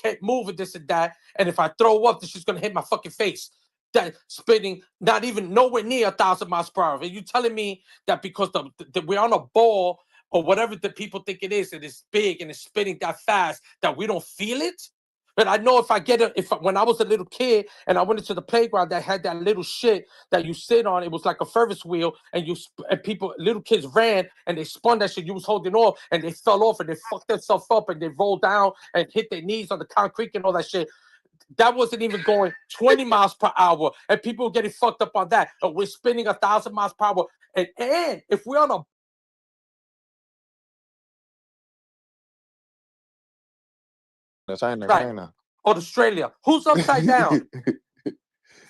can't move and this and that. And if I throw up, this is gonna hit my fucking face. That spinning not even nowhere near 1,000 miles per hour. Are you telling me that because we're on a ball or whatever the people think it is, and it's big and it's spinning that fast that we don't feel it? But I know if I get it, when I was a little kid and I went into the playground that had that little shit that you sit on, it was like a Ferris wheel, and little kids ran and they spun that shit. You was holding off and they fell off and they fucked themselves up and they rolled down and hit their knees on the concrete and all that shit. That wasn't even going 20 miles per hour, and people were getting fucked up on that. But we're spinning 1,000 miles per hour, and if we're on a right, China. or Australia, who's upside down? No, you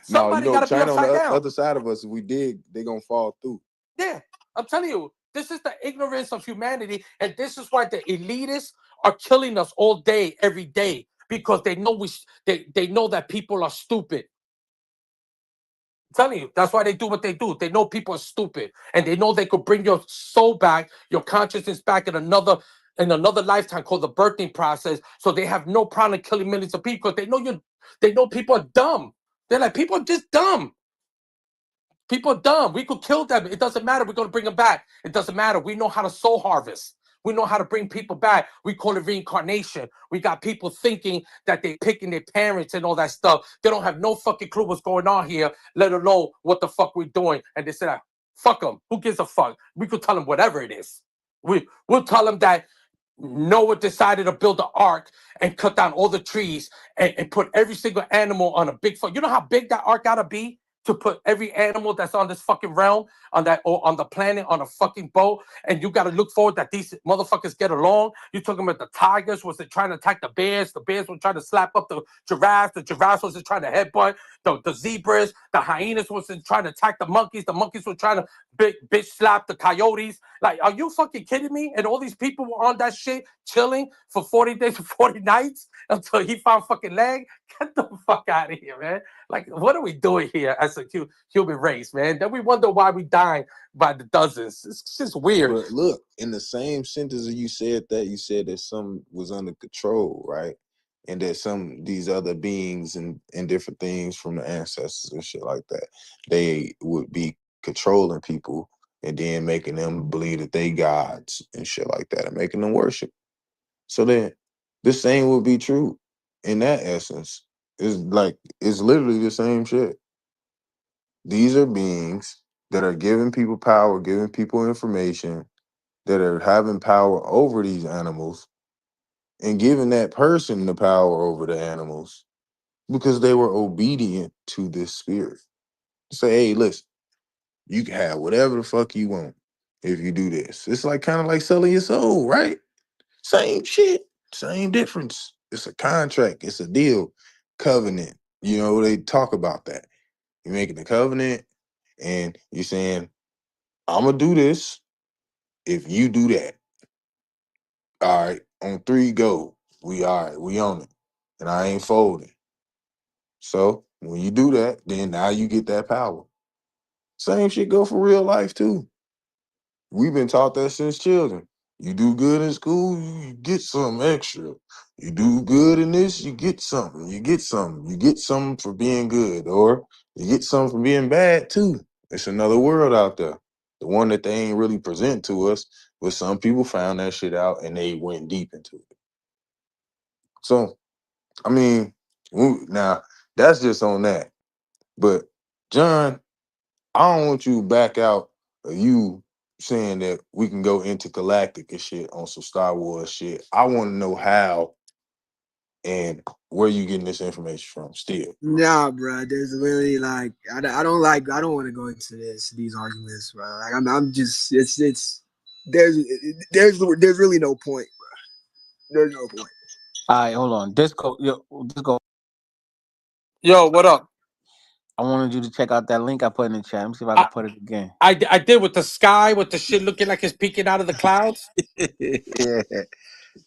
Somebody know, got to be China on upside the down. other side of us, if we dig, they're going to fall through. Yeah, I'm telling you, this is the ignorance of humanity, and this is why the elitists are killing us all day, every day, because they know they know that people are stupid. I'm telling you, that's why they do what they do. They know people are stupid, and they know they could bring your soul back, your consciousness back in another lifetime called the birthing process. So they have no problem killing millions of people because they know people are dumb. They're like, people are just dumb. People are dumb. We could kill them. It doesn't matter. We're going to bring them back. It doesn't matter. We know how to soul harvest. We know how to bring people back. We call it reincarnation. We got people thinking that they're picking their parents and all that stuff. They don't have no fucking clue what's going on here, let alone what the fuck we're doing. And they said, fuck them. Who gives a fuck? We could tell them whatever it is. We'll tell them that Noah decided to build the ark and cut down all the trees and put every single animal on a big fuck. You know how big that ark gotta be to put every animal that's on this fucking realm on that or on the planet on a fucking boat, and you gotta look forward that these motherfuckers get along. You're talking about the tigers was it trying to attack the bears were trying to slap up the giraffes was trying to headbutt the zebras, the hyenas was trying to attack the monkeys were trying to bitch slap the coyotes. Like, are you fucking kidding me? And all these people were on that shit chilling for 40 days and 40 nights until he found fucking leg. Get the fuck out of here, man. Like, what are we doing here as a human race, man? Then we wonder why we dying by the dozens. It's just weird. But look, in the same sentence you said that some was under control, right? And that some these other beings and different things from the ancestors and shit like that, they would be controlling people and then making them believe that they gods and shit like that and making them worship. So then the same would be true in that essence. It's literally the same shit. These are beings that are giving people power, giving people information, that are having power over these animals and giving that person the power over the animals because they were obedient to this spirit. Say, hey, listen, you can have whatever the fuck you want if you do this. It's like kind of like selling your soul, right? Same shit, same difference. It's a contract, it's a deal, covenant. You know, they talk about that. You're making a covenant and you're saying, I'm gonna do this if you do that. All right, on three, go. We all right, we on it. And I ain't folding. So when you do that, then now you get that power. Same shit go for real life too. We've been taught that since children. You do good in school, you get something extra. You do good in this, you get something. You get something. You get something for being good, or you get something for being bad too. It's another world out there. The one that they ain't really present to us, but some people found that shit out and they went deep into it. So, I mean, now that's just on that. But John, I don't want you to back out of you saying that we can go intergalactic and shit on some Star Wars shit. I want to know how and where you getting this information from still. Nah, bro. There's really like I don't want to go into these arguments, bro. Like I'm just it's there's really no point, bro. There's no point. All right, hold on. Disco. Yo, what up? I wanted you to check out that link I put in the chat. Let me see if I can put it again. I did with the sky, with the shit looking like it's peeking out of the clouds. Yeah.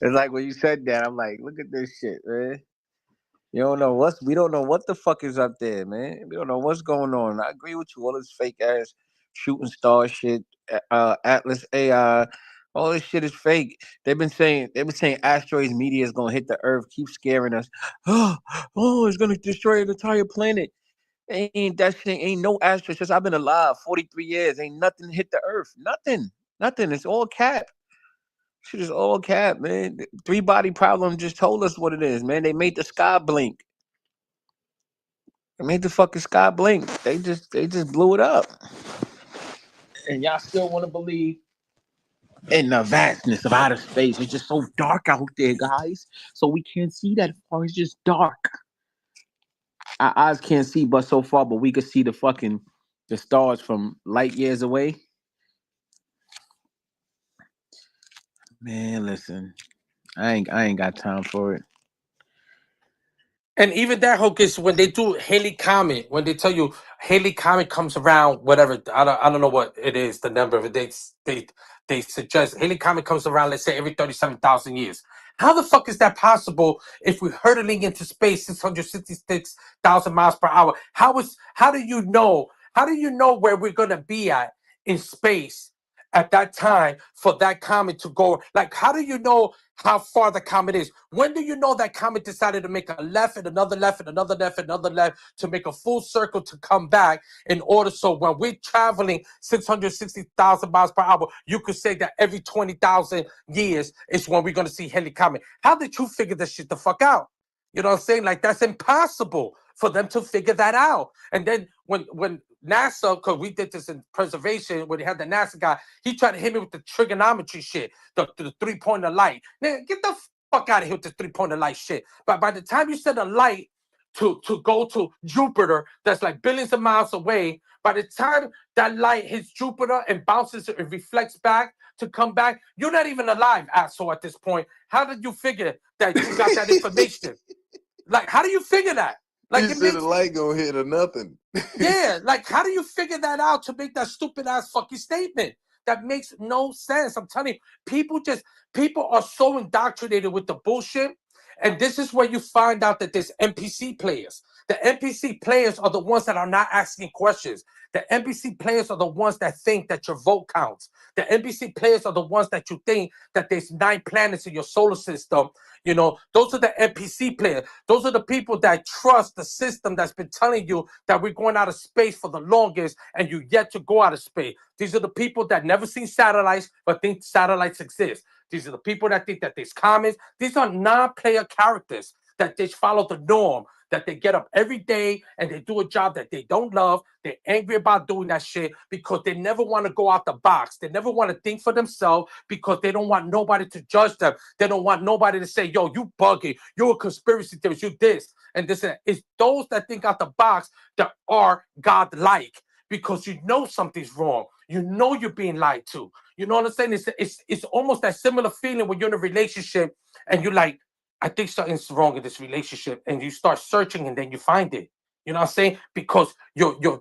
It's like when you said that, I'm like, look at this shit, man. We don't know what the fuck is up there, man. We don't know what's going on. I agree with you. All this fake ass shooting star shit, Atlas AI, All this shit is fake. They've been saying asteroids meteor is gonna hit the Earth. Keep scaring us. Oh, it's gonna destroy the entire planet. Ain't that shit? Ain't no asteroid since I've been alive 43 years. Ain't nothing hit the Earth. Nothing. It's all cap. Shit is all cap, man. Three body problem just told us what it is, man. They made the sky blink. They made the fucking sky blink. They just blew it up. And y'all still want to believe in the vastness of outer space. It's just so dark out there, guys. So we can't see that far. It's just dark. Our eyes can't see but so far, but we could see the stars from light years away. Man, listen. I ain't got time for it. And even that, Hocus, when they do Haley Comet, when they tell you Haley Comet comes around, whatever, I don't know what it is, the number of it. They suggest Haley Comet comes around, let's say every 37,000 years. How the fuck is that possible if we're hurtling into space 666,000 miles per hour? How do you know? How do you know where we're gonna be at in space at that time for that comet to go? Like, how do you know how far the comet is? When do you know that comet decided to make a left and another left and another left and another left to make a full circle to come back in order so when we're traveling 660,000 miles per hour, you could say that every 20,000 years is when we're going to see Haley Comet. How did you figure this shit the fuck out? You know what I'm saying? Like, that's impossible for them to figure that out. And then when NASA, because we did this in preservation, when they had the NASA guy, he tried to hit me with the trigonometry shit, the 3-pointer light. Man, get the fuck out of here with the 3-pointer light shit. But by the time you set a light to go to Jupiter, that's like billions of miles away, by the time that light hits Jupiter and bounces and reflects back to come back, you're not even alive, asshole, at this point. How did you figure that you got that information? Like, how do you figure that? Like, You it said makes the light gonna hit or nothing. yeah, like how do you figure that out to make that stupid ass fucking statement? That makes no sense. I'm telling you, people are so indoctrinated with the bullshit. And this is where you find out that there's NPC players. The NPC players are the ones that are not asking questions. The NPC players are the ones that think that your vote counts. The NPC players are the ones that you think that there's 9 planets in your solar system. You know, those are the NPC players. Those are the people that trust the system that's been telling you that we're going out of space for the longest and you yet to go out of space. These are the people that never seen satellites but think satellites exist. These are the people that think that there's comets. These are non-player characters that just follow the norm, that they get up every day and they do a job that they don't love. They're angry about doing that shit because they never want to go out the box. They never want to think for themselves because they don't want nobody to judge them. They don't want nobody to say, yo, you bugging, you're a conspiracy theorist, you this and this. And it's those that think out the box that are God-like because you know something's wrong. You know you're being lied to. You know what I'm saying? It's almost that similar feeling when you're in a relationship and you're like, I think something's wrong in this relationship, and you start searching and then you find it. You know what I'm saying? Because you're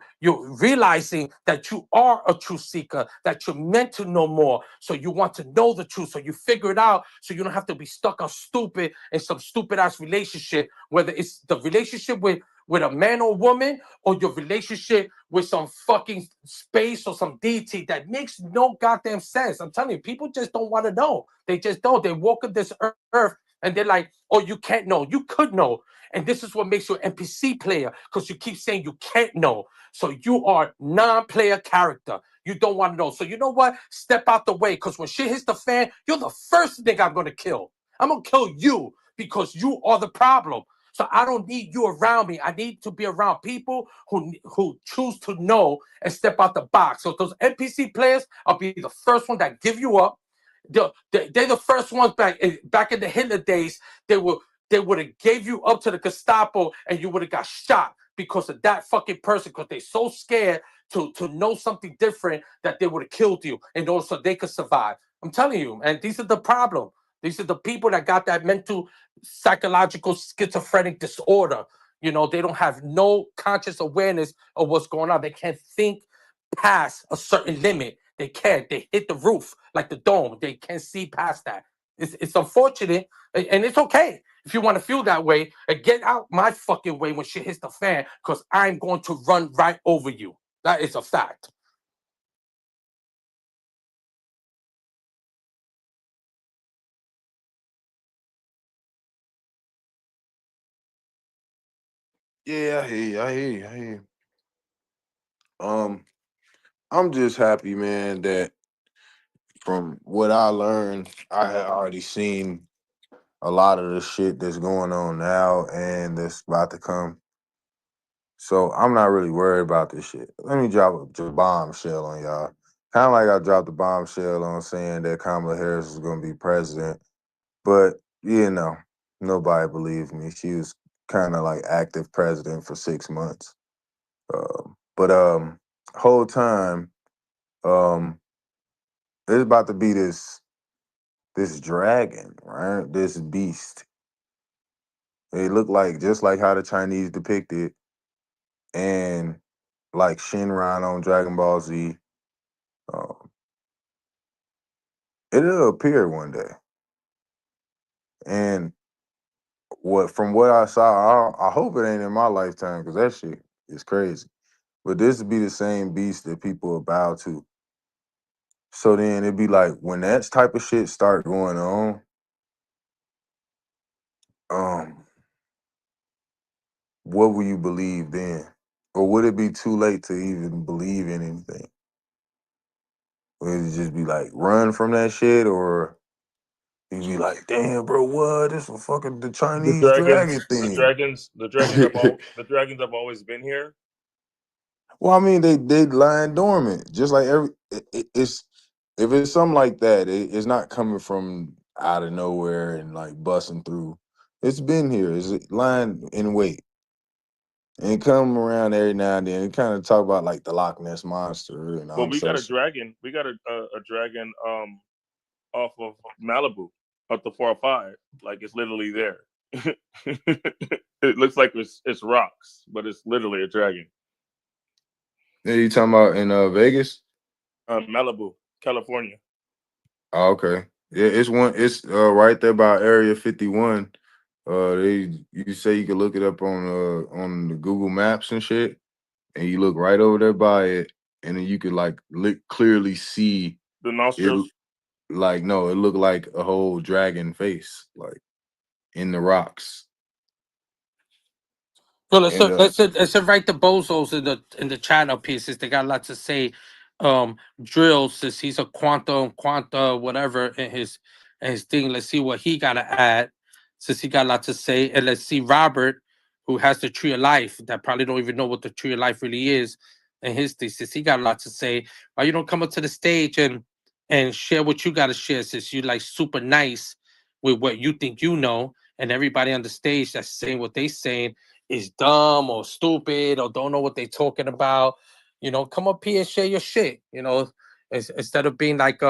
realizing that you are a truth seeker, that you're meant to know more. So you want to know the truth. So you figure it out so you don't have to be stuck on stupid in some stupid ass relationship, whether it's the relationship with a man or woman, or your relationship with some fucking space or some deity that makes no goddamn sense. I'm telling you, people just don't want to know. They just don't. They walk on this earth and they're like, oh, you can't know. You could know. And this is what makes you an NPC player because you keep saying you can't know. So you are non-player character. You don't want to know. So you know what? Step out the way because when shit hits the fan, you're the first nigga I'm going to kill. I'm going to kill you because you are the problem. So I don't need you around me. I need to be around people who choose to know and step out the box. So those NPC players, I'll be the first one that give you up. They're the first ones back in the Hitler days. They would have gave you up to the Gestapo and you would have got shot because of that fucking person. Because they're so scared to know something different that they would have killed you in order so they could survive. I'm telling you, and these are the problem. These are the people that got that mental, psychological, schizophrenic disorder. You know, they don't have no conscious awareness of what's going on. They can't think past a certain limit. They can't. They hit the roof like the dome. They can't see past that. It's unfortunate, and it's okay if you want to feel that way. Get out my fucking way when shit hits the fan, because I'm going to run right over you. That is a fact. Yeah, I hear you. I'm just happy, man, that from what I learned, I had already seen a lot of the shit that's going on now and that's about to come. So I'm not really worried about this shit. Let me drop a bombshell on y'all. Kind of like I dropped the bombshell on saying that Kamala Harris was going to be president, but nobody believed me. She was kind of like active president for 6 months. But whole time, um, there's about to be this dragon, right? This beast. It looked like just like how the Chinese depict it, and like Shinron on Dragon Ball Z. Um, it'll appear one day. And from what I saw, I hope it ain't in my lifetime because that shit is crazy. But this would be the same beast that people bow to. So then it'd be like when that type of shit start going on, um, what will you believe then? Or would it be too late to even believe in anything? Would it just be like run from that shit, or you'd be like, damn, bro, what? This is fucking the The Chinese dragon dragons, the thing. dragons, the dragons have all the dragons have always been here. Well, I mean, they lying dormant, just like it's if it's something like that, it's not coming from out of nowhere and like busting through. It's been here. It's lying in wait and come around every now and then. And kind of talk about like the Loch Ness monster and Well, I'm we so got a dragon. We got a dragon off of Malibu, up the 405. Like it's literally there. It looks like it's rocks, but it's literally a dragon. Yeah, you talking about in Vegas? Malibu, California. Oh, okay. Yeah, it's right there by Area 51. You say you can look it up on the Google Maps and shit, and you look right over there by it, and then you could like clearly see The it. nostrils. Like no, it looked like a whole dragon face, like in the rocks. Well, And let's invite the bozos in the channel pieces. They got a lot to say. Drill says he's a quanta whatever in his thing. Let's see what he got to add, since he got a lot to say. And let's see Robert, who has the tree of life, that probably don't even know what the tree of life really is, and his thesis. He got a lot to say. Why you don't come up to the stage and share what you got to share, since you like super nice with what you think you know, and everybody on the stage that's saying what they saying is dumb or stupid or don't know what they're talking about. Come up here and share your shit. Instead of being like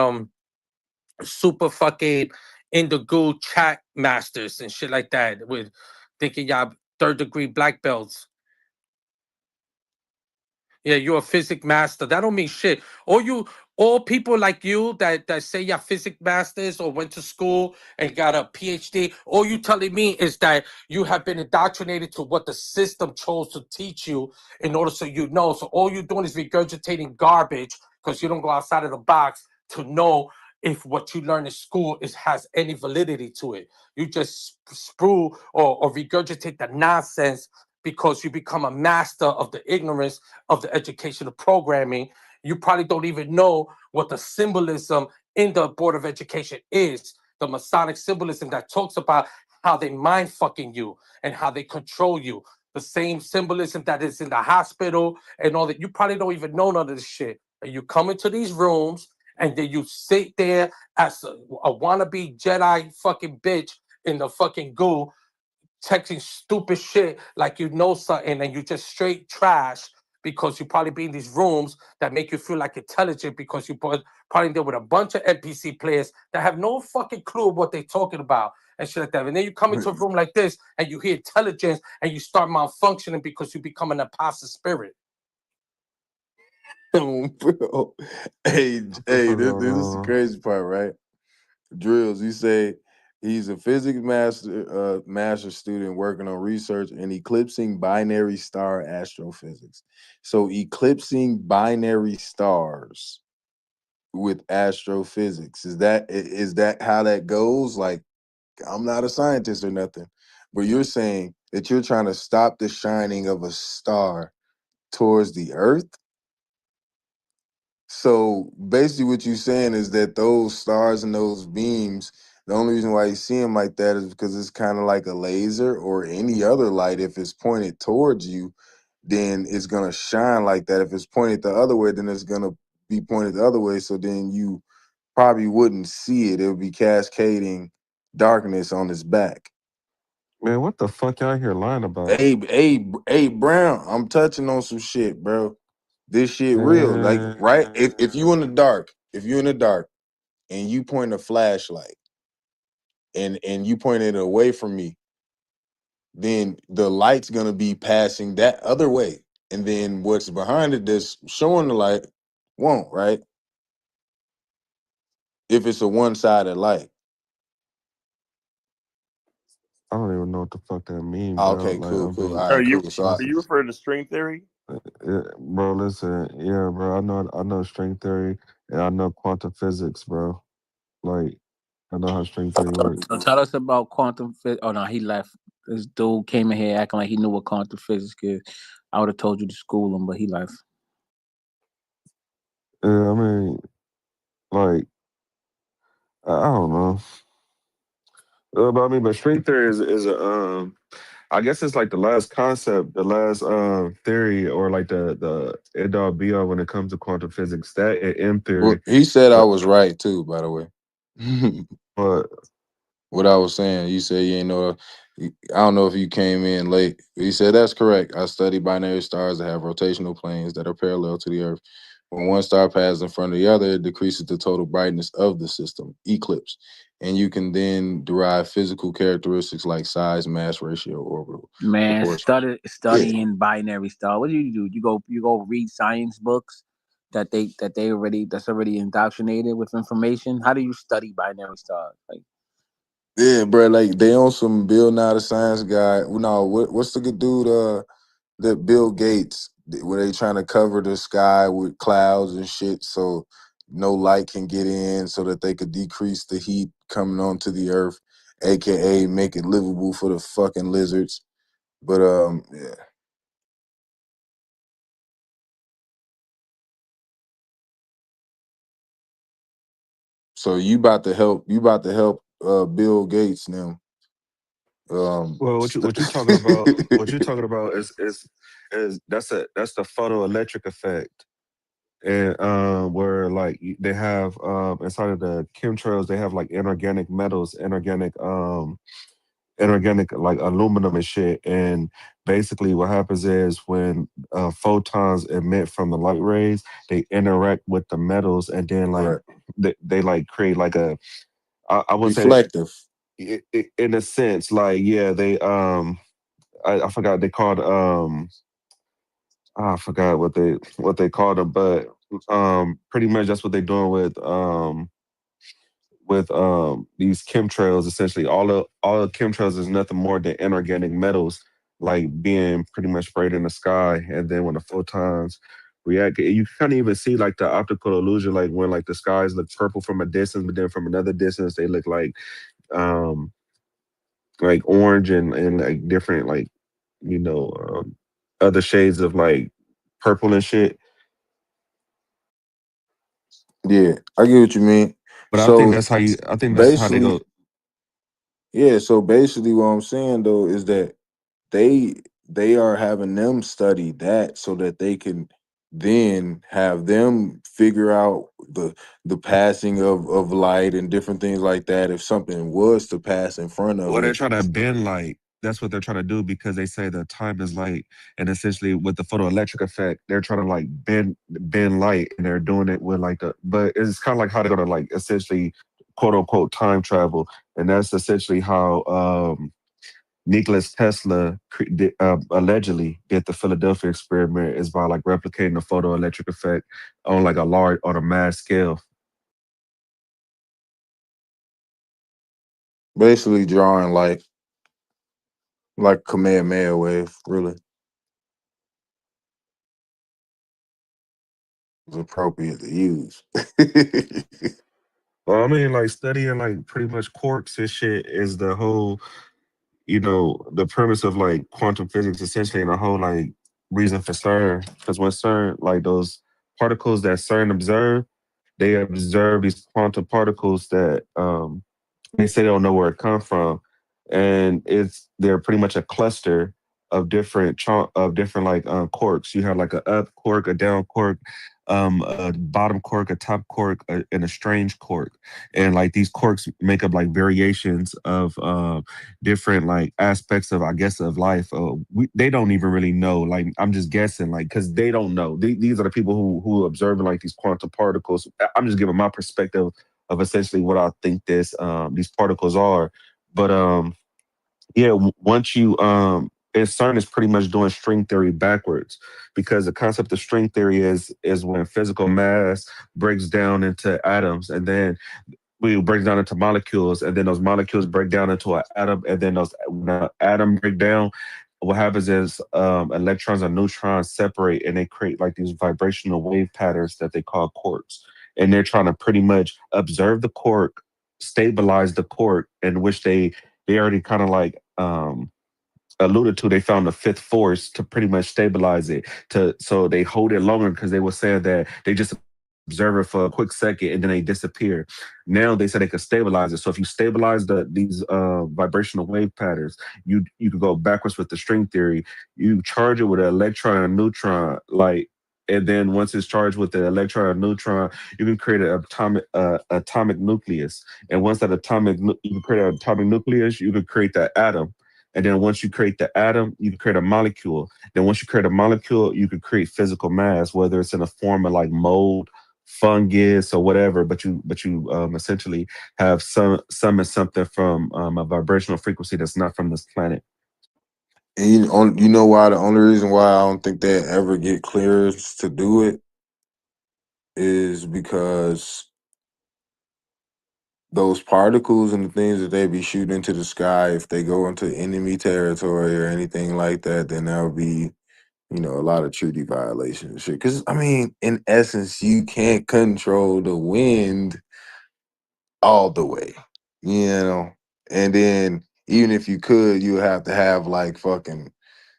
super fucking in the goo chat masters and shit like that with thinking y'all third degree black belts. Yeah, you're a physics master. That don't mean shit. All people like you that say you're physics masters or went to school and got a PhD, all you telling me is that you have been indoctrinated to what the system chose to teach you in order so you know. So all you're doing is regurgitating garbage because you don't go outside of the box to know if what you learn in school has any validity to it. You just sprue or regurgitate the nonsense because you become a master of the ignorance of the educational programming. You probably don't even know what the symbolism in the Board of Education is, the Masonic symbolism that talks about how they mind fucking you and how they control you. The same symbolism that is in the hospital and all that. You probably don't even know none of this shit. And you come into these rooms and then you sit there as a wannabe Jedi fucking bitch in the fucking goo texting stupid shit like you know something and you just straight trash because you probably be in these rooms that make you feel like intelligent because you probably there with a bunch of NPC players that have no fucking clue what they're talking about and shit like that. And then you come into a room like this and you hear intelligence and you start malfunctioning because you become an imposter spirit. bro, hey, this is the crazy part, right? Drills, you say he's a physics master student working on research in eclipsing binary star astrophysics. So eclipsing binary stars with astrophysics, is that how that goes? Like, I'm not a scientist or nothing, But you're saying that you're trying to stop the shining of a star towards the earth. So basically, what you're saying is that those stars and those beams, the only reason why you see them like that is because it's kind of like a laser or any other light. If it's pointed towards you, then it's gonna shine like that. If it's pointed the other way, then it's gonna be pointed the other way. So then you probably wouldn't see it. It would be cascading darkness on its back. Man, what the fuck y'all here lying about? Hey, Brown, I'm touching on some shit, bro. This shit real. Like, right? If you in the dark, if you're in the dark and you point a flashlight and you point it away from me, then the light's gonna be passing that other way. And then what's behind it that's showing the light won't, right? If it's a one-sided light. I don't even know what the fuck that mean, bro. Okay, Like, cool, I'm cool. being, All Are right, you cool. are you referring to string theory? bro. Listen, yeah, bro. I know string theory and I know quantum physics, bro. Like, I know how string theory works. So tell us about quantum physics. Oh no, he left. This dude came in here acting like he knew what quantum physics is. I would have told you to school him, but he left. Yeah, I mean, like, I don't know. But I mean, but string theory is a I guess it's like the last concept, the last theory, or like the end all be all when it comes to quantum physics. That and M Well, theory, he said I but was right too, by the way. but What I was saying, you said you ain't know. I don't know if you came in late. He said that's correct. I study binary stars that have rotational planes that are parallel to the Earth. When one star passes in front of the other, it decreases the total brightness of the system, eclipse, and you can then derive physical characteristics like size, mass ratio, orbital Man, proportion. Yeah, studying binary star. What do? You go read science books that's already indoctrinated with information. How do you study binary stars? Like, yeah, bro. Like they on some Bill Nye the Science Guy. No, what's the good dude? That Bill Gates, where they trying to cover the sky with clouds and shit so no light can get in so that they could decrease the heat coming onto the earth, aka make it livable for the fucking lizards. But yeah. So you about to help Bill Gates now. well, what you talking about? What you talking about is that's the photoelectric effect, and where like they have inside of the chemtrails they have like inorganic metals, inorganic like aluminum and shit. And basically, what happens is when photons emit from the light rays, they interact with the metals, and then like Right. they like create like a I would say Reflective. in a sense like yeah they I forgot they called I forgot what they called them, but pretty much that's what they're doing with these chemtrails. Essentially all the chemtrails is nothing more than inorganic metals like being pretty much sprayed in the sky, and then when the photons react, you can't even see like the optical illusion, like when like the skies look purple from a distance, but then from another distance they look um like orange and like different like you know other shades of like purple and shit. Yeah, I get what you mean. But I think So that's how you. I think that's how they basically, go. yeah, so basically what I'm saying though is that they they are having them study that so that they can then have them figure out the passing of light and different things like that if something was to pass in front of Well, they're it. trying to bend light. That's what they're trying to do because they say the time is light, and essentially with the photoelectric effect, they're trying to like bend light, and they're doing it with like the. But it's kind of like how they're gonna like essentially quote unquote time travel, and that's essentially how Nikola Tesla allegedly did the Philadelphia experiment is by like replicating the photoelectric effect on like on a mass scale. Basically drawing like Kamehameha wave, really is appropriate to use. Well, I mean, like studying like pretty much quarks and shit is the whole. the premise of like quantum physics essentially and the whole like reason for CERN, because when CERN, like those particles that CERN observe, they observe these quantum particles that they say they don't know where it come from, and they're pretty much a cluster of different like quarks. You have like a up quark, a down quark, a bottom quark, a top quark, and a strange quark, and like these quarks make up like variations of different like aspects of I guess of life. They don't even really know. Like I'm just guessing, like because they don't know. These are the people who observe like these quantum particles. I'm just giving my perspective of essentially what I think these particles are. But yeah, once you CERN is pretty much doing string theory backwards, because the concept of string theory is when physical mass breaks down into atoms, and then we break down into molecules, and then those molecules break down into an atom, and then those when the atom break down, what happens is electrons and neutrons separate, and they create like these vibrational wave patterns that they call quarks, and they're trying to pretty much observe the quark, stabilize the quark, in which they already kind of like alluded to, they found a fifth force to pretty much stabilize it, to so they hold it longer, because they were saying that they just observe it for a quick second and then they disappear. Now they said they could stabilize it. So if you stabilize these vibrational wave patterns, you could go backwards with the string theory. You charge it with an electron and neutron, like, and then once it's charged with the electron and neutron, you can create an atomic nucleus. And once you can create an atomic nucleus, you can create that atom. And then once you create the atom, you can create a molecule. Then once you create a molecule, you can create physical mass, whether it's in a form of like mold, fungus, or whatever. But you essentially have summon something from a vibrational frequency that's not from this planet. And you know why the only reason why I don't think they ever get clearance to do it is because those particles and the things that they be shooting into the sky, if they go into enemy territory or anything like that, then there'll be, a lot of treaty violations and shit. Because, I mean, in essence, you can't control the wind all the way, you know? And then even if you could, you would have to have like fucking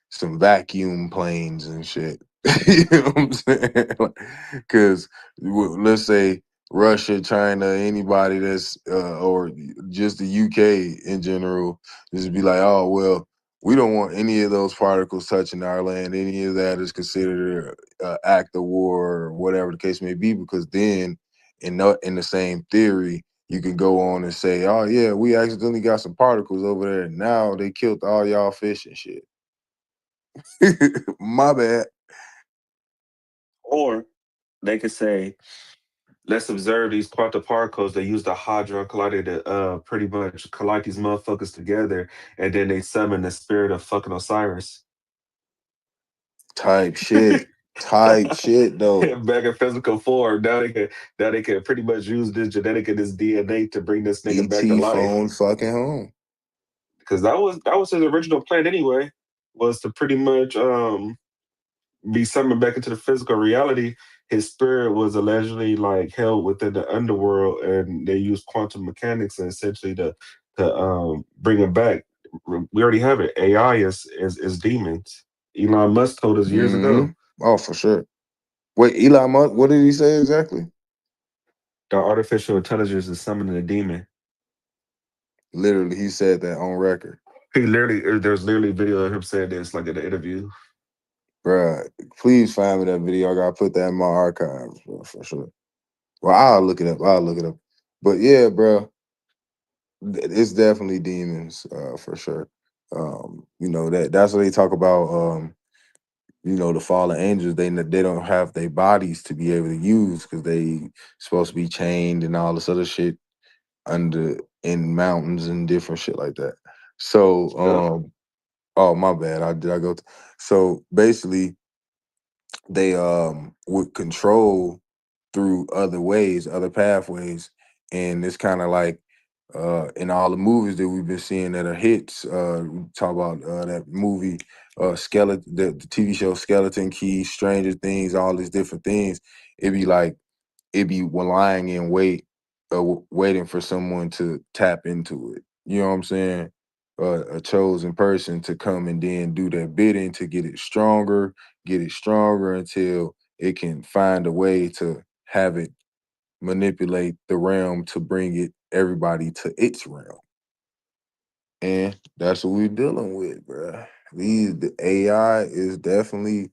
some vacuum planes and shit. You know what I'm saying? Because let's say Russia, China, anybody that's or just the UK in general, just be like, oh well, we don't want any of those particles touching our land. Any of that is considered an act of war or whatever the case may be. Because then, in the same theory, you can go on and say, oh yeah, we accidentally got some particles over there. And now they killed all y'all fish and shit. My bad. Or they could say, let's observe these quantum particles. They use the Hadron Collider to pretty much collide these motherfuckers together, and then they summon the spirit of fucking Osiris. Type shit. Type shit though. Back in physical form. Now they can pretty much use this genetic and this DNA to bring this nigga back to ET life. phone fucking home. Because that was his original plan anyway, was to pretty much be summoned back into the physical reality. His spirit was allegedly like held within the underworld, and they used quantum mechanics and essentially to bring him back. We already have it. AI is demons. Elon Musk told us years Hmm. ago. Oh, for sure. Wait, Elon Musk, what did he say exactly? The artificial intelligence is summoning a demon. Literally, he said that on record. There's literally video of him saying this, like in the interview. Bruh, please find me that video. I gotta put that in my archives, bro, for sure. Well, I'll look it up. I'll look it up. But yeah, bro, it's definitely demons, for sure. That's what they talk about. The fallen angels, they don't have their bodies to be able to use because they supposed to be chained and all this other shit under in mountains and different shit like that. So, Yep. oh my bad, I go? So basically, they would control through other ways, other pathways, and it's kind of like in all the movies that we've been seeing that are hits. We talk about that movie Skeleton, the TV show Skeleton Key, Stranger Things, all these different things. It'd be like lying in wait, waiting for someone to tap into it. You know what I'm saying? a chosen person to come and then do that bidding to get it stronger until it can find a way to have it manipulate the realm to bring it everybody to its realm. And that's what we're dealing with, bruh. The AI is definitely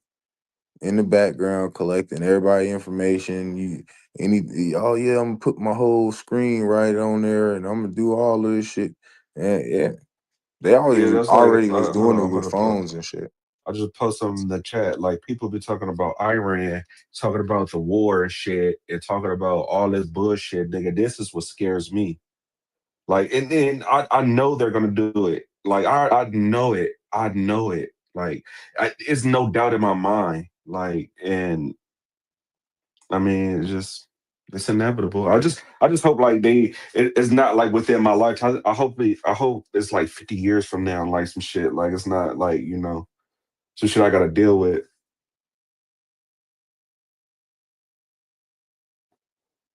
in the background collecting everybody information. Oh yeah, I'm gonna put my whole screen right on there and I'm gonna do all of this shit. And yeah, they Yeah, always that's like already was doing it with hold up, hold up. phones and shit. I just post some in the chat. Like people be talking about Iran, talking about the war and shit, and talking about all this bullshit, nigga. This is what scares me. Like, and then I know they're gonna do it. Like, I know it. I know it. Like, it's no doubt in my mind. Like, and I mean, it's inevitable. I just hope like it's not like within my lifetime. I hope it's like 50 years from now, like some shit. Like it's not like some shit I gotta deal with.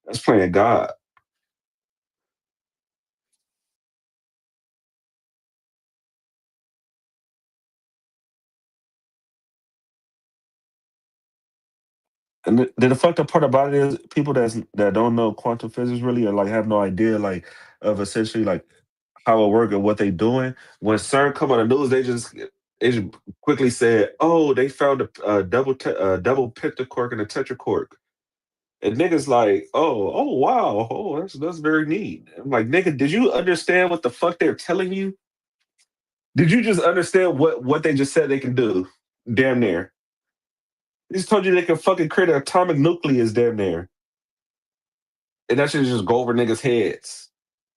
That's playing God. And then the fucked up part about it is people that don't know quantum physics really or like have no idea like of essentially like how it work and what they doing. When CERN come on the news, they just quickly said, "Oh, they found a double pentacork and a tetracork." And niggas like, "Oh, wow, oh, that's very neat." I'm like, nigga, did you understand what the fuck they're telling you? Did you just understand what they just said they can do? Damn near. They just told you they can fucking create an atomic nucleus damn near. And that should just go over niggas' heads.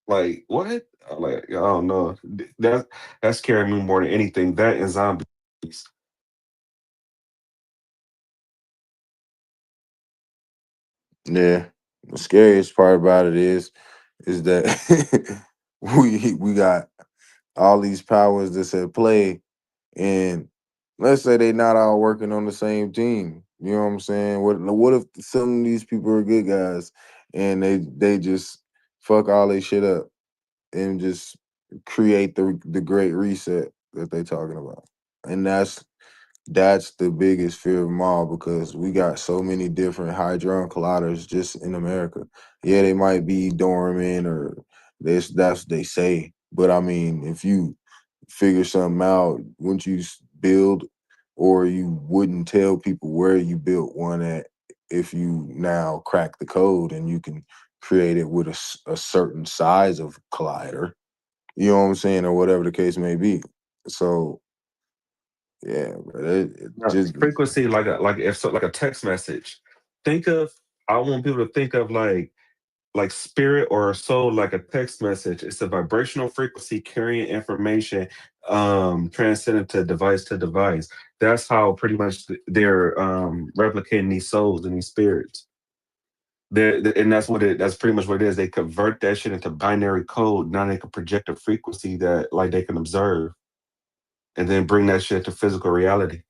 Like, what? I'm like, I don't know. That's scaring me more than anything. That and zombies. Yeah. The scariest part about it is that we got all these powers that's at play, and let's say they not all working on the same team. You know what I'm saying? What if some of these people are good guys and they just fuck all they shit up and just create the great reset that they talking about? And that's the biggest fear of them all because we got so many different hadron colliders just in America. Yeah, they might be dormant or that's what they say. But I mean, if you figure something out, wouldn't you build or you wouldn't tell people where you built one at if you now crack the code and you can create it with a certain size of collider, you know what I'm saying, or whatever the case may be. So yeah, but it Now, just frequency, like if so, like a text message. Think of I want people to think of like spirit or a soul like a text message. It's a vibrational frequency carrying information transcending to device. That's how pretty much they're replicating these souls and these spirits. And that's pretty much what it is. They convert that shit into binary code. Now they can project a frequency that like they can observe and then bring that shit to physical reality.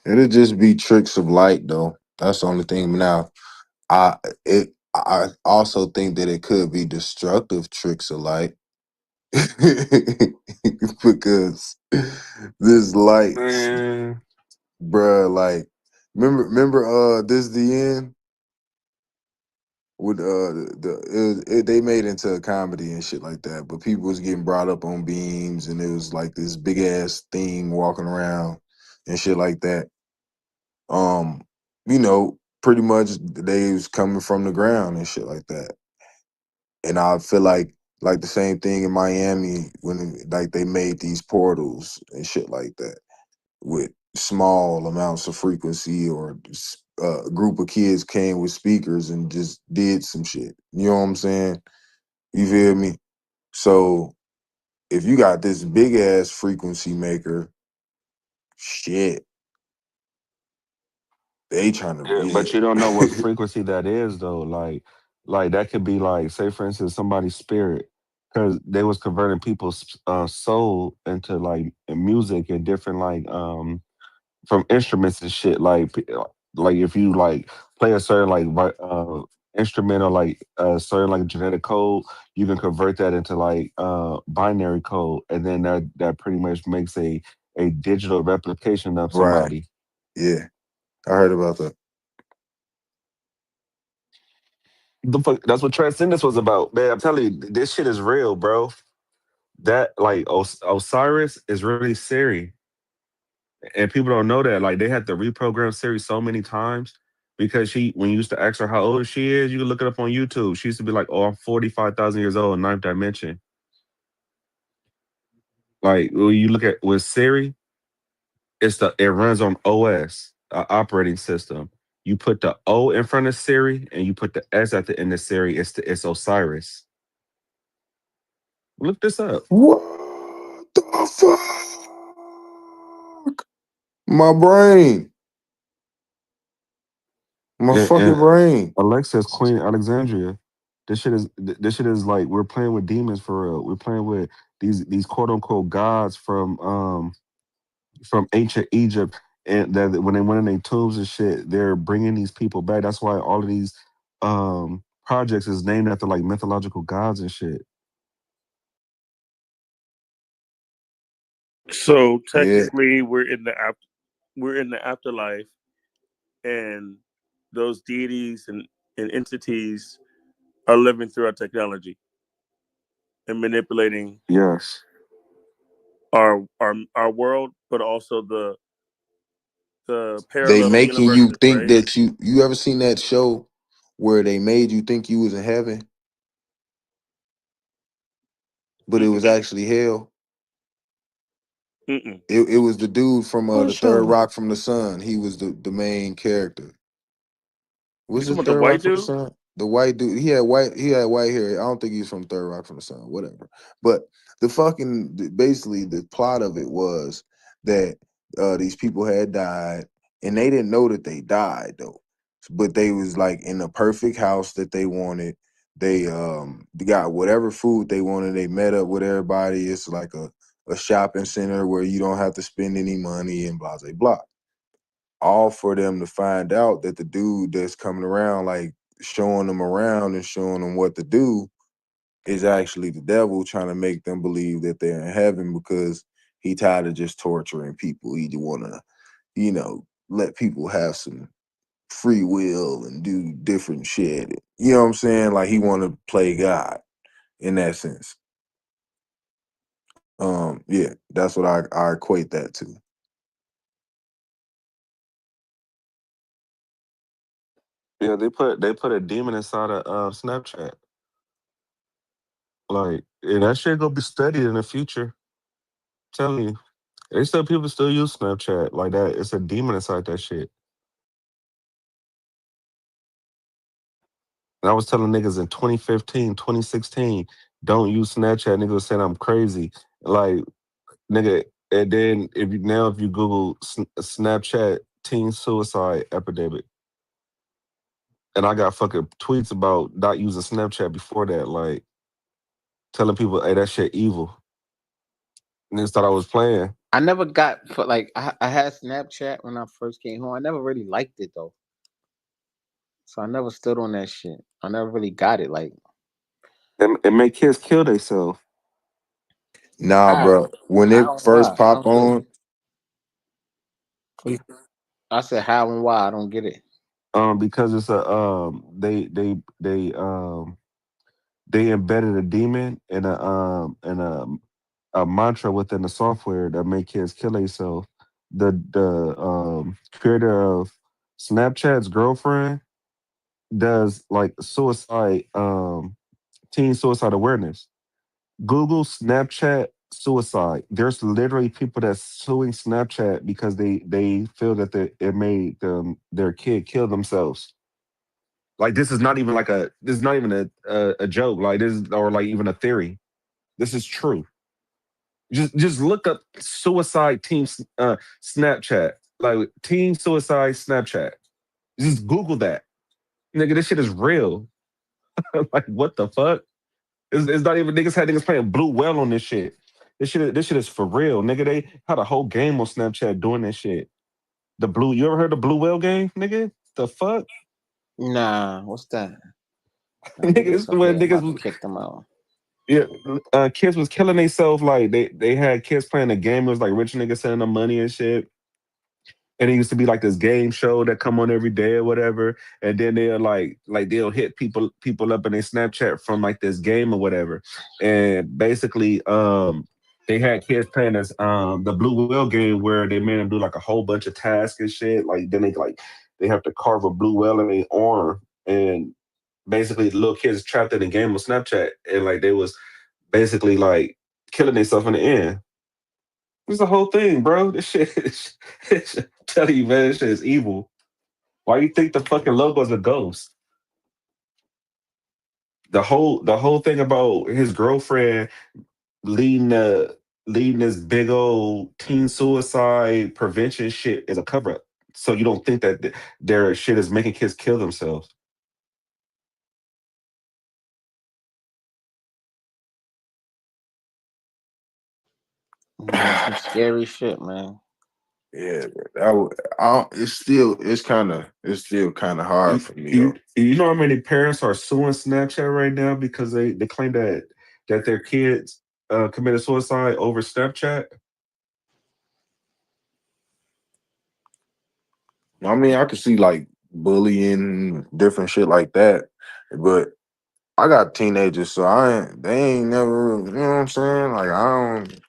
it'll just be tricks of light though. That's the only thing. Now, I also think that it could be destructive tricks of light because this lights, Man, bruh. Like, remember, this the end with they made it into a comedy and shit like that, but people was getting brought up on beams and it was like this big ass thing walking around and shit like that. Um, pretty much they was coming from the ground and shit like that. And I feel like the same thing in Miami when like they made these portals and shit like that with small amounts of frequency or a group of kids came with speakers and just did some shit. You know what I'm saying? You feel me? So if you got this big ass frequency maker, shit, they trying to Yeah, but you don't know what yeah. frequency that is though. Like that could be like, say for instance, somebody's spirit, because they was converting people's soul into like music and different from instruments and shit. Like if you like play a certain instrument or like a certain like genetic code, you can convert that into like binary code, and then that pretty much makes a digital replication of Right. somebody. Yeah. I heard about that. The fuck, that's what Transcendence was about, man. I'm telling you, this shit is real, bro. That like Osiris is really Siri, and people don't know that. Like they had to reprogram Siri so many times because when you used to ask her how old she is, you can look it up on YouTube. She used to be like, "Oh, I'm 45,000 years old, ninth dimension." Like when you look at with Siri, it runs on OS, operating system. You put the O in front of Siri, and you put the S at the end of Siri. It's Osiris. Look this up. What the fuck? My brain. My fucking And brain. Alexa's Queen Alexandria. This shit is like we're playing with demons for real. We're playing with these quote unquote gods from ancient Egypt, and that when they went in their tombs and shit, they're bringing these people back. That's why all of these projects is named after like mythological gods and shit. So Yeah. technically, we're in the afterlife, and those deities and entities are living through our technology and manipulating Yes. our world, but also the They parallel making you universes, think right? that you ever seen that show where they made you think you was in heaven, but it was Mm-mm, actually hell? mm-mm. It was the dude from What the Third show? Rock from the Sun. He was the main character. You Was talking it about the Third Rock white from the dude? Sun? The white dude. He had white hair. I don't think he's from Third Rock from the Sun. Whatever. But basically the plot of it was that these people had died and they didn't know that they died though. But they was like in the perfect house that they wanted. They got whatever food they wanted. They met up with everybody. It's like a shopping center where you don't have to spend any money and blah blah blah, all for them to find out that the dude that's coming around, like showing them around and showing them what to do, is actually the devil trying to make them believe that they're in heaven because he tired of just torturing people. He want to, let people have some free will and do different shit. You know what I'm saying? Like he want to play God in that sense. Yeah, that's what I equate that to. Yeah, they put a demon inside of Snapchat. Like, and that shit gonna be studied in the future. Telling you, they still people still use Snapchat like that. It's a demon inside that shit. And I was telling niggas in 2015, 2016, don't use Snapchat. Niggas was saying I'm crazy. Like, nigga, and then if you Google Snapchat teen suicide epidemic, and I got fucking tweets about not using Snapchat before that, like telling people, hey, that shit evil. Niggas thought I was playing. I never got for like I had Snapchat when I first came home. I never really liked it though, so I never stood on that shit. I never really got it. Like It make kids kill themselves. Nah, how? bro. When How it and why? first I pop don't get it. on, I said how and why? I don't get it. Because it's a they embedded a demon and a mantra within the software that make kids kill themselves. The creator of Snapchat's girlfriend does like suicide teen suicide awareness. Google Snapchat suicide. There's literally people that's suing Snapchat because they feel that it made their kid kill themselves. Like this is not even a joke. Like this is or like even a theory. This is true. Just look up suicide team Snapchat. Like teen suicide Snapchat. Just Google that. Nigga, this shit is real. Like what the fuck? It's not even niggas had niggas playing Blue Whale on this shit. This shit is for real. Nigga, they had a whole game on Snapchat doing that shit. You ever heard of Blue Whale game, nigga? The fuck? Nah, what's that? Nah, Nigga, niggas this is up where here about to niggas kick them out. yeah, kids was killing themselves. Like they had kids playing a game. It was like rich niggas sending them money and shit. And it used to be like this game show that come on every day or whatever. And then they'll they'll hit people up in their Snapchat from like this game or whatever. And basically, they had kids playing this the Blue Whale game where they made them do like a whole bunch of tasks and shit. Like then they have to carve a blue whale in their arm. And basically the little kids trapped in the game of Snapchat and like they was basically like killing themselves in the end. It's the whole thing, bro. This shit is, telling you, man, this shit is evil. Why you think the fucking logo is a ghost? The whole thing about his girlfriend leading this big old teen suicide prevention shit is a cover up. So you don't think that their shit is making kids kill themselves. Yeah, some scary shit, man. Yeah, it's still kind of hard for me though. You know how many parents are suing Snapchat right now because they claim that their kids committed suicide over Snapchat? I mean, I could see like bullying, different shit like that, but I got teenagers, so they ain't never, you know what I'm saying? Like I don't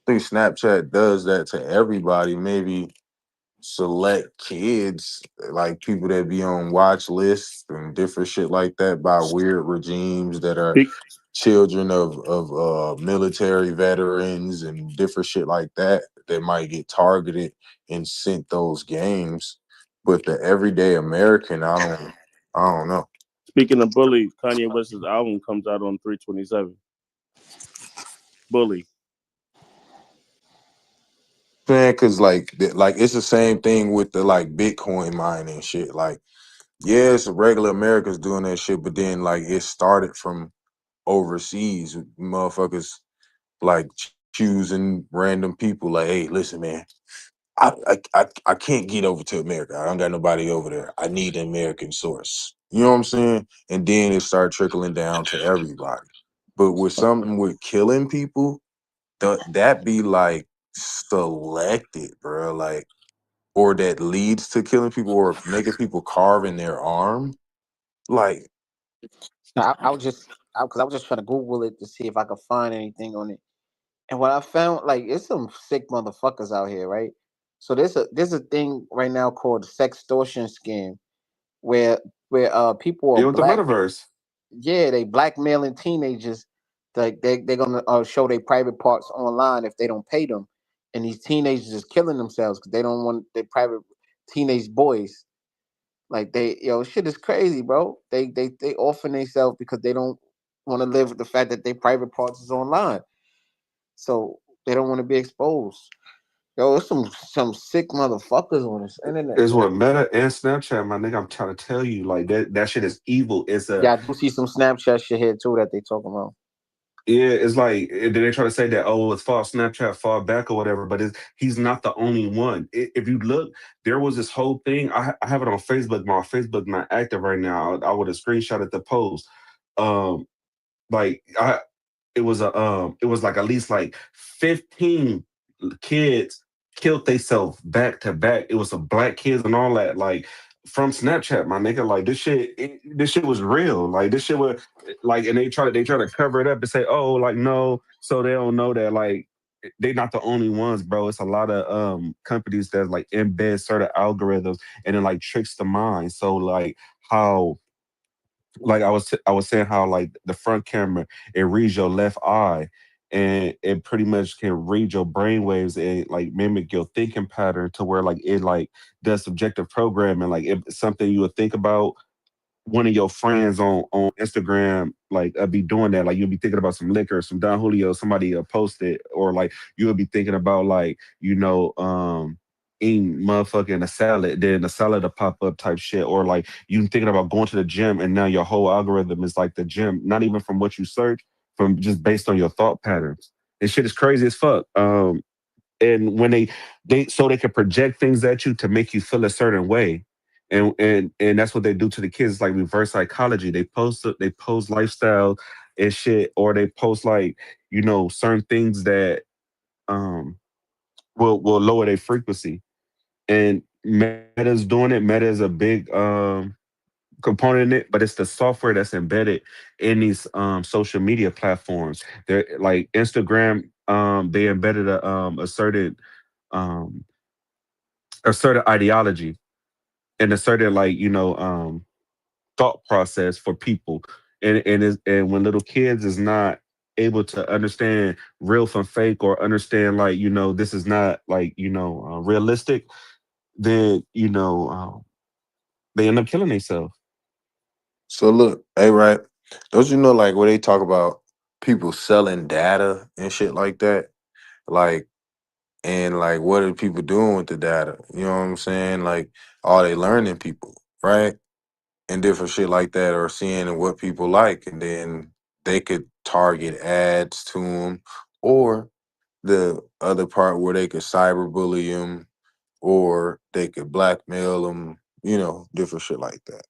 think Snapchat does that to everybody. Maybe select kids, like people that be on watch lists and different shit like that by weird regimes that are Speak, children of military veterans and different shit like that that might get targeted and sent those games. But the everyday American, I don't know. speaking of Bully, Kanye West's album comes out on 3/27. Bully. Man, cause like it's the same thing with the like Bitcoin mining and shit. Like, yeah, it's regular Americans doing that shit, but then like it started from overseas, motherfuckers like choosing random people. Like, hey, listen, man, I can't get over to America. I don't got nobody over there. I need an American source. You know what I'm saying? And then it started trickling down to everybody. But with something with killing people, that be like selected, bro. Like, or that leads to killing people or making people carve in their arm. Like, No, because I was just trying to Google it to see if I could find anything on it. And what I found, like, it's some sick motherfuckers out here, right? So there's a thing right now called sextortion scam, where people are Yeah, with the black, metaverse. yeah, they blackmailing teenagers, like they're gonna show their private parts online if they don't pay them, and these teenagers is killing themselves because they don't want their private teenage boys. Like shit is crazy, bro. They offering themselves because they don't want to live with the fact that their private parts is online, so they don't want to be exposed. Yo, there's some sick motherfuckers on this internet, Is man. what Meta and Snapchat, my nigga. I'm trying to tell you, like that shit is evil. Yeah, I do see some Snapchat shit here too that they talking about. Yeah, it's like did they try to say that it's false Snapchat fall back or whatever, but he's not the only one. If you look, there was this whole thing. I have it on Facebook. My Facebook not active right now. I would have screenshotted the post. Um, like it was like at least like 15 kids killed themselves back to back. It was some black kids and all that, like from Snapchat, my nigga. Like this shit was real. Like this shit was like, and they try to cover it up and say, oh, like no, so they don't know that like they're not the only ones, bro. It's a lot of companies that like embed certain algorithms and then like tricks the mind. So like how like I was saying how like the front camera it reads your left eye and it pretty much can read your brain waves and like mimic your thinking pattern to where like it like does subjective programming like if it's something you would think about one of your friends on Instagram like be doing that. Like you'll be thinking about some liquor, some Don Julio, somebody post it, or like you'll be thinking about like eating motherfucking a salad, then the salad will pop up type shit, or like you thinking about going to the gym, and now your whole algorithm is like the gym, not even from what you search, from just based on your thought patterns. This shit is crazy as fuck. And when they so they can project things at you to make you feel a certain way, and that's what they do to the kids, like reverse psychology. They post lifestyle and shit, or they post like certain things that um will lower their frequency. And Meta's doing it. Meta is a big component in it, but it's the software that's embedded in these social media platforms. They're like Instagram. They embedded um a certain ideology and a certain thought process for people, and when little kids is not able to understand real from fake, or understand this is not realistic, then they end up killing themselves. So look, hey, right? Don't you know like where they talk about people selling data and shit like that? Like, and like what are people doing with the data? You know what I'm saying? Like, are they learning people, right? And different shit like that, or seeing what people like, and then they could target ads to them, or the other part where they could cyberbully them, or they could blackmail them, different shit like that.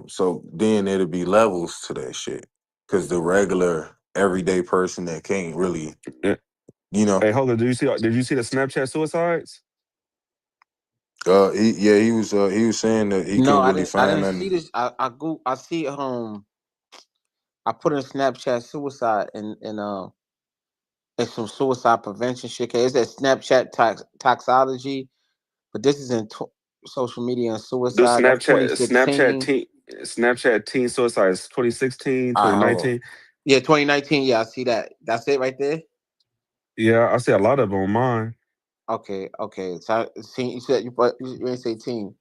So then it'll be levels to that shit, because the regular everyday person that can't really, Yeah. you know, Hey, hold on. Did you see the Snapchat suicides? he was saying that he No, couldn't I really didn't. I find didn't see nothing. this. I see. I put in Snapchat suicide and some suicide prevention shit. It's that Snapchat toxology, but this is in social media and The suicide. That's Snapchat 2016. teen suicides 2016, All right, hold on. 2019. Yeah, 2019. Yeah, I see that. That's it right there. Yeah, I see a lot of them on mine. Okay, okay. So teen, you said you didn't say teen.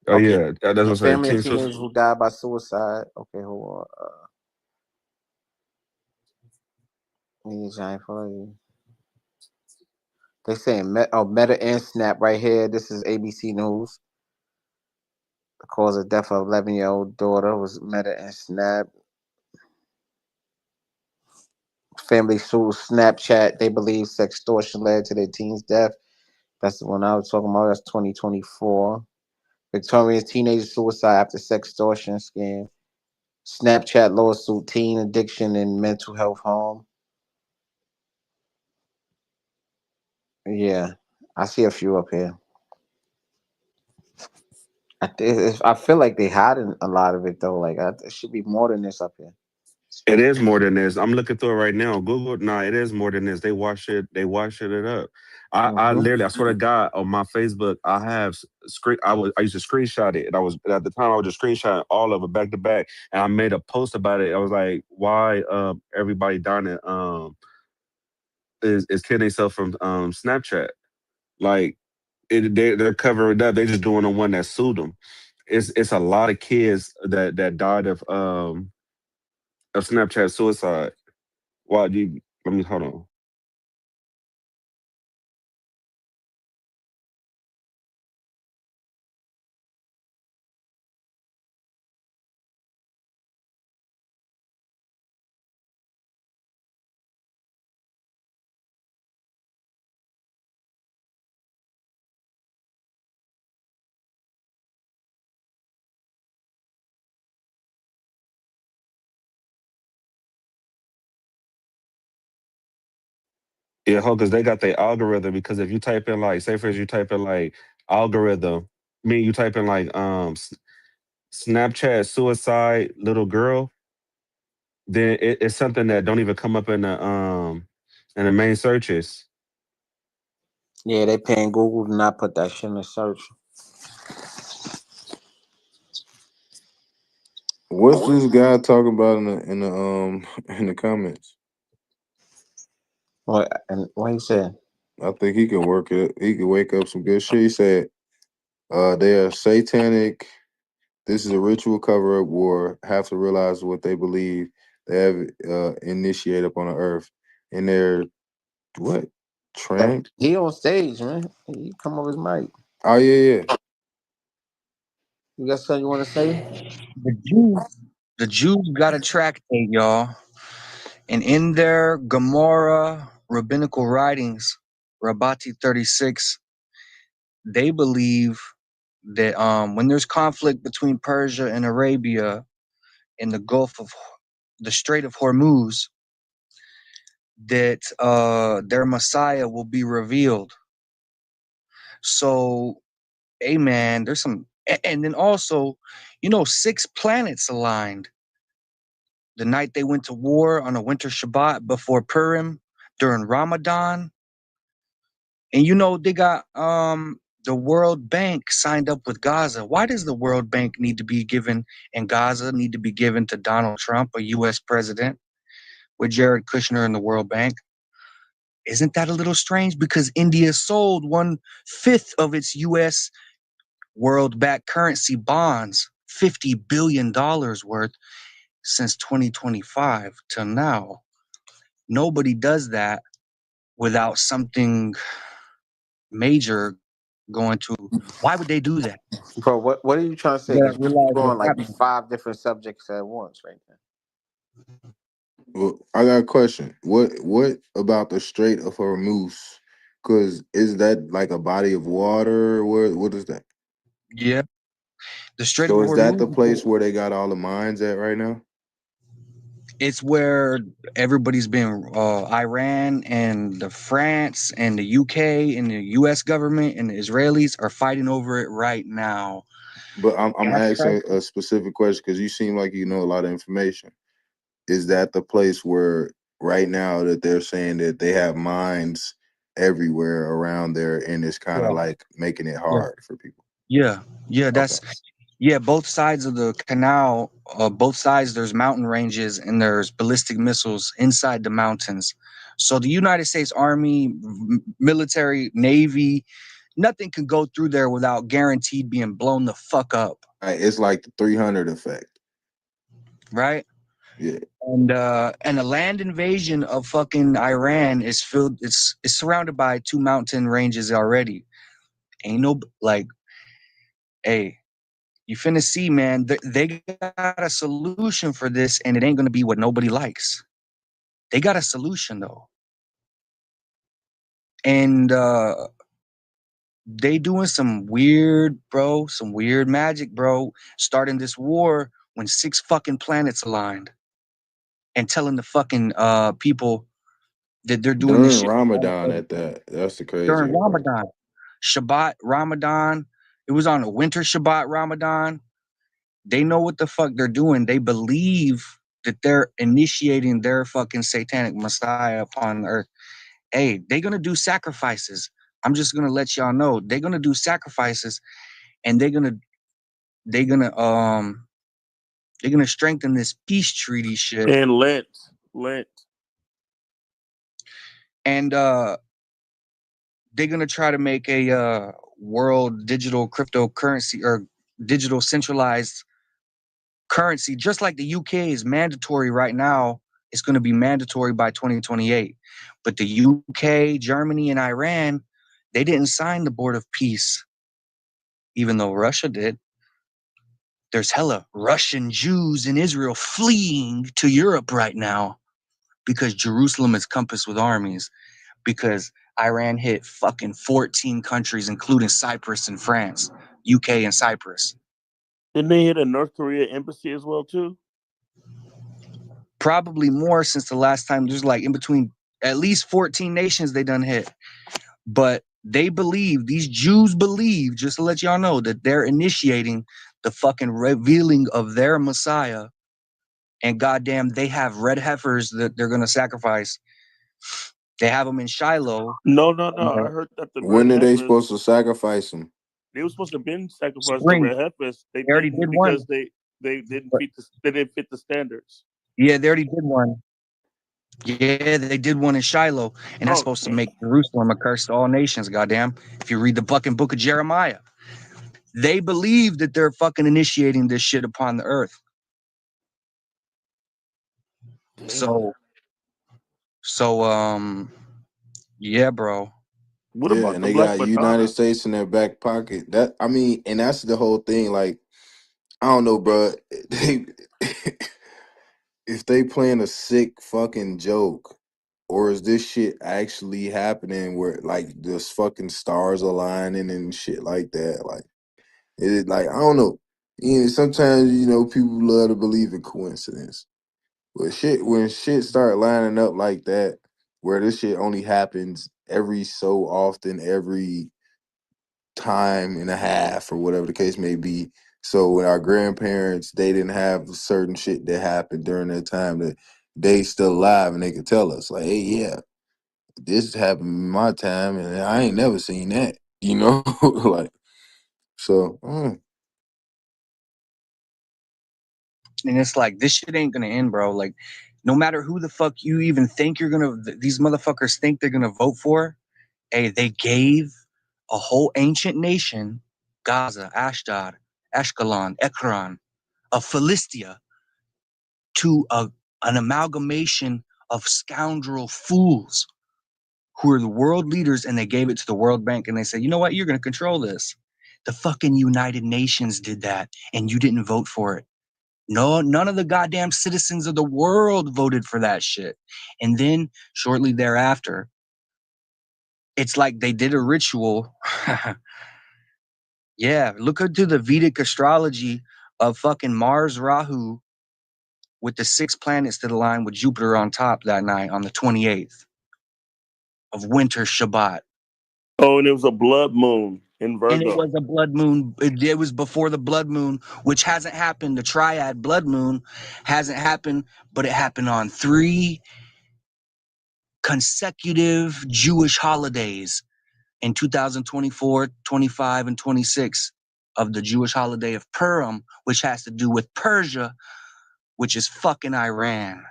Oh Okay. yeah, that's what A I'm saying. family of Teen suicide. teenagers who died by suicide. Okay, hold on. Giant for you. They saying Meta and Snap right here. This is ABC News. The cause of death of 11-year-old daughter was Meta and Snap. Family sued Snapchat. They believe sextortion led to their teen's death. That's the one I was talking about. That's 2024. Victoria's teenager suicide after sextortion scam. Snapchat lawsuit, teen addiction and mental health harm. Yeah, I see a few up here. I feel like they hiding a lot of it though. Like it should be more than this up here. It is more than this. I'm looking through it right now. Google, nah, it is more than this. They wash it. They wash it up. I Hmm. literally, I swear to God, on my Facebook, I have screen. I used to screenshot it, and I was at the time I was just screenshotting all of it back to back, and I made a post about it. I was like, why everybody down it is killing themselves from Snapchat? Like they're covering it up. They just doing the one that sued them. It's a lot of kids that died of Snapchat suicide. Why do you? Let me hold on. Yeah, because they got their algorithm. Because if you type in like, say for instance, you type in like algorithm, you type in like Snapchat suicide little girl, then it's something that don't even come up in the main searches. Yeah, they paying Google to not put that shit in the search. What's this guy talking about in the in the comments? What he said? I think he can work it. He can wake up some good shit. He said, they are satanic This is a ritual cover-up war. Have to realize what they believe they have initiated upon the earth. And they're what? Trans? He on stage, man. He come over his mic. Oh yeah. You got something you want to say? The Jews got a tractate, y'all, and in their Gemara rabbinical writings, Rabbati 36, they believe that when there's conflict between Persia and Arabia in the the Strait of Hormuz, that their Messiah will be revealed. So, amen. There's some, and then also, 6 planets aligned. The night they went to war on a winter Shabbat before Purim during Ramadan. And they got the World Bank signed up with Gaza. Why does the World Bank need to be given and Gaza need to be given to Donald Trump, a US president, with Jared Kushner in the World Bank? Isn't that a little strange? Because India sold 1/5 of its US world-backed currency bonds, $50 billion worth, since 2025 till now. Nobody does that without something major going to. Why would they do that? Bro, what are you trying to say? Yeah, Because realize you're what's on like happening. 5 different subjects at once right now. Well, I got a question. What about the Strait of Hormuz? Because is that like a body of water? What is that? Yeah, the Strait of So is that Hormuz. the place where they got all the mines at right now? It's where everybody's been. Iran and the France and the UK and the US government and the Israelis are fighting over it right now. But I'm Gas asking prices. a specific question because you seem like you know a lot of information. Is that the place where right now that they're saying that they have mines everywhere around there and it's kind of Yeah, like making it yeah, hard for people? yeah. Okay. Both sides of the canal. Both sides. There's mountain ranges and there's ballistic missiles inside the mountains. So the United States Army, military, Navy, nothing can go through there without guaranteed being blown the fuck up. It's like the 300 effect. Right? Yeah. And the land invasion of fucking Iran is filled. It's surrounded by 2 mountain ranges already. Ain't no like, hey, you finna see, man. They got a solution for this, and it ain't gonna be what nobody likes. They got a solution though, and they doing some weird magic, bro. Starting this war when 6 fucking planets aligned, and telling the fucking people that they're doing this During shit Ramadan at that. That's the crazy during part. Ramadan, Shabbat, Ramadan. It was on a winter Shabbat, Ramadan. They know what the fuck they're doing. They believe that they're initiating their fucking satanic messiah upon earth. Hey, they're gonna do sacrifices. I'm just gonna let y'all know they're gonna do sacrifices, and they're gonna strengthen this peace treaty shit. And Lent. And they're gonna try to make a world digital cryptocurrency or digital centralized currency, just like the UK is mandatory right now. It's going to be mandatory by 2028. But the UK, Germany, and Iran, they didn't sign the Board of Peace, even though Russia did. There's hella Russian Jews in Israel fleeing to Europe right now because Jerusalem is compassed with armies, because Iran hit fucking 14 countries, including Cyprus and France, UK and Cyprus. Didn't they hit a North Korea embassy as well too? Probably more since the last time. There's like in between at least 14 nations they done hit. But these Jews believe, just to let y'all know, that they're initiating the fucking revealing of their Messiah. And goddamn, they have red heifers that they're going to sacrifice. They have them in Shiloh. No. I heard that the When red are they heifers, supposed to sacrifice them? they were supposed to been sacrificed the Spring. red heifers. They already didn't did one. because they didn't fit the standards. Yeah, they already did one. Yeah, they did one in Shiloh, and that's supposed to make Jerusalem a curse to all nations. Goddamn! If you read the fucking book of Jeremiah, They believe that they're fucking initiating this shit upon the earth. So, yeah, bro. What Yeah, about and the they Black got United Madonna? States in their back pocket. That I mean, and that's the whole thing. Like, I don't know, bro. They if they playing a sick fucking joke, or is this shit actually happening where like this fucking stars aligning and shit like that? Like, it like I don't know. Sometimes people love to believe in coincidence, but shit when shit start lining up like that, where this shit only happens every so often, every time and a half or whatever the case may be. So when our grandparents, they didn't have certain shit that happened during their time that they still alive and they could tell us like, hey, yeah, this happened in my time and I ain't never seen that, like so. And it's like, this shit ain't gonna end, bro. Like, no matter who the fuck you even think these motherfuckers think they're gonna vote for, hey, they gave a whole ancient nation, Gaza, Ashdod, Ashkelon, Ekron, of Philistia, to an amalgamation of scoundrel fools who are the world leaders, and they gave it to the World Bank, and they said, you know what, you're gonna control this. The fucking United Nations did that, and you didn't vote for it. No, none of the goddamn citizens of the world voted for that shit. And then shortly thereafter, it's like they did a ritual. Yeah, look into the Vedic astrology of fucking Mars Rahu with the 6 planets that align with Jupiter on top that night on the 28th of winter Shabbat. Oh, and it was a blood moon in And Virgo. it was a blood moon. It was before the blood moon, which hasn't happened. The triad blood moon hasn't happened, but it happened on 3 consecutive Jewish holidays in 2024, 25, and 26 of the Jewish holiday of Purim, which has to do with Persia, which is fucking Iran.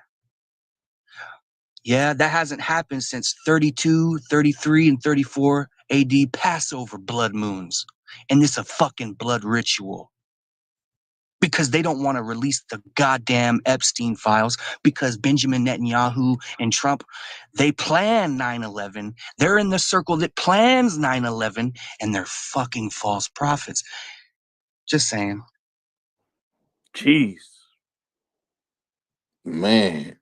Yeah, that hasn't happened since 32, 33, and 34 AD Passover blood moons. And it's a fucking blood ritual. Because they don't want to release the goddamn Epstein files, because Benjamin Netanyahu and Trump, they plan 9/11. They're in the circle that plans 9/11, and they're fucking false prophets. Just saying. Jeez. Man.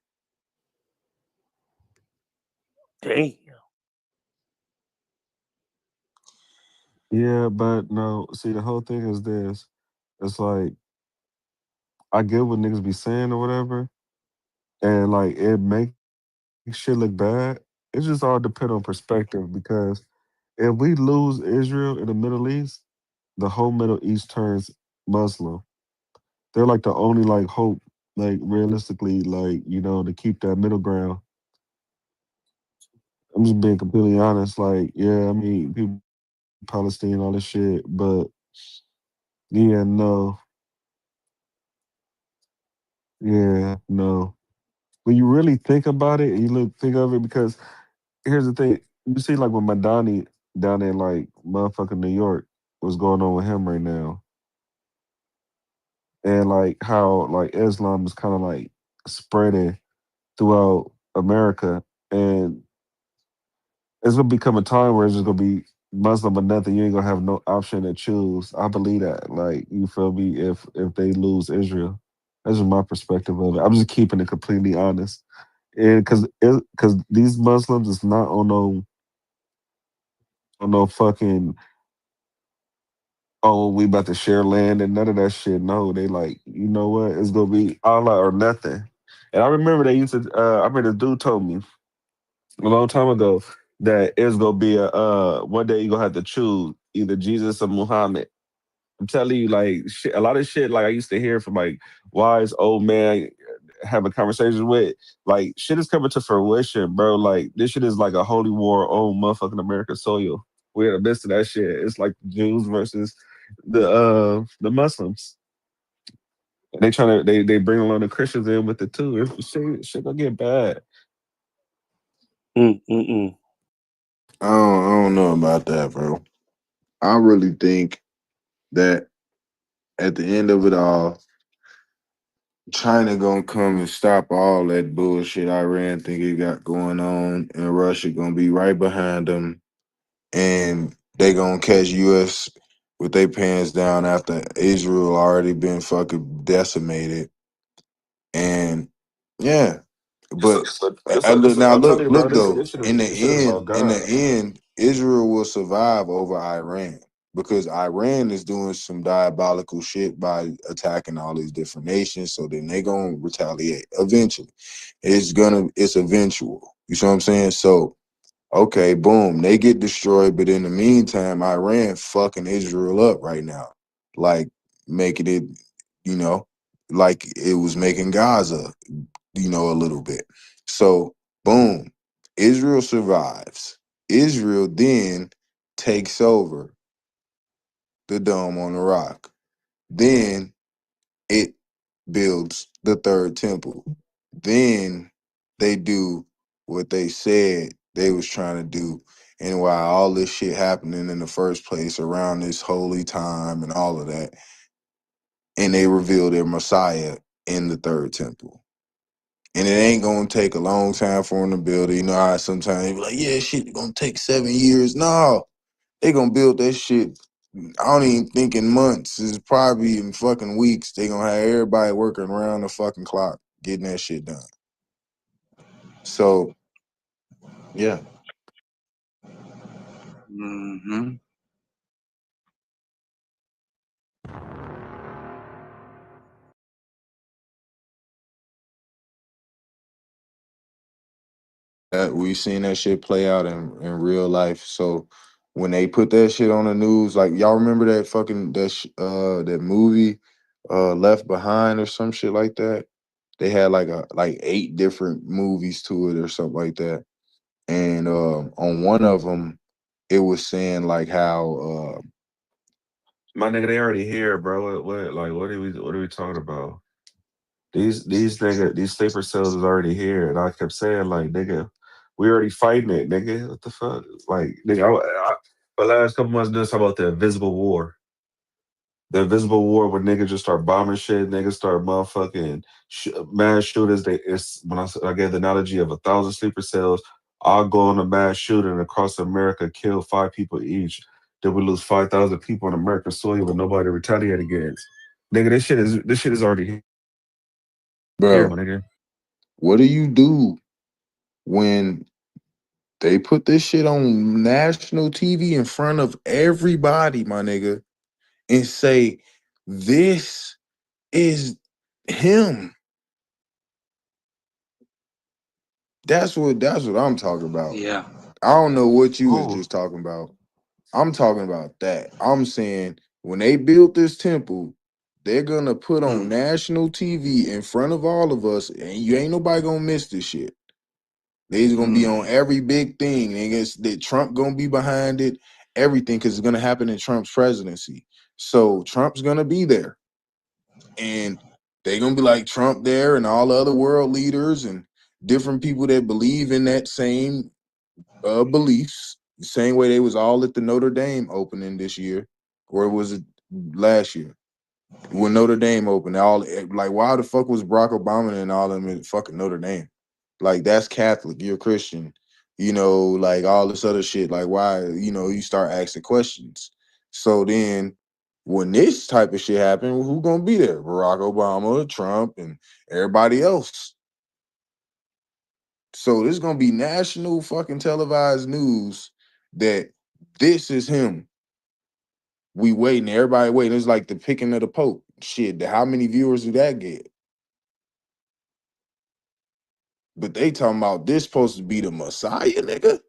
Damn. Yeah, but no. See, the whole thing is this. It's like I get what niggas be saying or whatever, and like it makes shit look bad. It just all depend on perspective because if we lose Israel in the Middle East, the whole Middle East turns Muslim. They're like the only like hope, like realistically, like to keep that middle ground. I'm just being completely honest. Like, yeah, I mean, people, Palestine, all this shit, but yeah, no, yeah, no. When you really think about it, and think of it, because here's the thing: you see, like with Madani down in like motherfucking New York, what's going on with him right now, and like how like Islam is kind of like spreading throughout America, and it's gonna become a time where it's just gonna be Muslim or nothing. You ain't gonna have no option to choose. I believe that. Like, you feel me? If they lose Israel, that's just my perspective of it. I'm just keeping it completely honest, and because these Muslims is not on no fucking, oh, we about to share land and none of that shit. No, they like, you know what? It's gonna be Allah or nothing. And I remember they used to. I remember the dude told me a long time ago that it's gonna be a one day you're gonna have to choose either Jesus or Muhammad. I'm telling you, like shit, a lot of shit like I used to hear from like wise old man having conversations with, like shit is coming to fruition, bro. Like this shit is like a holy war on motherfucking American soil. We're in the midst of that shit. It's like the Jews versus the Muslims. And they trying to they bring along the Christians in with it too. It's shit gonna get bad. Mm-mm-mm. I don't know about that, bro. I really think that at the end of it all, China gonna come and stop all that bullshit Iran think it got going on, and Russia gonna be right behind them, and they gonna catch US with their pants down after Israel already been fucking decimated. And yeah, but now I'm telling you, bro. look This though. this shit is about In the God. end, Israel will survive over Iran because Iran is doing some diabolical shit by attacking all these different nations. So then they gonna retaliate eventually. It's eventual. You see what I'm saying? So okay, boom, they get destroyed, but in the meantime, Iran fucking Israel up right now, like making it, you know, like it was making Gaza, a little bit. So, boom, Israel survives. Israel then takes over the Dome on the Rock. Then it builds the third temple. Then they do what they said they was trying to do. And while all this shit happening in the first place around this holy time and all of that, and they reveal their Messiah in the third temple. And it ain't gonna take a long time for them to build it. You know how sometimes they be like, yeah, shit gonna take 7 years. No, they gonna build that shit. I don't even think in months. It's probably in fucking weeks. They gonna have everybody working around the fucking clock getting that shit done. So yeah, Mm-hmm. that we seen that shit play out in real life. So when they put that shit on the news, like y'all remember that fucking that movie Left Behind or some shit like that? They had like 8 different movies to it or something like that. And on one of them, it was saying like how My nigga, they already here, bro. What are we talking about? These sleeper cells is already here, and I kept saying like, nigga, we already fighting it, nigga. What the fuck? Like, nigga, the last couple months doing something about the invisible war. The invisible war where niggas just start bombing shit, niggas start motherfucking mass shooters. It's when I gave the analogy of 1,000 sleeper cells, I'll go on a mass shooting across America, kill 5 people each. Then we lose 5,000 people on American soil with nobody to retaliate against. Nigga, this shit is already here, bro, my nigga. what do you do when they put this shit on national TV in front of everybody, my nigga, and say this is him? That's what I'm talking about. Yeah. I don't know what you was Who? just talking about. I'm talking about that. I'm saying when they built this temple, they're gonna put on Mm. national TV in front of all of us, and you ain't nobody gonna miss this shit. They's gonna be on Mm. every big thing. And guess that Trump gonna be behind it, everything, because it's gonna happen in Trump's presidency. So Trump's gonna be there, and they're gonna be like Trump there, and all the other world leaders and different people that believe in that same beliefs. The same way they was all at the Notre Dame opening this year, or was it last year when Notre Dame opened? All like, why the fuck was Barack Obama and all them in fucking Notre Dame? Like that's Catholic, you're Christian, like all this other shit. Like why, you start asking questions. So then when this type of shit happen, who gonna be there? Barack Obama, Trump, and everybody else. So this is gonna be national fucking televised news that this is him. We waiting, everybody waiting. It's like the picking of the Pope. Shit, how many viewers do that get? But they talking about this supposed to be the Messiah, nigga.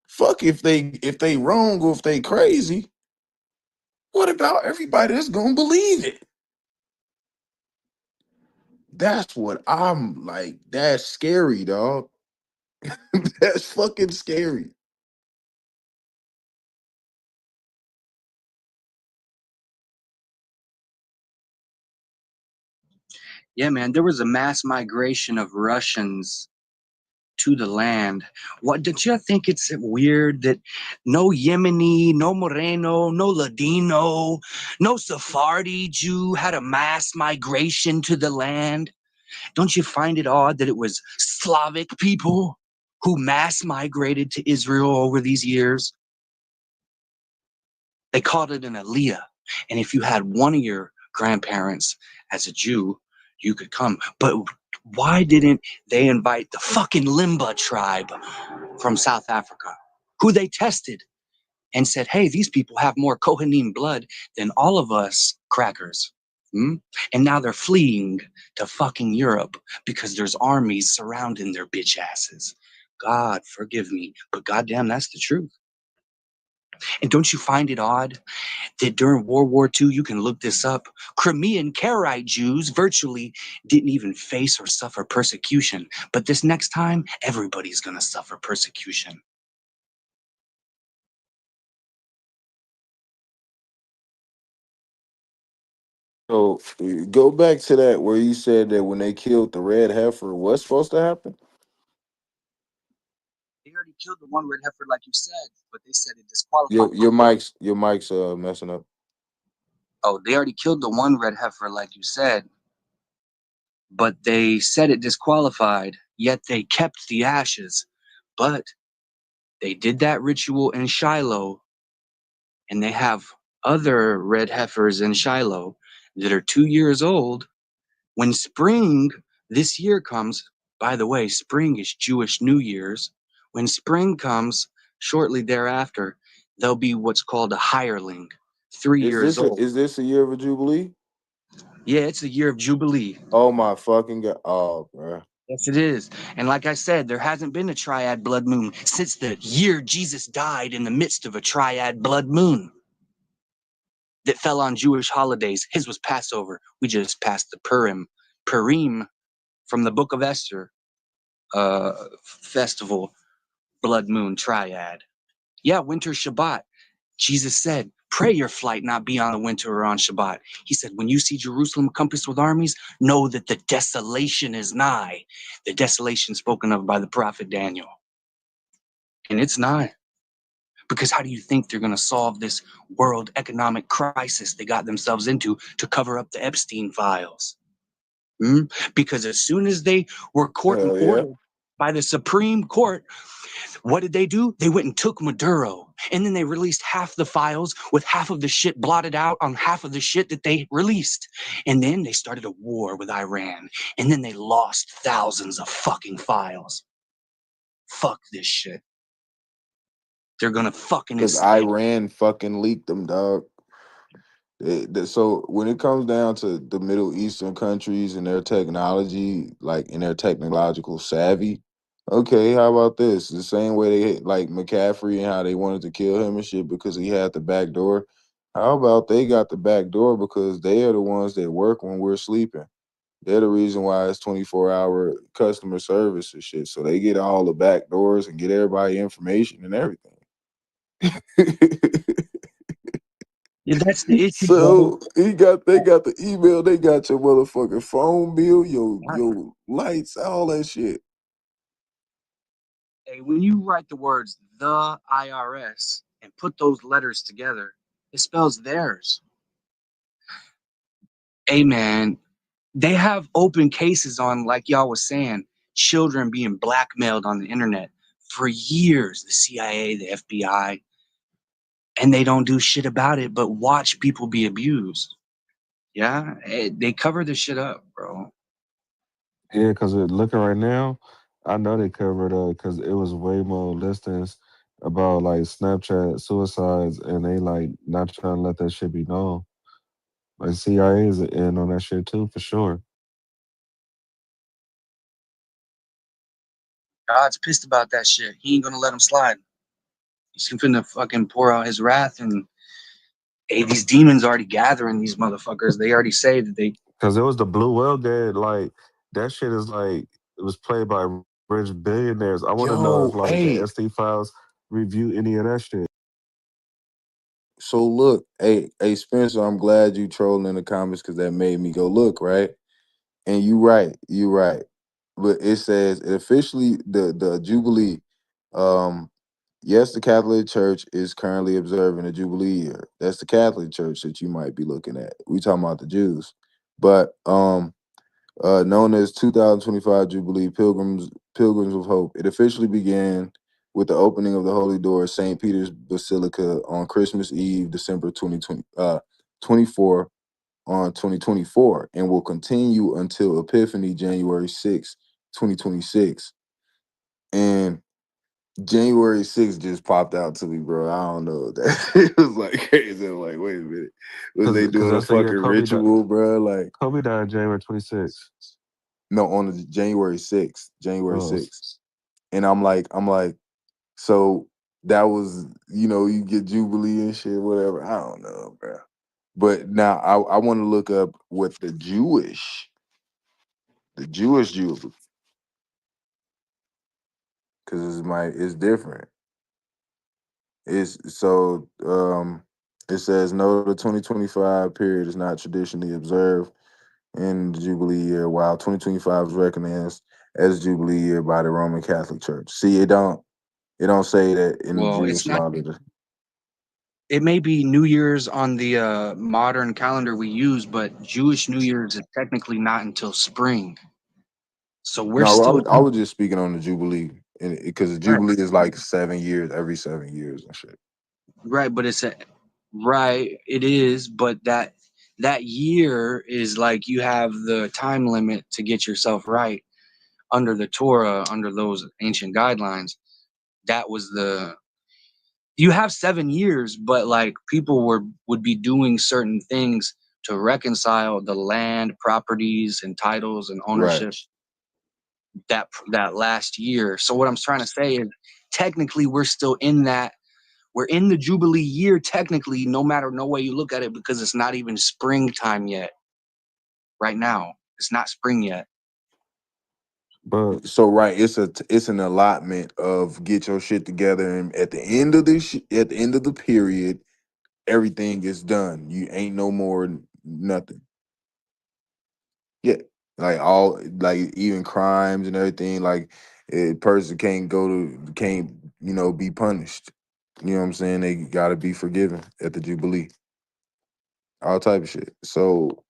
Fuck if they wrong or if they crazy. What about everybody that's gonna believe it? That's what I'm like. That's scary, dog. That's fucking scary. Yeah, man. There was a mass migration of Russians to the land. What did you think it's weird that no Yemeni, no Moreno, no Ladino, no Sephardi Jew had a mass migration to the land? Don't you find it odd that it was Slavic people who mass migrated to Israel over these years? They called it an aliyah. And if you had one of your grandparents as a Jew, you could come. But why didn't they invite the fucking Limba tribe from South Africa, who they tested and said, hey, these people have more Kohanim blood than all of us crackers. Hmm? And now they're fleeing to fucking Europe because there's armies surrounding their bitch asses. God forgive me, but goddamn, that's the truth. And don't you find it odd that during World War II, you can look this up, Crimean Karaite Jews virtually didn't even face or suffer persecution. But this next time, everybody's going to suffer persecution. So go back to that where you said that when they killed the red heifer, what's supposed to happen? They already killed the one red heifer, like you said, but they said it disqualified. Your mic's messing up. Oh, they already killed the one red heifer, like you said, but they said it disqualified, yet they kept the ashes. But they did that ritual in Shiloh, and they have other red heifers in Shiloh that are 2 years old. When spring this year comes, by the way, spring is Jewish New Year's. When spring comes shortly thereafter, there'll be what's called a hireling, 3 years old. Is this a year of a jubilee? Yeah, it's a year of Jubilee. Oh my fucking god! Oh, bro. Yes, it is. And like I said, there hasn't been a triad blood moon since the year Jesus died in the midst of a triad blood moon that fell on Jewish holidays. His was Passover. We just passed the Purim from the Book of Esther festival, blood moon triad. Yeah, winter Shabbat. Jesus said, pray your flight not be on the winter or on Shabbat. He said, when you see Jerusalem compassed with armies, know that the desolation is nigh. The desolation spoken of by the prophet Daniel. And it's nigh. Because how do you think they're going to solve this world economic crisis they got themselves into to cover up the Epstein files? Because as soon as they were court and ordered by the Supreme Court, what did they do? They went and took Maduro, and then they released half the files with half of the shit blotted out on half of the shit that they released. And then they started a war with Iran, and then they lost thousands of fucking files. Fuck this shit. They're gonna fucking Because Iran fucking leaked them, dog. So when it comes down to the Middle Eastern countries and their technology, like in their technological savvy, okay, how about this? The same way they hit like McCaffrey and how they wanted to kill him and shit because he had the back door. How about they got the back door because they are the ones that work when we're sleeping. They're the reason why it's 24-hour customer service and shit. So they get all the back doors and get everybody information and everything. Yeah, that's the issue. So they got the email, they got your motherfucking phone bill, your lights, all that shit. Hey, when you write the words the IRS and put those letters together, it spells theirs. Hey man, they have open cases on, like y'all was saying, children being blackmailed on the internet for years. The CIA, the FBI, and they don't do shit about it, but watch people be abused. Yeah, they cover this shit up, bro. Yeah, because looking right now, I know they covered up because it was way more listings about like Snapchat suicides, and they like not trying to let that shit be known. Like CIA is in on that shit too, for sure. God's pissed about that shit. He ain't gonna let him slide. He's finna fucking pour out his wrath, and hey, these demons already gathering these motherfuckers. They already say that they. Because it was the Blue Whale game, like that shit is like it was played by rich billionaires. I want to know if Yo, like the hey. SD files review any of that shit. So look, hey, Spencer, I'm glad you trolling in the comments because that made me go look, right? And you right. but it says it officially the Jubilee. Yes, the Catholic Church is currently observing the Jubilee year. That's the Catholic Church that you might be looking at. We talking about the Jews, but known as 2025 Jubilee Pilgrims of Hope. It officially began with the opening of the Holy Door of St. Peter's Basilica on Christmas Eve, December 24 on 2024, and will continue until Epiphany, January 6, 2026. And January 6th just popped out to me, bro. I don't know. That it was like crazy. I'm like, wait a minute. Was they Because doing a that's the year fucking ritual, bro? Like, Kobe died January 26th. no, on the January 6th. January Oh, 6th. And I'm like, so that was, you get Jubilee and shit, whatever. I don't know, bro. But now I want to look up what the Jewish Jubilee, because it's different. It's so it says no, the 2025 period is not traditionally observed in the Jubilee year, while 2025 is recognized as Jubilee year by the Roman Catholic Church. See, it don't say that in the Well, it's Jewish not. law. It may be New Year's on the modern calendar we use, but Jewish New Year's is technically not until spring. So we're No, still I was just speaking on the Jubilee, because the right, Jubilee is like 7 years, every 7 years and shit. right, but right. It is, but that year is like you have the time limit to get yourself right under the Torah, under those ancient guidelines. That was you have 7 years, but like people would be doing certain things to reconcile the land, properties, and titles and Right. ownership that last year. So what I'm trying to say is technically we're still in that. We're in the Jubilee year technically, no matter no way you look at it, because it's not even springtime yet. Right now, it's not spring yet. but So right, it's an allotment of get your shit together, and at the end of the period, everything is done. You ain't no more nothing. Yeah, like even crimes and everything. Like a person can't be punished. You know what I'm saying? They got to be forgiven at the Jubilee. All type of shit. So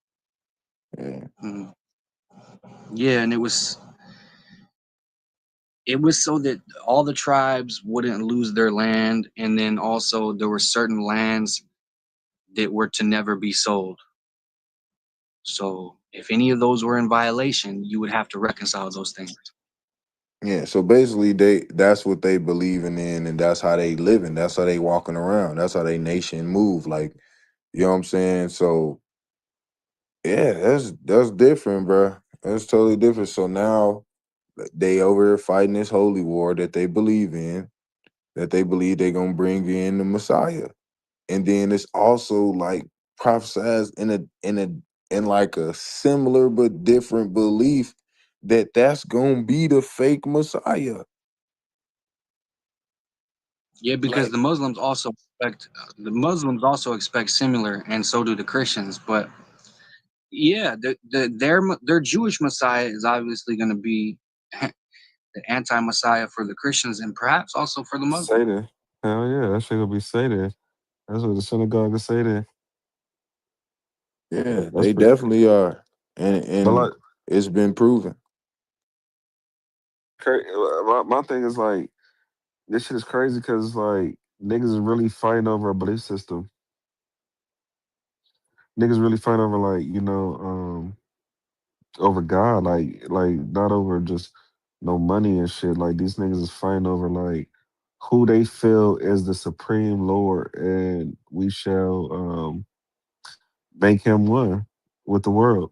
yeah, Mhm. Yeah, and it was so that all the tribes wouldn't lose their land, and then also there were certain lands that were to never be sold. So if any of those were in violation, you would have to reconcile those things. yeah. So basically, that's what they believing in, and that's how they living. That's how they walking around. That's how they nation move. Like, you know what I'm saying? So yeah, that's different, bro. That's totally different. So now they over here fighting this holy war that they believe in, that they believe they're gonna bring in the Messiah. And then it's also like prophesied in like a similar but different belief that that's gonna be the fake Messiah. Yeah, because Like, the Muslims also expect similar, and so do the Christians. But yeah, their Jewish Messiah is obviously going to be the anti-Messiah for the Christians, and perhaps also for the Muslims. Satan. Hell yeah, that shit gonna be Satan. That's what the synagogue is Satan. yeah, That's they pretty. definitely are. And But like, it's been proven. my thing is like, this shit is crazy because like niggas is really fighting over a belief system. Niggas really fighting over like over God, like not over just no money and shit. Like these niggas is fighting over like who they feel is the supreme Lord, and we shall make him one with the world.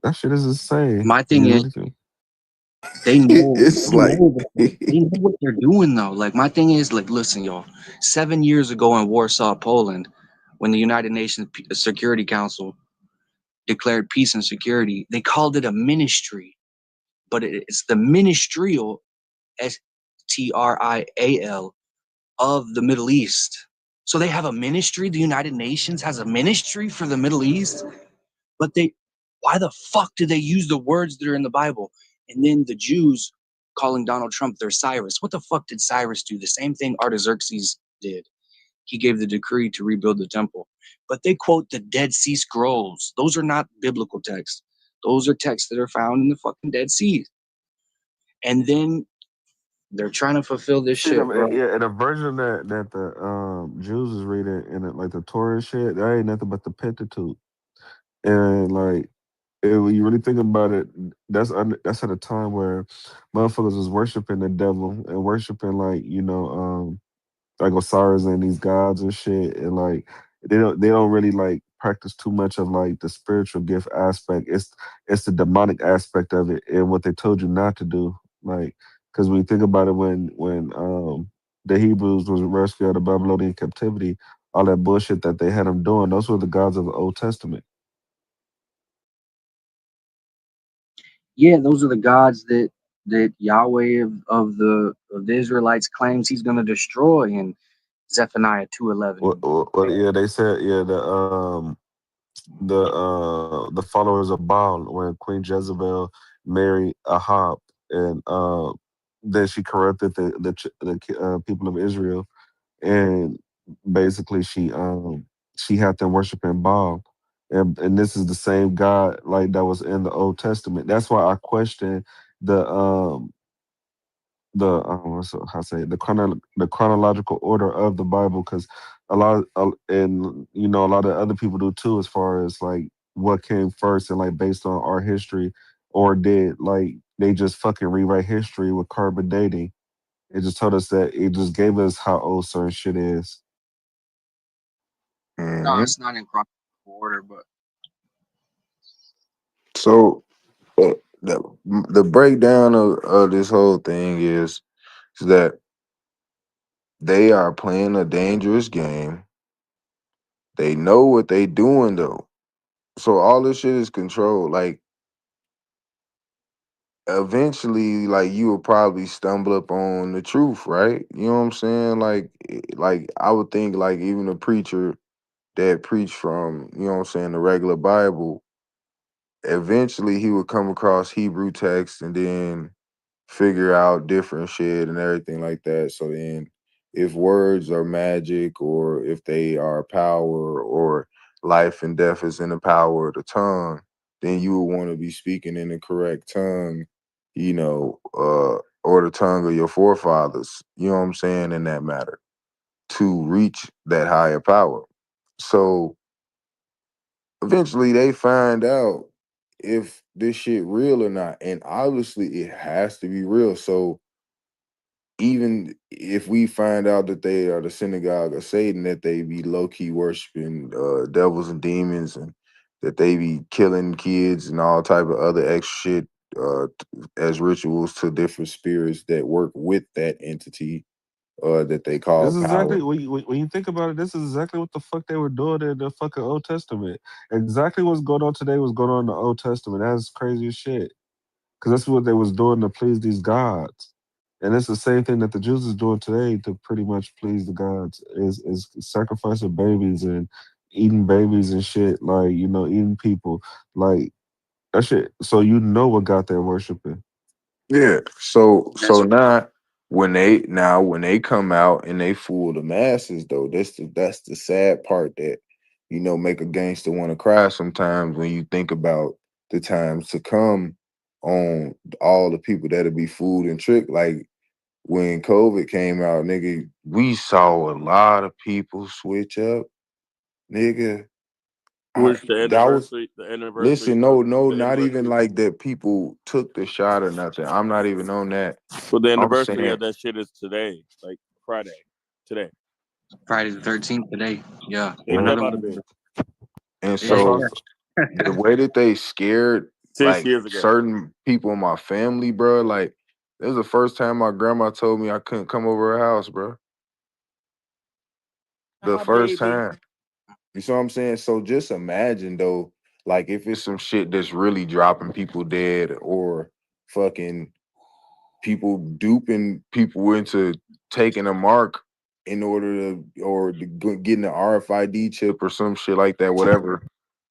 That shit is insane. My thing You is, really feel? It's like they know what they're doing though. Like my thing is, like, listen, y'all. 7 years ago in Warsaw, Poland, when the United Nations Security Council declared peace and security, they called it a ministry, but it's the ministerial STRIAL of the Middle East. So they have a ministry. The United Nations has a ministry for the Middle East, but why the fuck do they use the words that are in the Bible? And then the Jews calling Donald Trump their Cyrus. What the fuck did Cyrus do? The same thing Artaxerxes did. He gave the decree to rebuild the temple. But they quote the Dead Sea Scrolls. Those are not biblical texts. Those are texts that are found in the fucking Dead Sea. And then they're trying to fulfill this See, shit, bro. yeah, and the version that the Jews is reading in it, like the Torah and shit, that ain't nothing but the Pentateuch. And like, when you really think about it, that's at a time where motherfuckers was worshiping the devil and worshiping like Osiris and these gods and shit, and like they don't really like practice too much of like the spiritual gift aspect. It's the demonic aspect of it and what they told you not to do. Like, because when you think about it, when the Hebrews was rescued out of Babylonian captivity, all that bullshit that they had them doing, those were the gods of the Old Testament. Yeah, those are the gods that Yahweh of the Israelites claims he's gonna destroy in Zephaniah 2:11. Well, yeah, they said the followers of Baal when Queen Jezebel married Ahab, and then she corrupted the people of Israel, and basically she had them worshiping Baal, and this is the same God like that was in the Old Testament. That's why I question the how say it, the chronological order of the Bible, because and a lot of other people do too, as far as like what came first and like based on our history, or did like they just fucking rewrite history with carbon dating. It just told us that it just gave us how old certain shit is. No, hmm it's not in chronological order, but So the breakdown of this whole thing is that they are playing a dangerous game. They know what they doing though. So all this shit is controlled. Like eventually, like you will probably stumble up on the truth, right? You know what I'm saying? Like I would think like even a preacher that preached from, you know what I'm saying, the regular Bible, eventually he would come across Hebrew text and then figure out different shit and everything like that. So then if words are magic or if they are power or life and death is in the power of the tongue, then you would want to be speaking in the correct tongue, or the tongue of your forefathers, you know what I'm saying, in that matter, to reach that higher power. So eventually they find out if this shit real or not. And obviously it has to be real. So even if we find out that they are the synagogue of Satan, that they be low key worshiping devils and demons, and that they be killing kids and all type of other extra shit as rituals to different spirits that work with that entity that they call This is power. exactly when you think about it. This is exactly what the fuck they were doing in the fucking Old Testament. Exactly what's going on today was going on in the Old Testament. That's crazy as shit. Because that's what they was doing to please these gods, and it's the same thing that the Jews is doing today to pretty much please the gods. Is sacrificing babies and eating babies and shit. Like eating people like that shit. So what God they're worshiping. Yeah. So that's now when they come out and they fool the masses though, that's the sad part that make a gangster want to cry sometimes when you think about the times to come on all the people that'll be fooled and tricked. Like when COVID came out, nigga, we saw a lot of people switch up, nigga. Which That was the anniversary Listen, of no, the not even anniversary. like that people took the shot or nothing. I'm not even on that. So the I'm anniversary saying, of that shit is today, like Friday, today. Friday the 13th today. Yeah, Ain't that another about to one. be and Yeah, That's so all. the way that they scared 6 years ago? certain people in my family, bro, like this is the first time my grandma told me I couldn't come over her house, bro. The Ah, first baby. time. You see what I'm saying? So just imagine though, like if it's some shit that's really dropping people dead or fucking people duping people into taking a mark in order getting an RFID chip or some shit like that, whatever,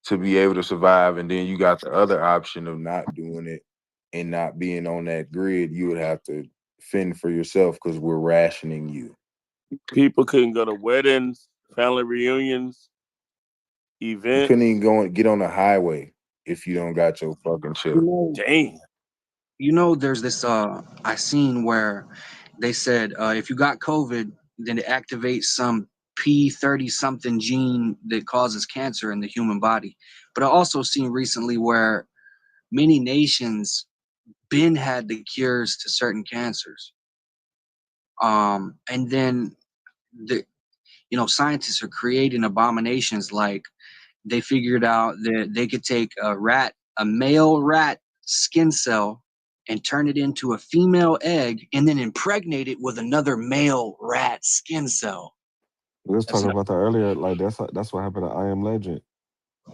to be able to survive. And then you got the other option of not doing it and not being on that grid, you would have to fend for yourself because we're rationing you. People couldn't go to weddings, family reunions, You couldn't even events. go and get on the highway if you don't got your fucking You chip. know, Damn. there's this I seen where they said if you got COVID, then it activates some P30 something gene that causes cancer in the human body. But I also seen recently where many nations been had the cures to certain cancers. And then the scientists are creating abominations like they figured out that they could take a male rat skin cell and turn it into a female egg and then impregnate it with another male rat skin cell. We was That's talking about that earlier. Like that's what happened to I Am Legend.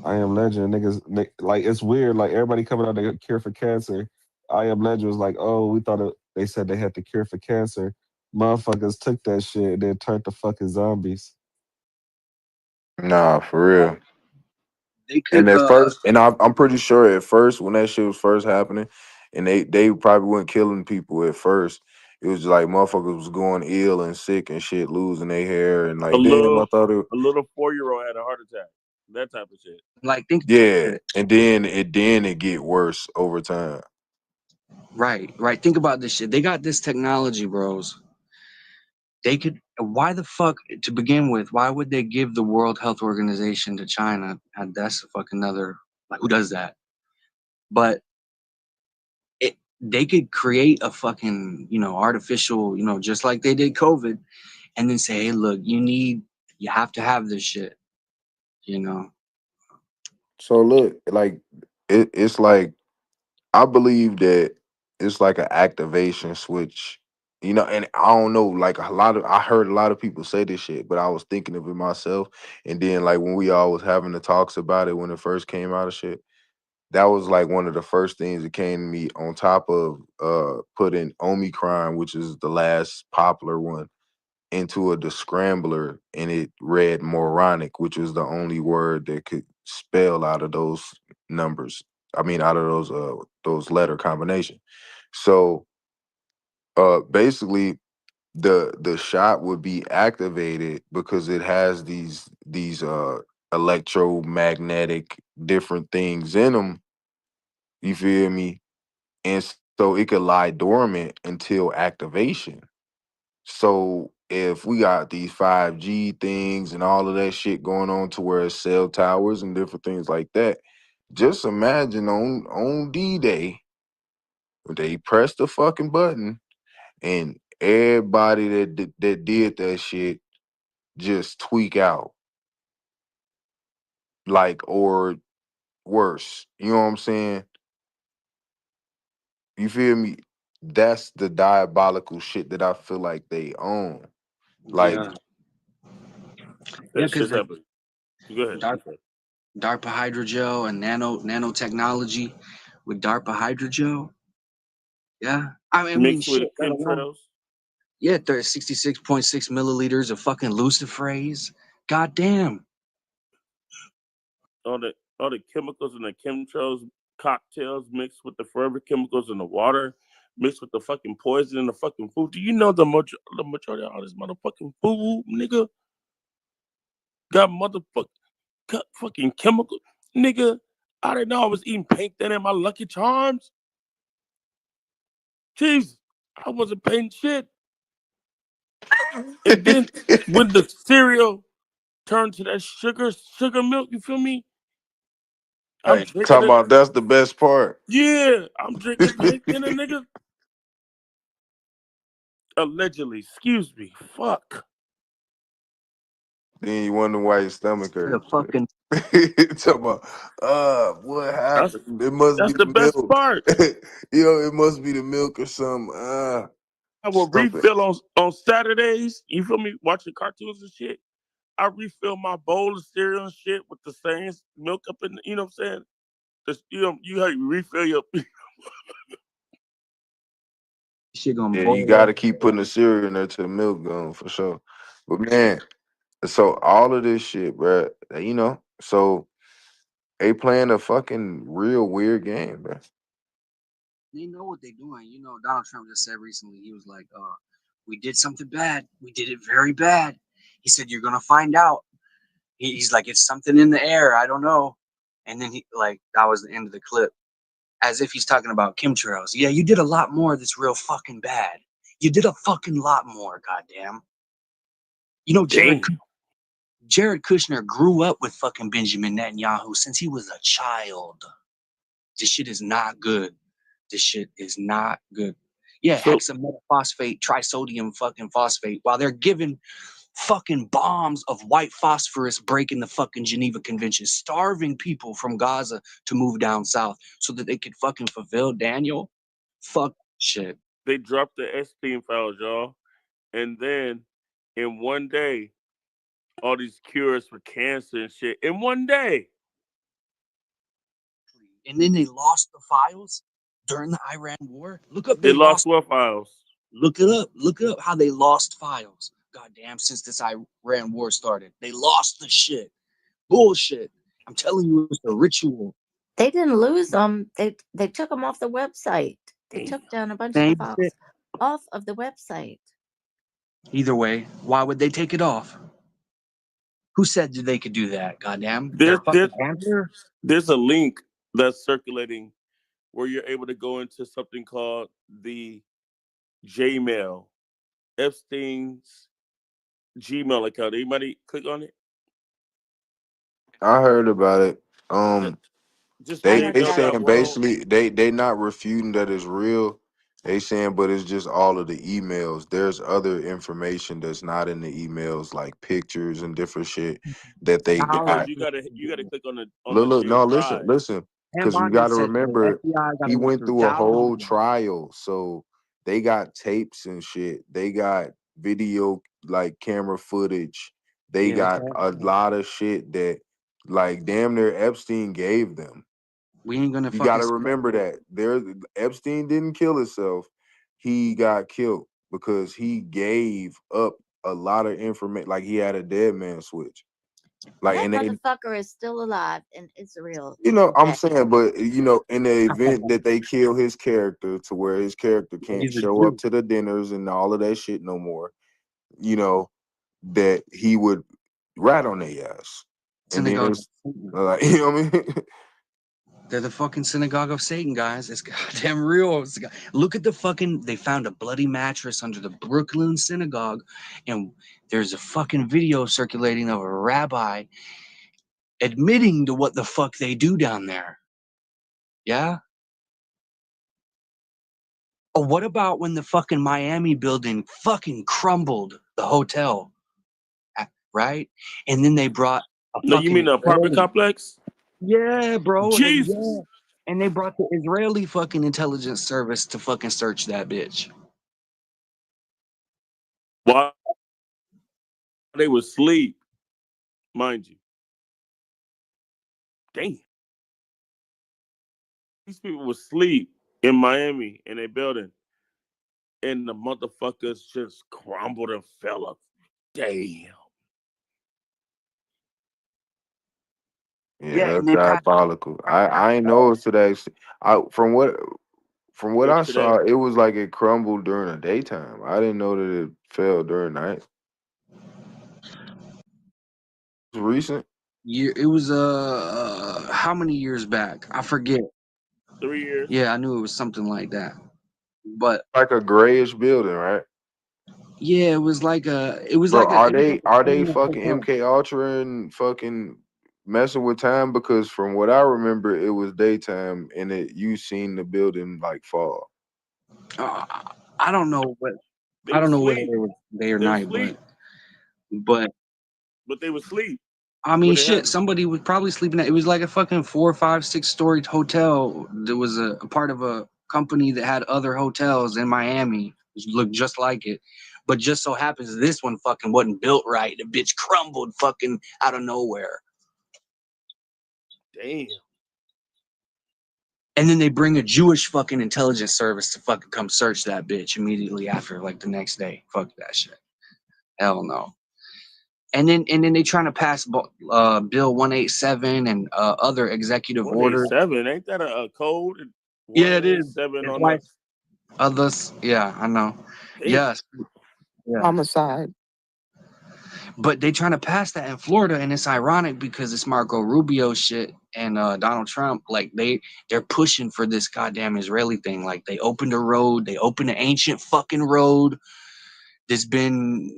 I Am Legend, niggas, like it's weird. Like everybody coming out the cure for cancer. I Am Legend was like, oh, we thought they said they had the cure for cancer. Motherfuckers took that shit and then turned to fucking zombies. Nah, for real. they And could at first, and I'm pretty sure at first when that shit was first happening, and they probably weren't killing people at first. It was like motherfuckers was going ill and sick and shit, losing their hair and A like, damn, I little thought it. a little 4-year-old had a heart attack. That type of shit. like think Yeah, and then it get worse over time. right. Think about this shit. They got this technology, bros. They could why the fuck to begin with, why would they give the World Health Organization to China? And that's a fucking other like who does that? But they could create a fucking, artificial, just like they did COVID, and then say, hey, look, you have to have this shit, you know. So look, like it's like I believe that it's like an activation switch, and I don't know, like I heard a lot of people say this shit, but I was thinking of it myself. And then like when we all was having the talks about it when it first came out of shit, that was like one of the first things that came to me on top of putting Omicron, which is the last popular one, into a descrambler, and it read moronic, which was the only word that could spell out of those numbers. I mean, out of those letter combination. So basically, the shot would be activated because it has these electromagnetic different things in them. You feel me? And so it could lie dormant until activation. So if we got these 5G things and all of that shit going on to where it's cell towers and different things like that, just imagine on D-Day, they press the fucking button and everybody that did that shit just tweak out, like, or worse. You know what I'm saying? You feel me? That's the diabolical shit that I feel like they own. Like, Yeah, That because shit's the happening. Go ahead. DARPA, DARPA hydrogel and nanotechnology with DARPA hydrogel. Yeah, I mean, Mixed with shit. Let alone, chemtrails. yeah, there's 66.6 milliliters of fucking luciferase. Goddamn. All the chemicals in the chemtrails cocktails mixed with the forever chemicals in the water, mixed with the fucking poison in the fucking food. Do you know the majority of all this motherfucking food, nigga, got got fucking chemical, nigga? I didn't know I was eating pink then in my Lucky Charms. Jeez, I wasn't paying shit. And then when the cereal turned to that sugar milk, you feel me? I'm hey, drinking talking it. about that's the best part. Yeah, I'm drinking pink in it, nigga. Allegedly, excuse me. Fuck. Then you wonder why your stomach The hurts. fucking Talking about, what That's happened? It must be that's the the best milk. part. It must be the milk or something. I will Something. refill on Saturdays. You feel me? Watching cartoons and shit. I refill my bowl of cereal and shit with the same milk up in. You know what I'm saying? Just, you how you refill your. shit gonna Yeah, you boil got to up. keep putting the cereal in there till the milk gone for sure. But man, so all of this shit, bro. So they playing a fucking real weird game, bro. They know what they're doing. You know, Donald Trump just said recently, he was like, we did something bad. We did it very bad. He said, you're going to find out. He's like, it's something in the air. I don't know. And then that was the end of the clip. As if he's talking about chemtrails. Yeah, you did a lot more that's real fucking bad. You did a fucking lot more, goddamn. You know, Jared Kushner grew up with fucking Benjamin Netanyahu since he was a child. This shit is not good. This shit is not good. Yeah, So- hexametaphosphate, trisodium fucking phosphate, while they're giving fucking bombs of white phosphorus breaking the fucking Geneva Convention, starving people from Gaza to move down south so that they could fucking fulfill Daniel. Fuck shit. They dropped the Epstein files, y'all. And then in one day, all these cures for cancer and shit. In one day. And then they lost the files during the Iran war. Look up, They lost what files? Look it up. Look up how they lost files. Goddamn, since this Iran war started, they lost the shit. Bullshit. I'm telling you, it's a ritual. They didn't lose them. They took them off the website. They took down a bunch of the files off of the website. Either way, why would they take it off? Who said they could do that? Goddamn. There's a link that's circulating where you're able to go into something called the Gmail, Epstein's Gmail account. Anybody click on it? I heard about it. Just They gmail.world. saying basically they not refuting that it's real. They saying, but it's just all of the emails. There's other information that's not in the emails, like pictures and different shit that they Because got. you gotta click on the Look, no, drive. listen, because you got to remember he went through a whole trial, so they got tapes and shit. They got video, like camera footage. They got a lot of shit that, like, damn near Epstein gave them. We ain't gonna. You got to remember that Epstein didn't kill himself. He got killed because he gave up a lot of information. Like, he had a dead man switch. Like, That and motherfucker is still alive in Israel. you know, I'm saying, but you know, in the event that they kill his character to where his character can't show up to the dinners and all of that shit no more, you know, that he would rat on their ass. And then it's like, you know what I mean? They're the fucking synagogue of Satan, guys. It's goddamn real. Look at the fucking. They found a bloody mattress under the Brooklyn synagogue, and there's a fucking video circulating of a rabbi admitting to what the fuck they do down there. Yeah. Oh, what about when the fucking Miami building fucking crumbled, the hotel, right? And then they brought a No, you mean the apartment complex? Yeah, bro. Jesus. And they brought the Israeli fucking intelligence service to fucking search that bitch. Why? They would sleep, mind you. Damn. These people would sleep in Miami in a building, and the motherfuckers just crumbled and fell up. Damn. Yeah, that's diabolical. I ain't know it's today. From what I saw, it was like it crumbled during the daytime. I didn't know that it fell during night. It was recent. It was how many years back? I forget. 3 years. Yeah, I knew it was something like that. But like a grayish building, right? Yeah, it was like a. Are they fucking MK Ultra and fucking messing with time? Because from what I remember, it was daytime and you seen the building like fall. I don't know what. I don't know whether it was day or night, but they would sleep. I mean, shit. Somebody was probably sleeping. It was like a fucking 4, 5, 6-story hotel. There was a part of a company that had other hotels in Miami, which looked just like it. But just so happens this one fucking wasn't built right. The bitch crumbled fucking out of nowhere. Damn. And then they bring a Jewish fucking intelligence service to fucking come search that bitch immediately after, like the next day. Fuck that shit. Hell no. And then they trying to pass Bill 187 and other executive orders. 187, ain't that a code? Yeah, it is. 187 It's on like us. others. Yeah, I know. Damn. Yes. Yeah. Homicide. But they trying to pass that in Florida, and it's ironic because it's Marco Rubio shit and Donald Trump. Like they're pushing for this goddamn Israeli thing. Like they opened a road, they opened an ancient fucking road that's been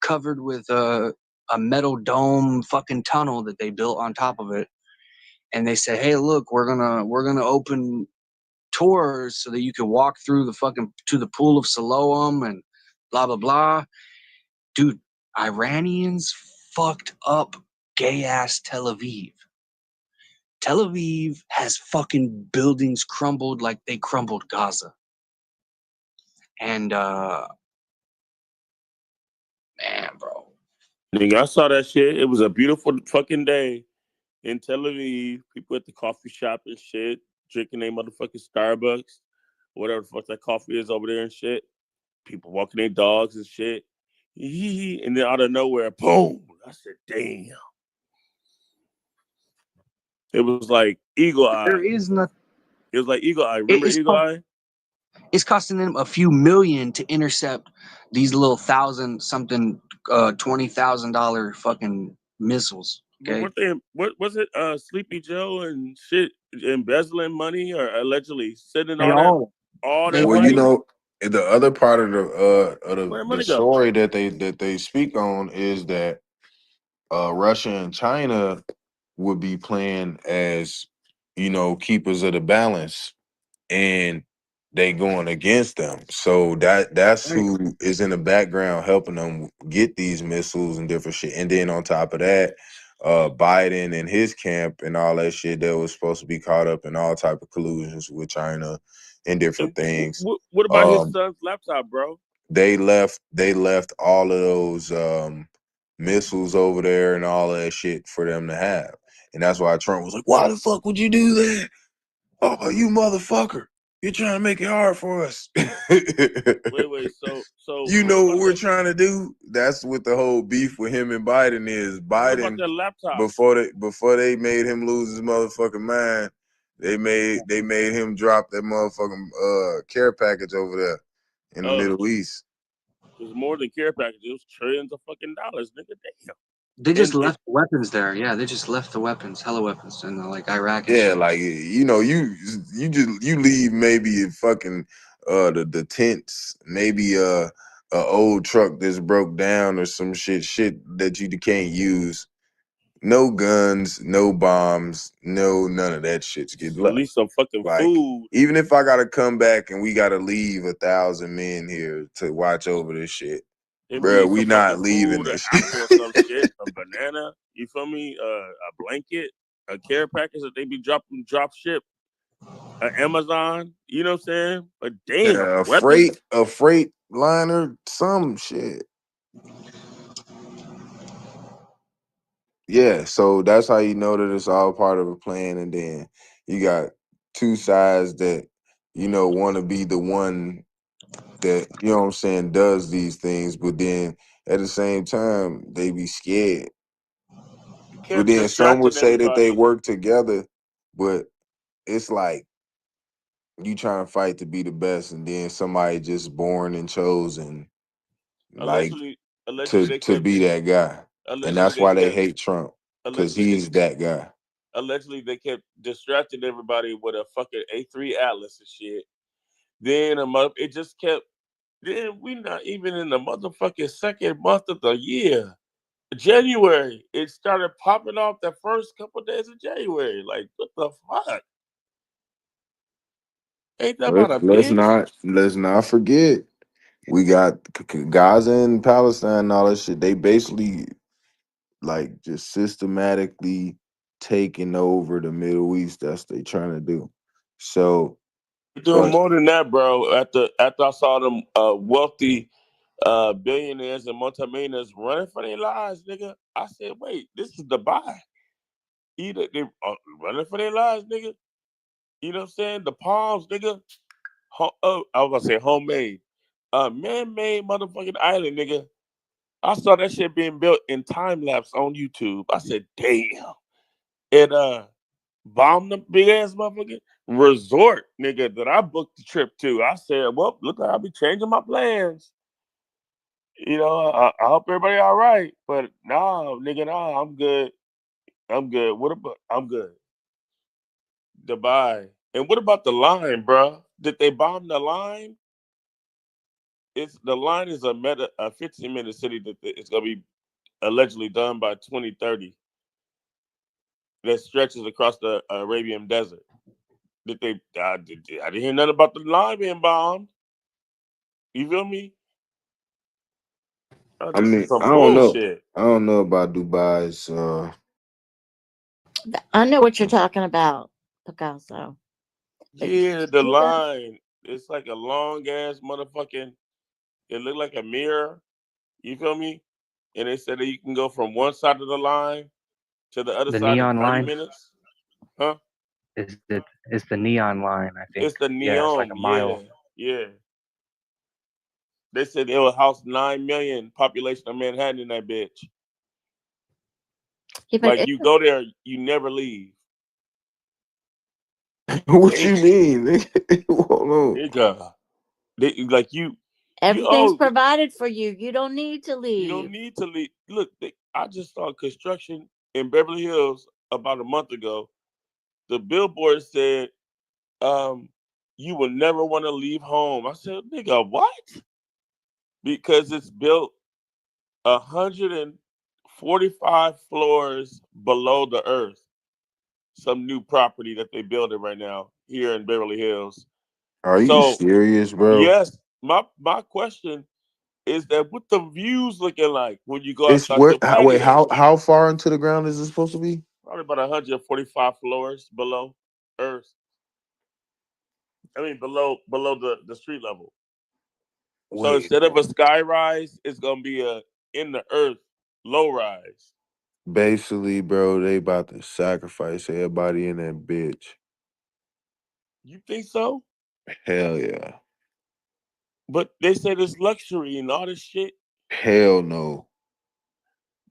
covered with a metal dome fucking tunnel that they built on top of it. And they said, "Hey, look, we're gonna open tours so that you can walk through the fucking to the pool of Siloam and blah blah blah." Dude, Iranians fucked up gay ass Tel Aviv. Tel Aviv has fucking buildings crumbled like they crumbled Gaza. And man, bro. Nigga, I saw that shit. It was a beautiful fucking day in Tel Aviv. People at the coffee shop and shit, drinking their motherfucking Starbucks, whatever the fuck that coffee is over there and shit. People walking their dogs and shit. And then out of nowhere, boom. I said, damn. It was like Eagle Eye. There is nothing. It was like Eagle Eye. Remember Eagle Eye? It's costing them a few million to intercept these little $1,000-something, $20,000 fucking missiles. Okay. What was it? Sleepy Joe and shit embezzling money or allegedly sending all that Well, money? you know, the other part of Where'd the money go? story that they speak on is that Russia and China would be playing as, you know, keepers of the balance, and they going against them. So that's who is in the background helping them get these missiles and different shit. And then on top of that, Biden and his camp and all that shit that was supposed to be caught up in all type of collusions with China and different things. What about his son's laptop, bro? They left all of those missiles over there and all of that shit for them to have. And that's why Trump was like, why the fuck would you do that? Oh, you motherfucker. You're trying to make it hard for us. Wait, so you know what we're trying to do? That's what the whole beef with him and Biden is. Biden, what about the laptop? Before they made him lose his motherfucking mind, they made him drop that motherfucking care package over there in the Middle East. It was more than care packages. It was trillions of fucking dollars, nigga. Damn. They just left weapons there. Yeah, they just left the weapons, hella weapons, in like Iraq. And yeah, shit. like you know, you leave maybe fucking the tents, maybe a old truck that's broke down or some shit that you can't use. No guns, no bombs, none of that shit's getting left. At least some fucking food. Even if I gotta come back and we gotta leave 1,000 men here to watch over this shit. Bro, we not leaving this shit. Or some shit, a banana, you feel me? A blanket, a care package that they be drop ship, Amazon, you know what I'm saying? But damn, a freight liner, some shit. Yeah, so that's how you know that it's all part of a plan, and then you got two sides that, you know, want to be the one that, you know what I'm saying, does these things, but then at the same time they be scared. But then some would say that they work together, but it's like you trying to fight to be the best, and then somebody just born and chosen, allegedly to be that guy, and that's why they hate Trump, because he's that guy. Allegedly, they kept distracting everybody with a fucking A3 Atlas and shit. Then it just kept. Then we not even in the motherfucking second month of the year. January, it started popping off the first couple of days of January. Like, what the fuck? Ain't that about a bitch? Let's not forget, we got Gaza and Palestine and all that shit. They basically like just systematically taking over the Middle East. That's what they trying to do. So they're doing more than that, bro. After I saw them wealthy billionaires and multimillionaires running for their lives, nigga, I said, wait, this is Dubai. Either they running for their lives, nigga. You know what I'm saying? The palms, nigga. I was gonna say homemade. Man-made motherfucking island, nigga. I saw that shit being built in time lapse on YouTube. I said, damn. And Bomb the big ass motherfucking resort, nigga, that I booked the trip to. I said, well, look, I'll be changing my plans. You know, I hope everybody all right. But nah, nigga, nah, I'm good. I'm good. What about I'm good. Dubai. And what about the line, bro? Did they bomb the line? It's the line is a 15-minute city that it's gonna be allegedly done by 2030 that stretches across the Arabian desert. Did they? I didn't hear nothing about the line being bombed. You feel me? Oh, I this is mean, some I don't know. bullshit. I don't know about Dubai's. I know what you're talking about, Picasso. Yeah, the line. It's like a long ass motherfucking. It looked like a mirror. You feel me? And they said that you can go from one side of the line to the other The side in neon 30 line minutes. Huh? it's the neon line, I think. It's the Yeah, it's like neon. a Yeah, mile. yeah. They said it will house 9 million population of Manhattan in that bitch. Yeah, but Like you go there, you never leave. What you mean? Nigga? Hold on. Nigga. Like you everything's provided for you. You don't need to you don't leave. need to leave. Look, I just saw construction in Beverly Hills about a month ago. The billboard said, you will never want to leave home. I said, nigga, what? Because it's built 145 floors below the earth. Some new property that they building right now here in Beverly Hills. Are you So serious, bro? yes, my question is that what the views looking like when you go It's outside what? your Wait, patio? how far into the ground is it supposed to be? Probably about 145 floors below earth. I mean below the street level. So Wait, instead of a sky rise, it's gonna be a in the earth low rise. basically, bro, they about to sacrifice everybody in that bitch. You think so? Hell yeah. But they say there's luxury and all this shit. Hell no.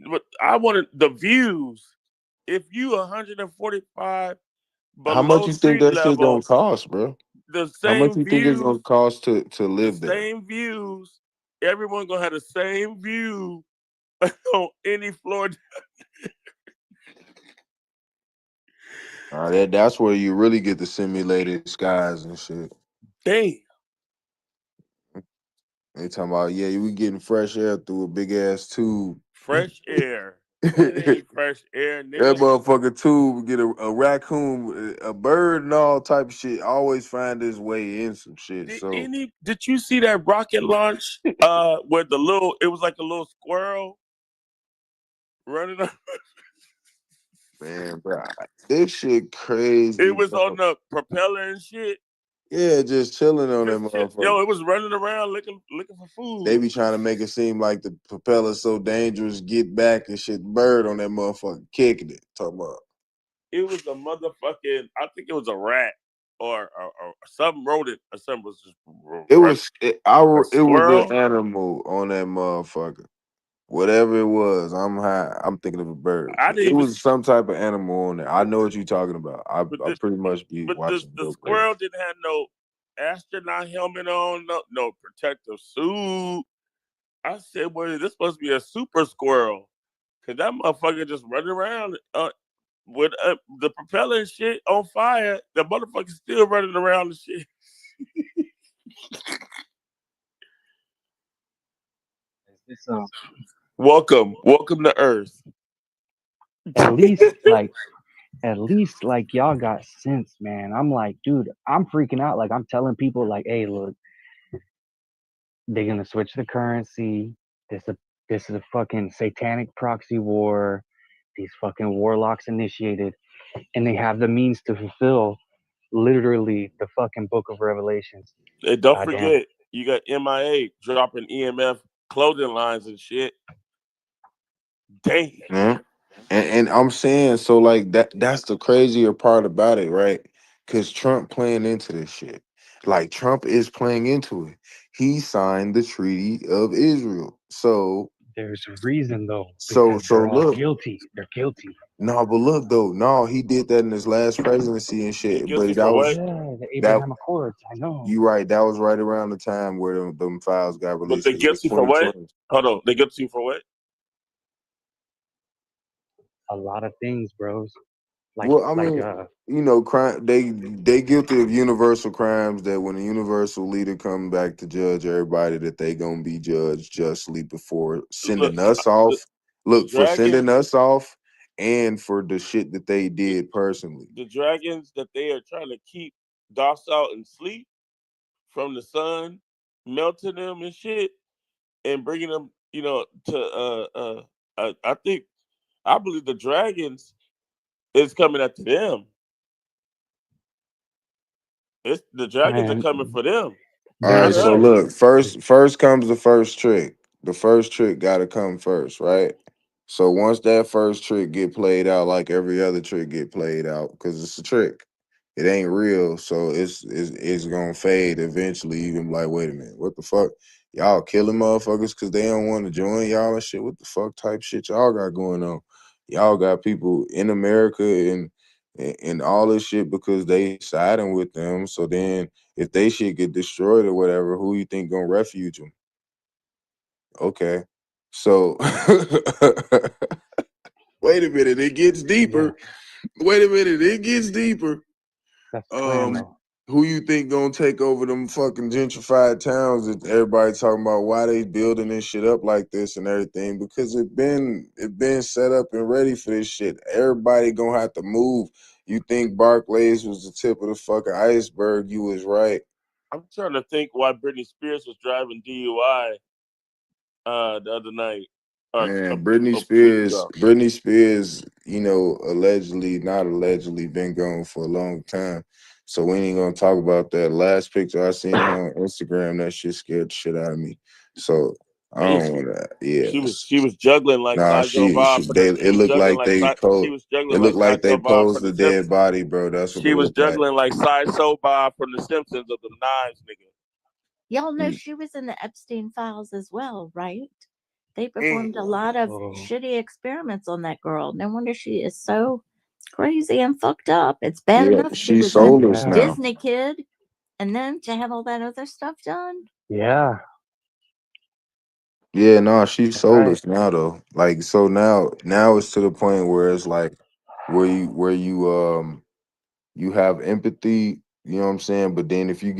But I wanted the views. If you 145 How much below you think street that shit gonna level, cost, bro? the How much same you think it's gonna views, cost to the live there? same views, everyone gonna have the same view on any floor. That's where you really get the simulated skies and shit. Damn. They talking about, yeah, we getting fresh air through a big ass tube. Fresh air. That That ain't fresh air, nigga. motherfucker tube get a raccoon, a bird, and all type of shit. Always find his way in some shit. So Did you see that rocket launch? Where it was like a little squirrel running. man, bro, this shit crazy, It was on bro. the propeller and shit. Yeah, just chilling on that motherfucker. It was running around looking for food. They be trying to make it seem like the propeller's so dangerous. Get back and shit. Bird on that motherfucker kicking it. Talk about. It was a motherfucking. I think it was a rat or some rodent or something was just. It was A it was squirrel. an animal on that motherfucker. Whatever it was, I'm high. I'm thinking of a bird. I didn't It even. was some type of animal on there. I know what you're talking about. I But pretty much be watching the real crazy. squirrel didn't have no astronaut helmet on, no protective suit. I said, "Well, this supposed to be a super squirrel, cause that motherfucker just running around with the propeller and shit on fire. The motherfucker still running around and shit." Welcome to Earth. at least like y'all got sense, man. I'm like, dude, I'm freaking out. Like I'm telling people, like, hey, look, they're gonna switch the currency. This is a fucking satanic proxy war. These fucking warlocks initiated, and they have the means to fulfill literally the fucking book of Revelations. And don't forget, you got MIA dropping EMF clothing lines and shit. Damn. Yeah. And I'm saying, so like that's the crazier part about it, right? Because Trump playing into this shit. Like Trump is playing into it. He signed the Treaty of Israel. So there's a reason though, so because they're all look. guilty. They're guilty. No, but look though, no, he did that in his last presidency and He shit. guilty But for that what? was Yeah, the that Abraham Accords. I know. you right. That was right around the time where them files got But released. they 'Cause it was guilty for what? 2020. Hold on. They guilty for what? A lot of things, bros. Well, I mean, crime. They guilty of universal crimes. That when a universal leader come back to judge everybody, that they gonna be judged justly before Look, sending us the off. Look for dragons, sending us off, and for the shit that they did personally. the dragons that they are trying to keep docile and sleep from the sun, melting them and shit, and bringing them, to I believe the dragons is coming after them. The dragons are Man, coming for them. All right, Not there's so us. look, first comes the first trick. The first trick got to come first, right? So once that first trick get played out, like every other trick get played out, because it's a trick, it ain't real. So it's gonna fade eventually. You can be like, wait a minute, what the fuck? Y'all killing motherfuckers because they don't want to join y'all and shit. What the fuck type shit y'all got going on? Y'all got people in America and all this shit because they siding with them. So then if they shit get destroyed or whatever, who you think gonna refuge them? Okay. So wait a minute, it gets yeah, deeper. Wait a minute, it gets deeper. that's the plan though. Who you think gonna take over them fucking gentrified towns that everybody talking about why they building this shit up like this and everything? Because it been set up and ready for this shit. Everybody gonna have to move. You think Barclays was the tip of the fucking iceberg, you was right. I'm trying to think why Britney Spears was driving DUI the other night or a Man, couple weeks ago. Britney Spears, allegedly, not allegedly, been gone for a long time. So we ain't gonna talk about that. Last picture I seen of her on Instagram, that shit scared the shit out of me. So I And don't want to. Yeah, she was juggling like nah. Sizzo Bob for the. She It was looked juggling like like they she posed. was It juggling like looked like they Sizzo Bob posed from the the dead Simpsons. body, bro. That's what it She was looked like. juggling like Sizzo Bob from the Simpsons of the Knives, nigga. Y'all know Mm. she was in the Epstein files as well, right? They Mm. performed a lot of Oh, shitty experiments on that girl. No wonder she is so crazy and fucked up. It's bad Yeah, enough she she's was a soulless yeah, now. Disney kid, and then to have all that other stuff done. yeah, Yeah, no, she's you're right. soulless now though. Like so now it's to the point where it's like where you have empathy, you know what I'm saying? But then if you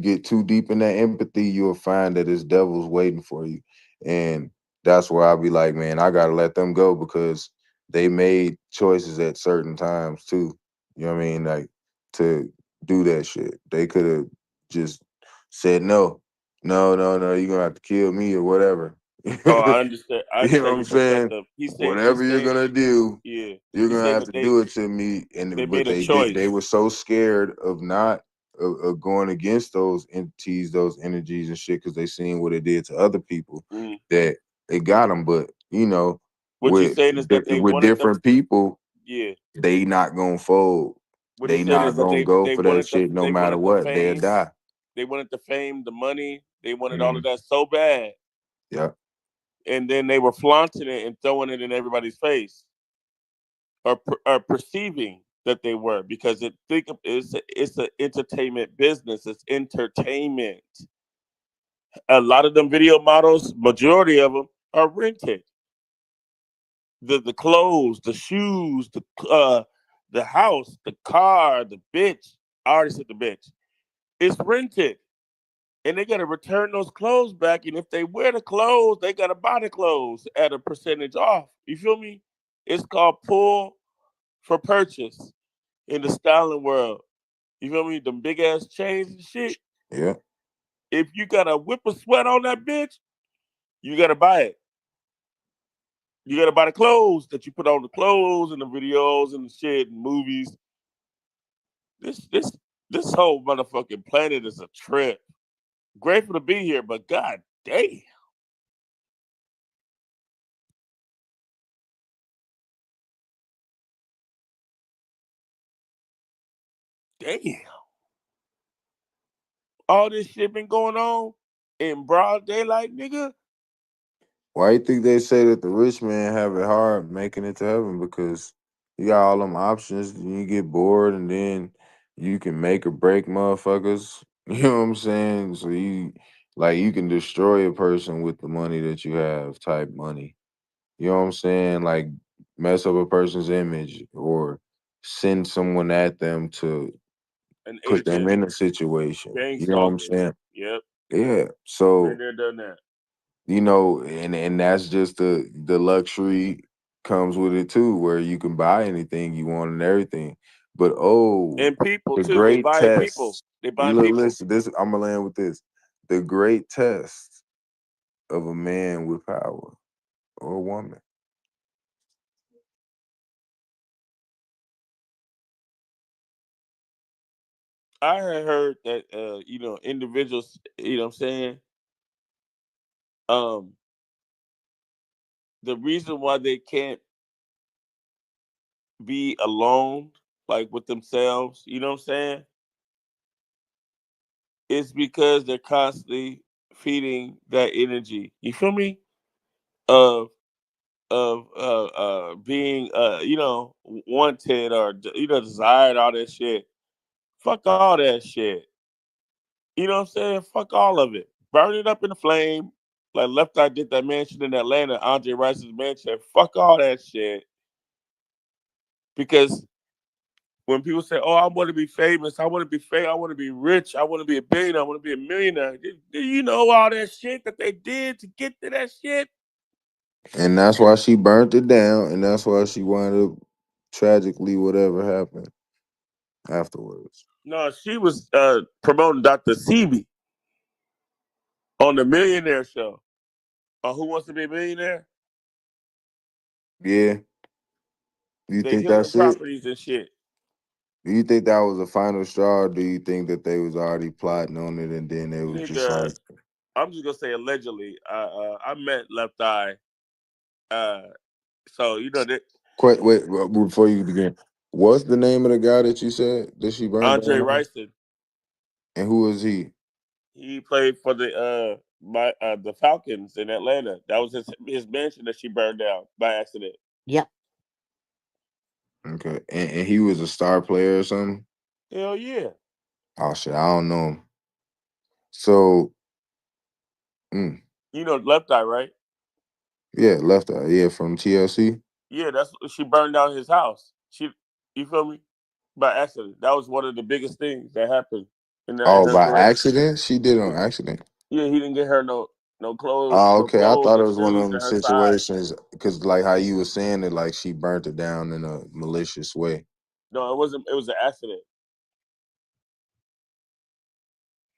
get too deep in that empathy, you'll find that it's devils waiting for you. And that's where I'll be like, man, I gotta let them go because they made choices at certain times too. You know what I mean? Like to do that shit. They could have just said no. No, no, no, you're gonna have to kill me or whatever. Oh, I understand. I You know what understand I'm your saying? perspective. Whatever you're gonna do, Yeah. you're He's gonna saying have that to do it to me. they But made a they did. They choice. were so scared of not of going against those entities, those energies and shit, because they seen what it did to other people Mm. that it got them. But What you're saying is that they with wanted the different people, yeah. they not gonna fold. What They he's saying is not that gonna go for that shit no they matter wanted the what. They'll fame, die. they wanted the fame, the money, they wanted all of Mm, that so bad, yeah. and then they were flaunting it and throwing it in everybody's face, or perceiving that they were, because it's an entertainment business. It's entertainment. A lot of them video models, majority of them are rented. The clothes, the shoes, the house, the car, the bitch. I already said the bitch. It's rented. And they gotta return those clothes back. And if they wear the clothes, they gotta buy the clothes at a percentage off. You feel me? It's called pull for purchase in the styling world. You feel me? Them big ass chains and shit. Yeah. If you got a whip of sweat on that bitch, you gotta buy it. You gotta buy the clothes that you put on the clothes and the videos and the shit and movies. This this this whole motherfucking planet is a trip. Grateful to be here, but god damn. Damn. All this shit been going on in broad daylight, nigga. Why you think they say that the rich man have it hard making it to heaven? Because You got all them options. You get bored, and then you can make or break motherfuckers. You know what I'm saying? So you can destroy a person with the money that you have, type money. You know what I'm saying? Like mess up a person's image or send someone at them to An put them agent, in a situation. gang You know what I'm stalking. saying? Yep, Yeah. been So there, done that. and that's just the luxury comes with it too, where you can buy anything you want and everything. But And people the too. They great buying people. test. They You buying look, people. listen, this I'm gonna land with this. The great test of a man with power or a woman. I had heard that individuals, you know what I'm saying? Um the reason why they can't be alone, like with themselves, you know what I'm saying? It's because they're constantly feeding that energy. You feel me? Of being wanted or desired, all that shit. Fuck all that shit. You know what I'm saying? Fuck all of it. Burn it up in the flame. Like Left Eye did that mansion in Atlanta, Andre Rice's mansion. Fuck all that shit. Because when people say, "Oh, I want to be famous, I want to be I want to be rich, I want to be a billionaire, I want to be a millionaire," do you know all that shit that they did to get to that shit? And that's why she burnt it down, and that's why she wound up tragically whatever happened afterwards. No, she was promoting Dr. Sebi on the Millionaire Show. Who Wants to Be a Millionaire? Yeah. Do you They think healing that's it? properties and shit. Do you think that was the final straw, or do you think that they was already plotting on it and then it I was think just like I'm just gonna say allegedly. I met Left Eye. Uh, so that before you begin, what's the name of the guy that you said that she burned Andre down on? Rison, And who is he? he played for the Falcons in Atlanta. That was his mansion that she burned down by accident. Yep. Okay. And he was a star player or something? Hell yeah. Oh shit, I don't know him. So mm, You know Left Eye, right? yeah, Left Eye, yeah, from TLC. Yeah, she burned down his house. You feel me? By accident. That was one of the biggest things that happened in Oh, her by career. accident? She did it on accident. Yeah, he didn't get her no clothes, Oh, no okay. I clothes thought or it was one of shoes them in her size. situations because, like, how you were saying it, like she burnt it down in a malicious way. No, it wasn't. It was an accident.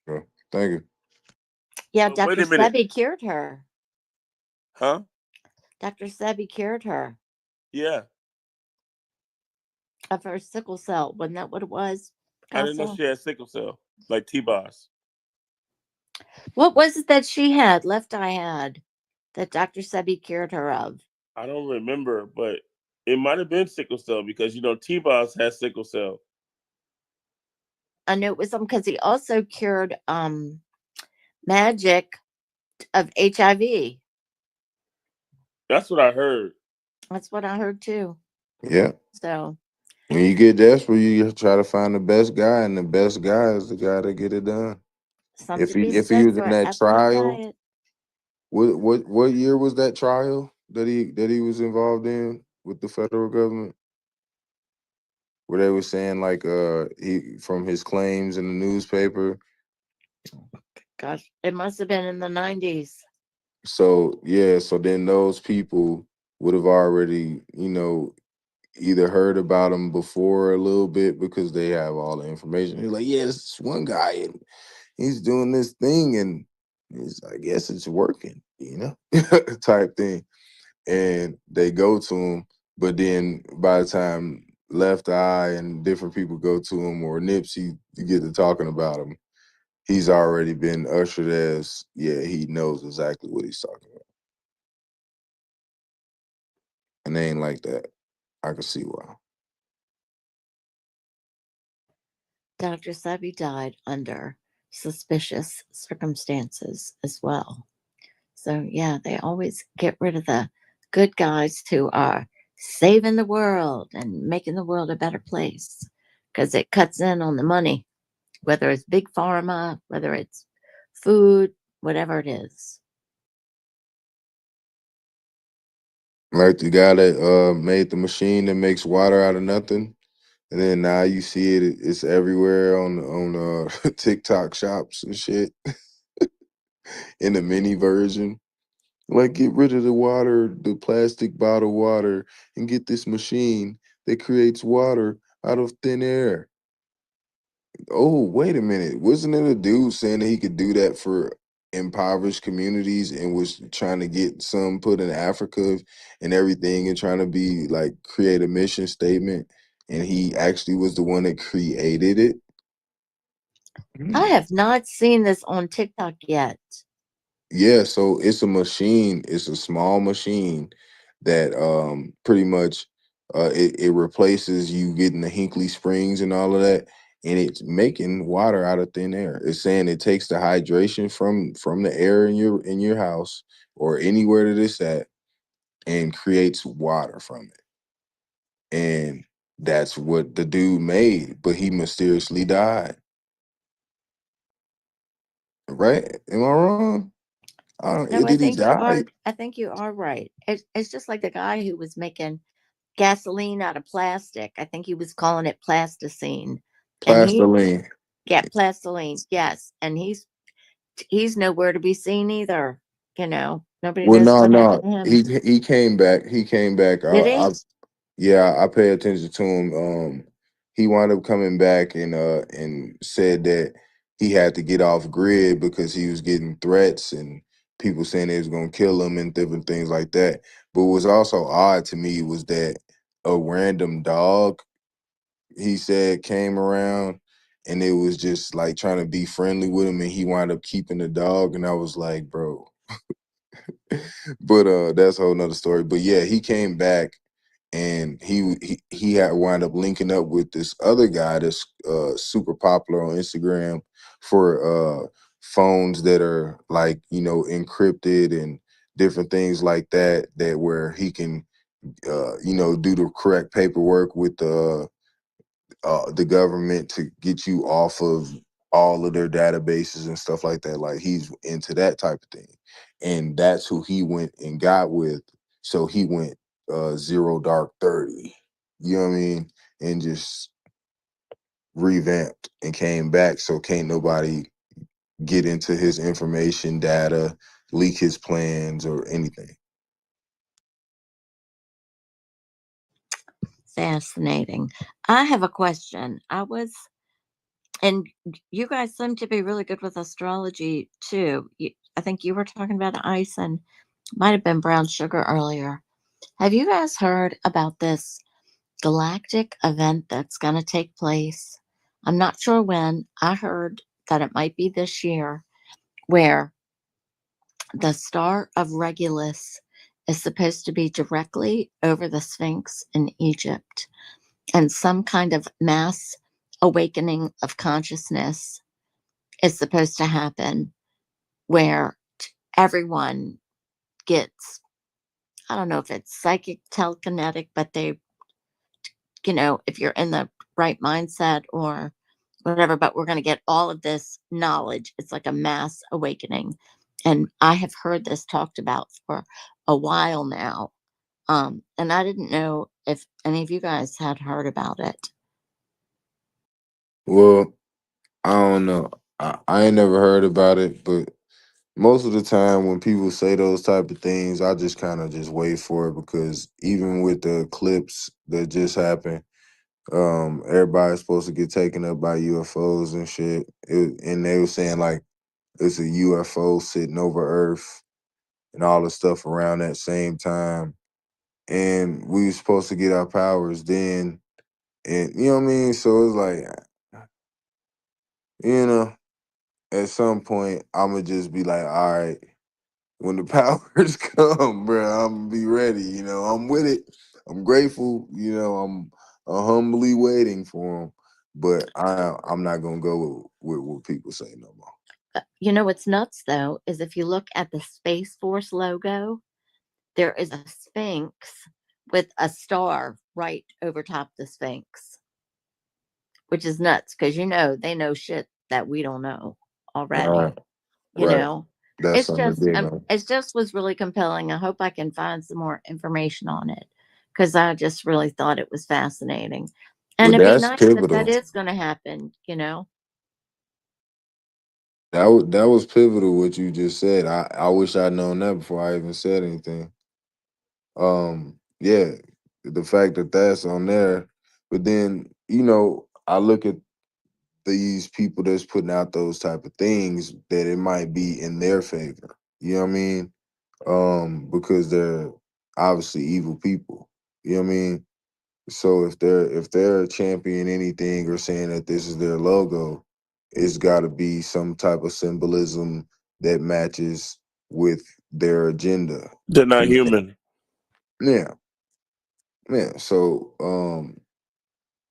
So, thank you. Yeah, But wait Dr. a minute, Sebi cured her. huh? Dr. Sebi cured her Yeah, of her sickle cell. Wasn't that what it was? I didn't know Also, she had sickle cell like T-Boss. what was it that she had, Left Eye had, that Dr. Sebi cured her of? I don't remember, but it might have been sickle cell because T-Boss has sickle cell. I knew it was something because he also cured Magic of HIV. That's what I heard. That's what I heard too. Yeah. So When you get desperate, you try to find the best guy, and the best guy is the guy that get it done. something to be If he said was in for that ethical trial, diet. what year was that trial that he was involved in with the federal government? Where they were saying like he from his claims in the newspaper. Gosh, it must have been in the 90s. So yeah, so then those people would have already, either heard about him before a little bit because they have all the information. He's like, yeah, this one guy and he's doing this thing and I guess it's working, type thing. And they go to him, but then by the time Left Eye and different people go to him or Nipsey to get to talking about him, he's already been ushered as, yeah, he knows exactly what he's talking about. And they ain't like that. I can see why. Dr. Sebi died under suspicious circumstances as well. So yeah, they always get rid of the good guys to saving the world and making the world a better place because it cuts in on the money, whether it's big pharma, whether it's food, whatever it is. Like the guy that made the machine that makes water out of nothing. And then now you see it, it's everywhere on TikTok shops and shit in the mini version. Like, get rid of the water, the plastic bottle water, and get this machine that creates water out of thin air. Oh, wait a minute. Wasn't it a dude saying that he could do that for impoverished communities and was trying to get some put in Africa and everything and trying to be like create a mission statement? And he actually was the one that created it. I have not seen this on TikTok yet. Yeah, so it's a machine, it's a small machine that pretty much it replaces you getting the Hinkley Springs and all of that, and it's making water out of thin air. It's saying it takes the hydration from the air in your house or anywhere that it's at and creates water from it. And that's what the dude made, but he mysteriously died. Right? Am I wrong? No, I Did he think you are. die? I think you are right. It's just like the guy who was making gasoline out of plastic. I think he was calling it plasticine, and Plastoline. plastoline. Yes, and he's nowhere to be seen either. Nobody Well, knows no, what happened no. to him. He came back. He came back. Did he? Yeah, I pay attention to him. He wound up coming back and said that he had to get off grid because he was getting threats and people saying they was gonna kill him and different things like that. But what was also odd to me was that a random dog, he said, came around and it was just like trying to be friendly with him and he wound up keeping the dog and I was like, bro. But that's a whole nother story. But yeah, he came back and he had wound up linking up with this other guy that's super popular on Instagram for phones that are like, encrypted and different things like that, that where he can do the correct paperwork with the government to get you off of all of their databases and stuff like that. Like he's into that type of thing, and that's who he went and got with. So he went zero dark 30. You know what I mean? And just revamped and came back. So can't nobody get into his information, data, leak his plans or anything. Fascinating. I have a question. And you guys seem to be really good with astrology too. I think you were talking about ice and might have been brown sugar earlier. Have you guys heard about this galactic event that's going to take place? I'm not sure when. I heard that it might be this year, where the star of Regulus is supposed to be directly over the Sphinx in Egypt, and some kind of mass awakening of consciousness is supposed to happen where everyone gets, I don't know if it's psychic telekinetic, but if you're in the right mindset or whatever, but we're going to get all of this knowledge. It's like a mass awakening. And I have heard this talked about for a while now. And I didn't know if any of you guys had heard about it. Well, I don't know. I ain't never heard about it, but most of the time when people say those type of things, I just kind of just wait for it because even with the eclipse that just happened, everybody's supposed to get taken up by UFOs and shit. And they were saying like it's a UFO sitting over Earth and all the stuff around that same time. And we were supposed to get our powers then. And you know what I mean? So it's like, you know, at some point I'ma just be like, all right, when the powers come, bro, I'm gonna be ready. I'm with it. I'm grateful. I'm humbly waiting for them. But I'm not gonna go with what people say no more. What's nuts though is if you look at the Space Force logo, there is a Sphinx with a star right over top the Sphinx, which is nuts because they know shit that we don't know already. Right, You right. know, That's it's something just big, man. it just was really compelling. I hope I can find some more information on it because I just really thought it was fascinating, and But it'd be that's nice if that pivotal. is going to happen. That was pivotal what you just said. I wish I'd known that before I even said anything. Yeah, the fact that that's on there, but then I look at these people that's putting out those type of things that it might be in their favor. You know what I mean? Because they're obviously evil people. You know what I mean? So if they're championing anything or saying that this is their logo, it's got to be some type of symbolism that matches with their agenda. They're not 'Cause- human. Yeah, yeah. So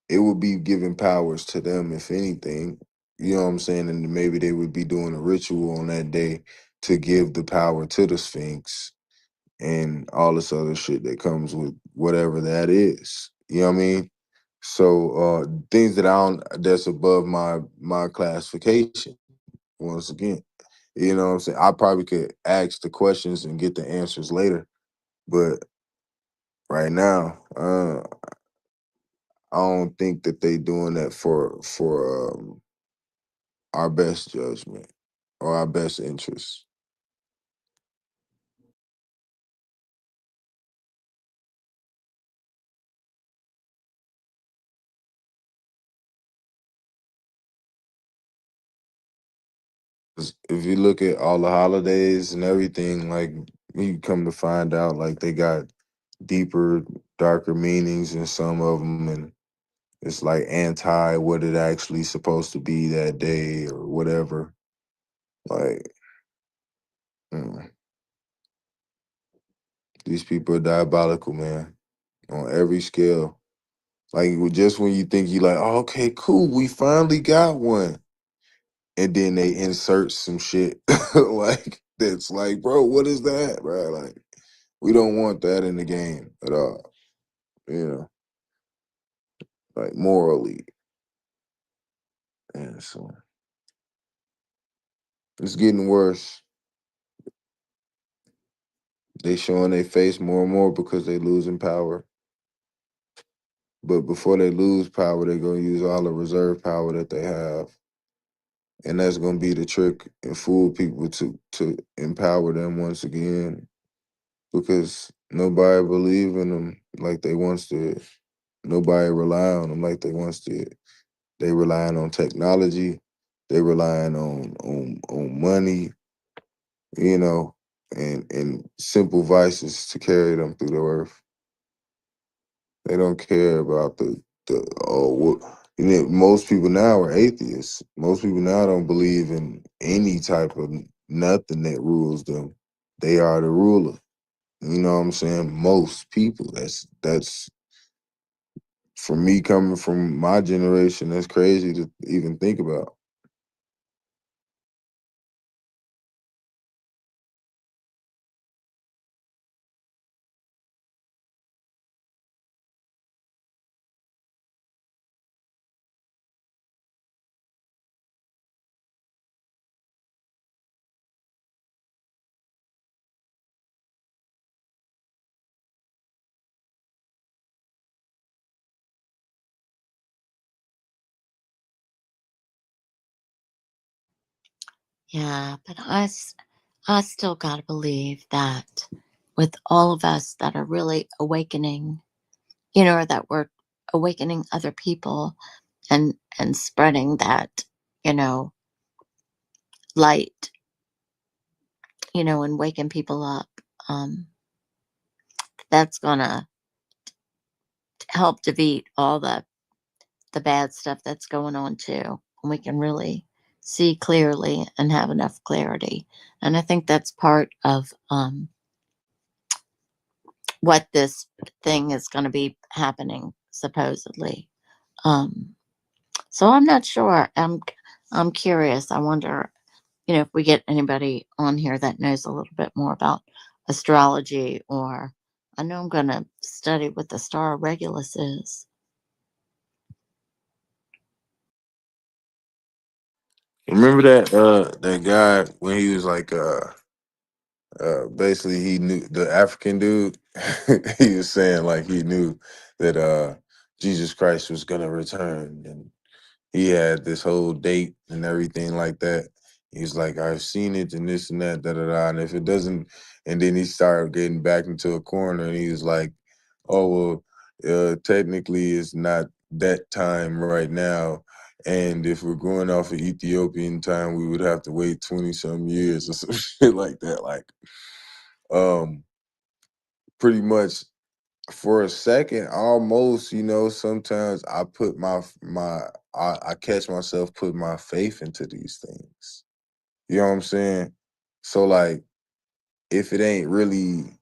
it would be giving powers to them, if anything. You know what I'm saying? And maybe they would be doing a ritual on that day to give the power to the Sphinx and all this other shit that comes with whatever that is. You know what I mean? So things that's above my classification, once again. You know what I'm saying? I probably could ask the questions and get the answers later. But right now, I don't think that they doing that for our best judgment or our best interests. 'Cause if you look at all the holidays and everything, like you come to find out, like they got deeper, darker meanings in some of them, and it's like anti what it actually supposed to be that day or whatever. Like mm, these people are diabolical, man, on every scale. Like just when you think you like, oh, okay, cool, we finally got one, and then they insert some shit like that's like, bro, what is that, bro? Like we don't want that in the game at all. You know, like morally, and so it's getting worse. They showing their face more and more because they losing power. But before they lose power, they're gonna use all the reserve power that they have, and that's gonna be the trick and fool people to empower them once again because nobody believe in them like they once did. Nobody rely on them like they once did. They relying on technology. They relying on money, and simple vices to carry them through the earth. They don't care about the most people now are atheists. Most people now don't believe in any type of nothing that rules them. They are the ruler. You know what I'm saying? Most people. That's for me coming from my generation. That's crazy to even think about. Yeah, but I still got to believe that with all of us that are really awakening, or that we're awakening other people and spreading that, you know, light, and waking people up. Um, that's gonna help defeat all the bad stuff that's going on too. And we can really see clearly and have enough clarity. And I think that's part of what this thing is going to be happening supposedly. Um, so I'm not sure. I'm curious. I wonder, if we get anybody on here that knows a little bit more about astrology or I know I'm gonna study what the Star of Regulus is. Remember that guy when he was like basically he knew the African dude. He was saying like he knew that Jesus Christ was gonna return, and he had this whole date and everything like that. He's like, I've seen it and this and that, da da da. And if it doesn't, and then he started getting back into a corner, and he was like, oh well, technically it's not that time right now. And if we're going off of Ethiopian time, we would have to wait 20 some years or some shit like that. Like, um, pretty much for a second, almost, sometimes I put I catch myself putting my faith into these things. You know what I'm saying? So like, if it ain't really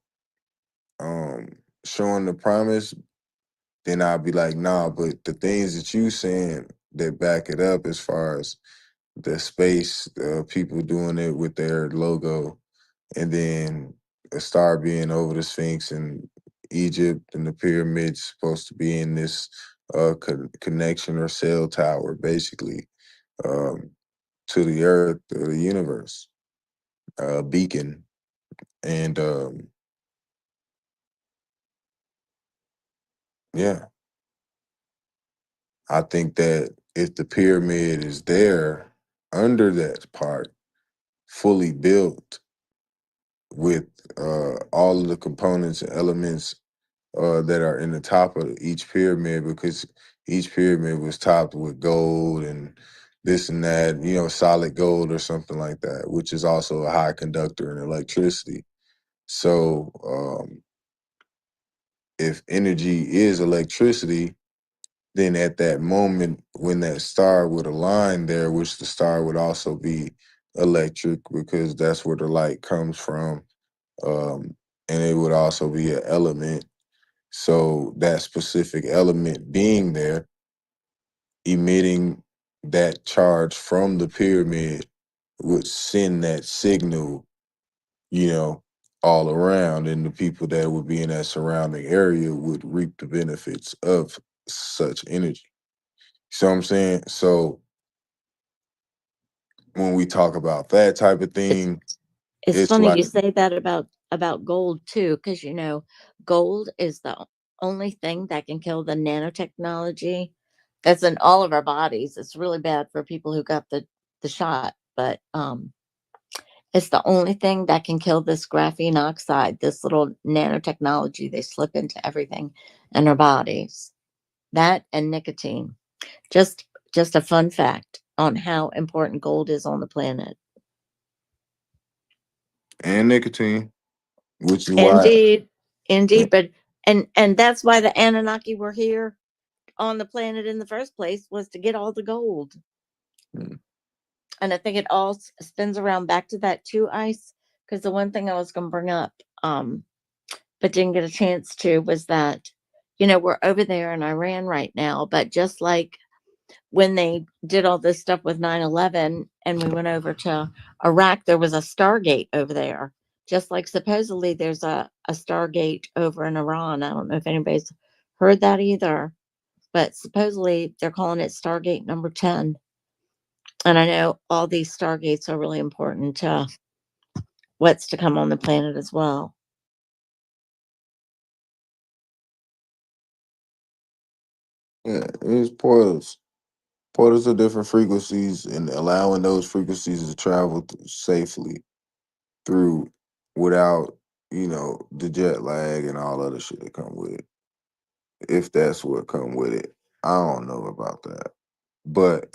um showing the promise, then I'll be like, nah. But the things that you saying that back it up, as far as the space, people doing it with their logo, and then a star being over the Sphinx and Egypt, and the pyramids supposed to be in this connection or cell tower, basically, um, to the earth or the universe, beacon. And yeah, I think that if the pyramid is there under that part, fully built with all of the components and elements that are in the top of each pyramid, because each pyramid was topped with gold and this and that, solid gold or something like that, which is also a high conductor in electricity. So if energy is electricity, then at that moment when that star would align there, which the star would also be electric because that's where the light comes from, and it would also be an element. So that specific element being there, emitting that charge from the pyramid, would send that signal, you know, all around, and the people that would be in that surrounding area would reap the benefits of such energy. So I'm saying, so when we talk about that type of It's thing, it's it's funny like, you say that about gold too, because gold is the only thing that can kill the nanotechnology that's in all of our bodies. It's really bad for people who got the shot, but it's the only thing that can kill this graphene oxide, this little nanotechnology they slip into everything in our bodies. That and nicotine. Just just a fun fact on how important gold is on the planet. and nicotine, which is why. Indeed, indeed, but and that's why the Anunnaki were here on the planet in the first place, was to get all the gold. Mm. And I think it all spins around back to that too, Ice. Because the one thing I was going to bring up, but didn't get a chance to, was that we're over there in Iran right now, but just like when they did all this stuff with 9/11 and we went over to Iraq, there was a Stargate over there. Just like supposedly there's a Stargate over in Iran. I don't know if anybody's heard that either, but supposedly they're calling it Stargate number 10. And I know all these Stargates are really important to what's to come on the planet as well. Yeah, it's portals of different frequencies, and allowing those frequencies to travel safely through without, the jet lag and all other shit that come with it. If that's what come with it, I don't know about that, but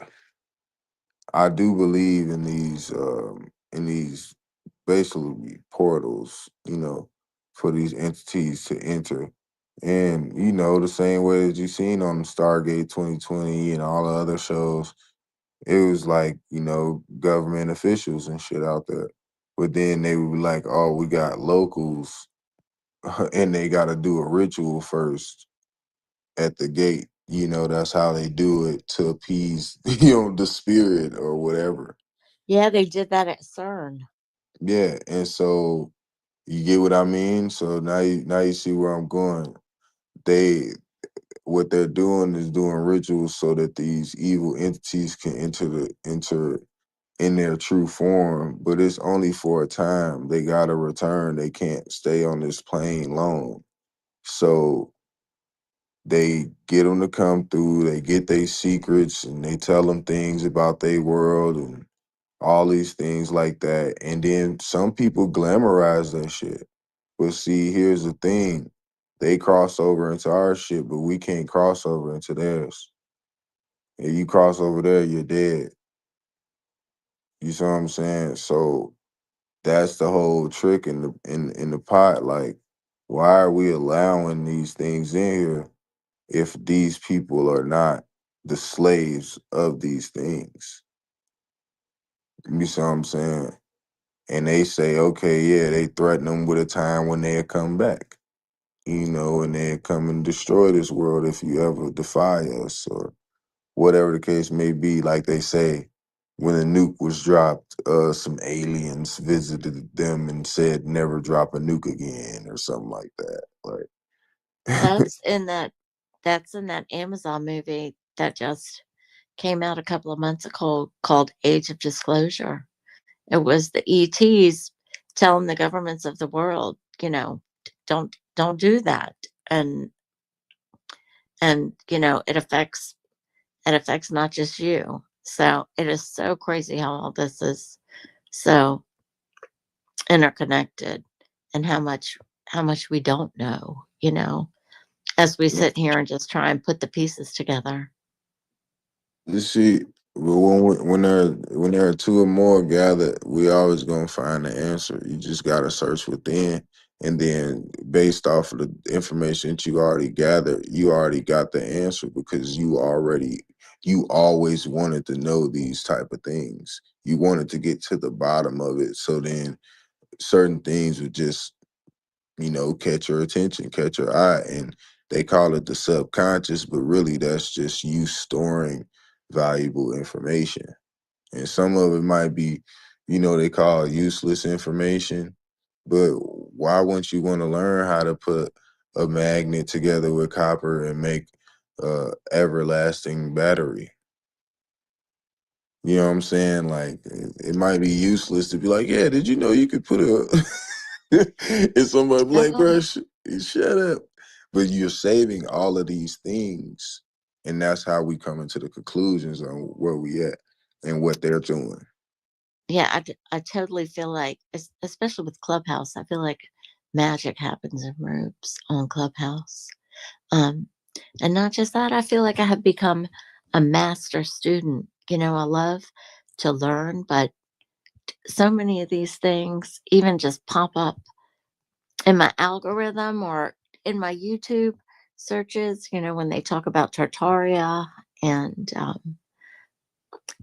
I do believe in these basically portals, for these entities to enter. And the same way that you seen on Stargate 2020 and all the other shows, it was like, government officials and shit out there. But then they would be like, oh, we got locals and they got to do a ritual first at the gate. That's how they do it to appease, the spirit or whatever. Yeah, they did that at CERN. Yeah. And so You get what I mean? So now you see where I'm going. They what they're doing is doing rituals so that these evil entities can enter in their true form, but it's only for a time. They gotta return. They can't stay on this plane long. So they get them to come through. They get their secrets and they tell them things about their world and all these things like that. And then some people glamorize that shit. But see, here's the thing. They cross over into our shit, but we can't cross over into theirs. If you cross over there, you're dead. You see what I'm saying? So that's the whole trick in the pot. Like, why are we allowing these things in here if these people are not the slaves of these things? You see what I'm saying? And they say, okay, yeah, they threaten them with a time when they'll come back, and they'll come and destroy this world if you ever defy us or whatever the case may be. Like they say, when a nuke was dropped, some aliens visited them and said, never drop a nuke again or something like that. Like, That's in that that's in that Amazon movie that just came out a couple of months ago called Age of Disclosure. It was the ETs telling the governments of the world, don't do that. And it affects not just you. So it is so crazy how all this is so interconnected and how much we don't know, as we sit here and just try and put the pieces together. you see, but when there are two or more gathered, we always gonna find the answer. You just gotta search within, and then based off of the information that you already gathered, you already got the answer because you always wanted to know these type of things. You wanted to get to the bottom of it, so then certain things would just catch your attention, catch your eye. And they call it the subconscious, but really that's just you storing valuable information. And some of it might be, they call it useless information. But why wouldn't you want to learn how to put a magnet together with copper and make everlasting battery? You know what I'm saying? Like it might be useless to be like, yeah, did you know you could put a and somebody be like, bro, shut up. But you're saving all of these things, and that's how we come into the conclusions on where we at and what they're doing. Yeah, I totally feel like, especially with Clubhouse, I feel like magic happens in rooms on Clubhouse. Um, and not just that, I feel like I have become a master student. I love to learn, but so many of these things even just pop up in my algorithm or in my YouTube searches, when they talk about Tartaria and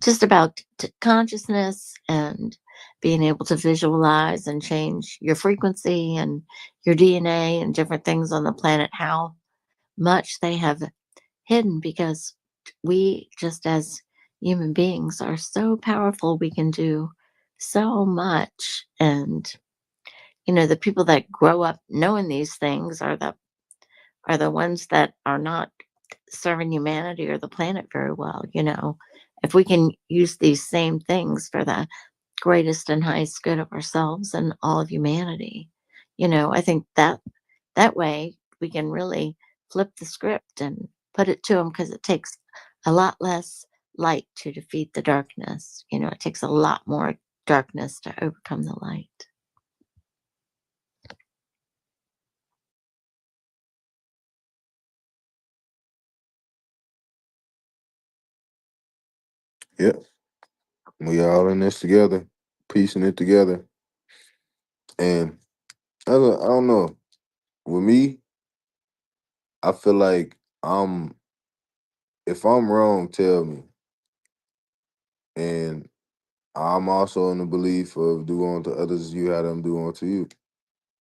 just about consciousness and being able to visualize and change your frequency and your DNA and different things on the planet, how much they have hidden, because we, just as human beings, are so powerful. We can do so much. And, the people that grow up knowing these things are the ones that are not serving humanity or the planet very well. If we can use these same things for the greatest and highest good of ourselves and all of humanity, I think that way we can really flip the script and put it to them, because it takes a lot less light to defeat the darkness. It takes a lot more darkness to overcome the light. Yep. We all in this together, piecing it together. And I don't know. With me, I feel like if I'm wrong, tell me. And I'm also in the belief of do unto others you had them do unto you.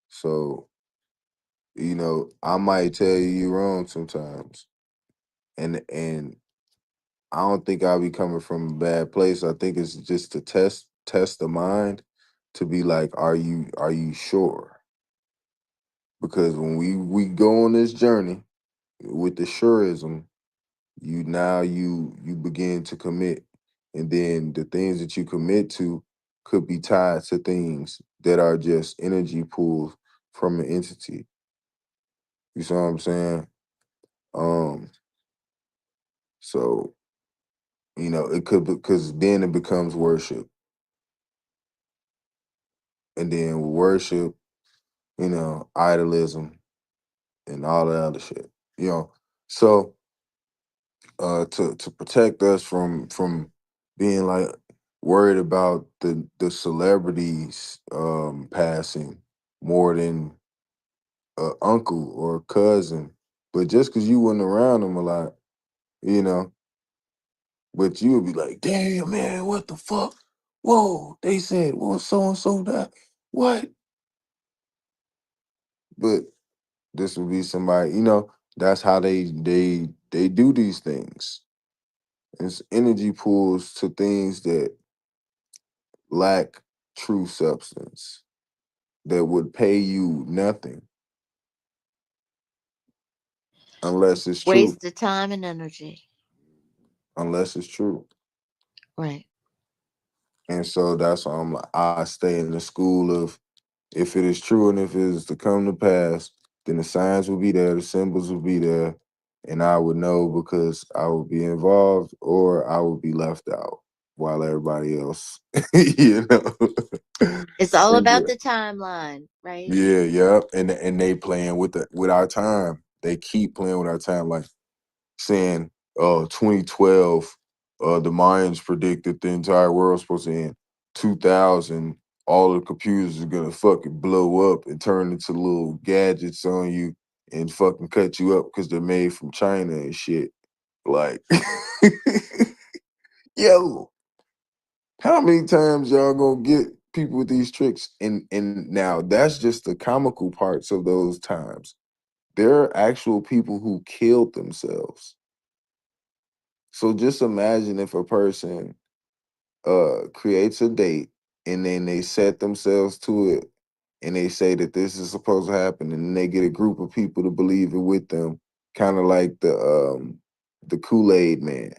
So, I might tell you you're wrong sometimes. And I don't think I'll be coming from a bad place. I think it's just to test the mind to be like, are you sure? Because when we go on this journey with the surism, you begin to commit, and then the things that you commit to could be tied to things that are just energy pools from an entity. You see what I'm saying? Um, so it could, because then it becomes worship, and then worship, idolism and all the other shit. So to protect us from being like worried about the celebrities passing more than a uncle or cousin, but just because you wasn't around them a lot, you know, but you would be like, damn man, what the fuck? Whoa, they said, well, so and so that what? But this would be somebody, that's how they do these things. It's energy pools to things that lack true substance, that would pay you nothing unless it's true. Waste of time and energy. Unless it's true. Right. And so that's why I stay in the school of, if it is true and if it is to come to pass, then the signs will be there, the symbols will be there, and I would know because I would be involved or I would be left out while everybody else, you know. It's all And about the timeline, right? yeah. And they playing with our time. They keep playing with our time, like saying 2012, the Mayans predicted the entire world's supposed to end. 2000, all the computers are gonna fucking blow up and turn into little gadgets on you and fucking cut you up because they're made from China and shit. Like, yo, how many times y'all gonna get people with these tricks? And now that's just the comical parts of those times. There are actual people who killed themselves. So just imagine if a person creates a date and then they set themselves to it and they say that this is supposed to happen, and then they get a group of people to believe it with them, kind of like the Kool-Aid man.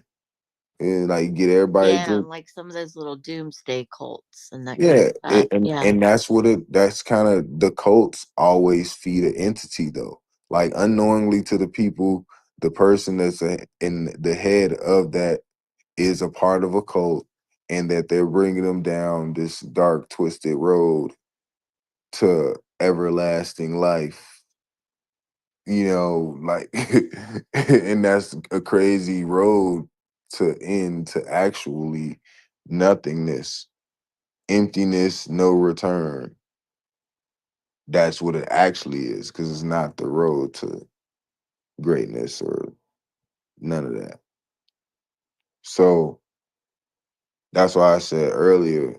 And like get everybody to Yeah, drink. like some of those little doomsday cults and that kind of Yeah, stuff. and Yeah. and that's kind of, the cults always feed an entity though. Like unknowingly to the people, the person that's in the head of that is a part of a cult, and that they're bringing them down this dark, twisted road to everlasting life. Like, and that's a crazy road to end to actually nothingness, emptiness, no return. That's what it actually is, because it's not the road to greatness or none of that. So that's why I said earlier,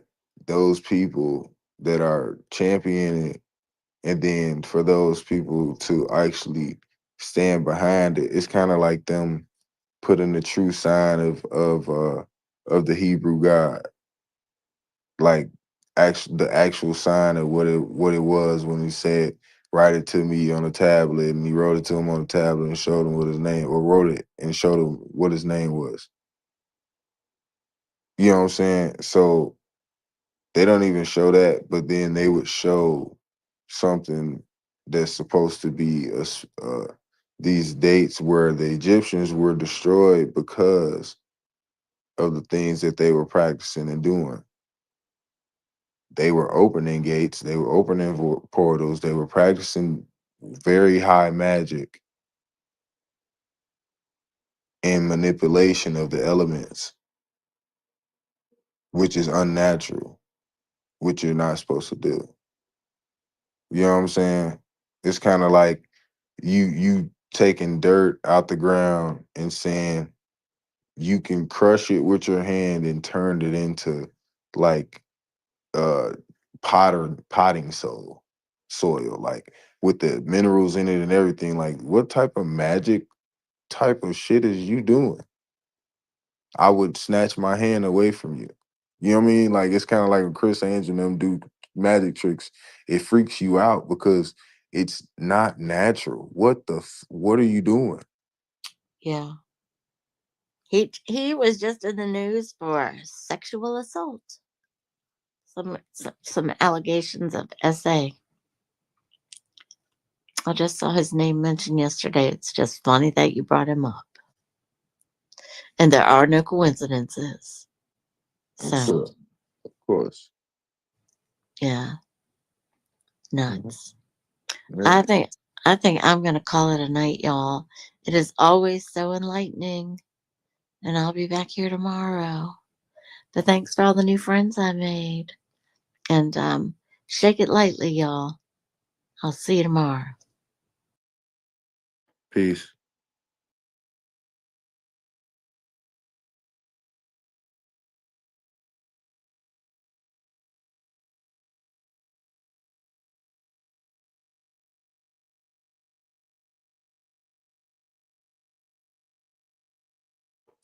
those people that are championing it, and then for those people to actually stand behind it, it's kind of like them putting the true sign of the Hebrew God, like the actual sign of what it was when he said, "Write it to me on a tablet," and he wrote it to him on a tablet and showed him what his name, or wrote it and showed him what his name was. You know what I'm saying? So they don't even show that, but then they would show something that's supposed to be these dates where the Egyptians were destroyed because of the things that they were practicing and doing. They were opening gates, they were opening portals, they were practicing very high magic and manipulation of the elements, which is unnatural, which you're not supposed to do. You know what I'm saying? It's kind of like you taking dirt out the ground and saying you can crush it with your hand and turn it into like uh potting soil, like with the minerals in it and everything. Like, what type of magic type of shit is you doing? I would snatch my hand away from you. You know what I mean? Like, it's kind of like when Chris Angel and them do magic tricks. It freaks you out because It's not natural. What are you doing? Yeah. He was just in the news for sexual assault. Some allegations of SA. I just saw his name mentioned yesterday. It's just funny that you brought him up. And there are no coincidences. So, Of course. yeah, Mhm. nuts. Yeah. I think I'm gonna call it a night, y'all. It is always so enlightening, and I'll be back here tomorrow. But thanks for all the new friends I made, and shake it lightly, y'all. I'll see you tomorrow. Peace.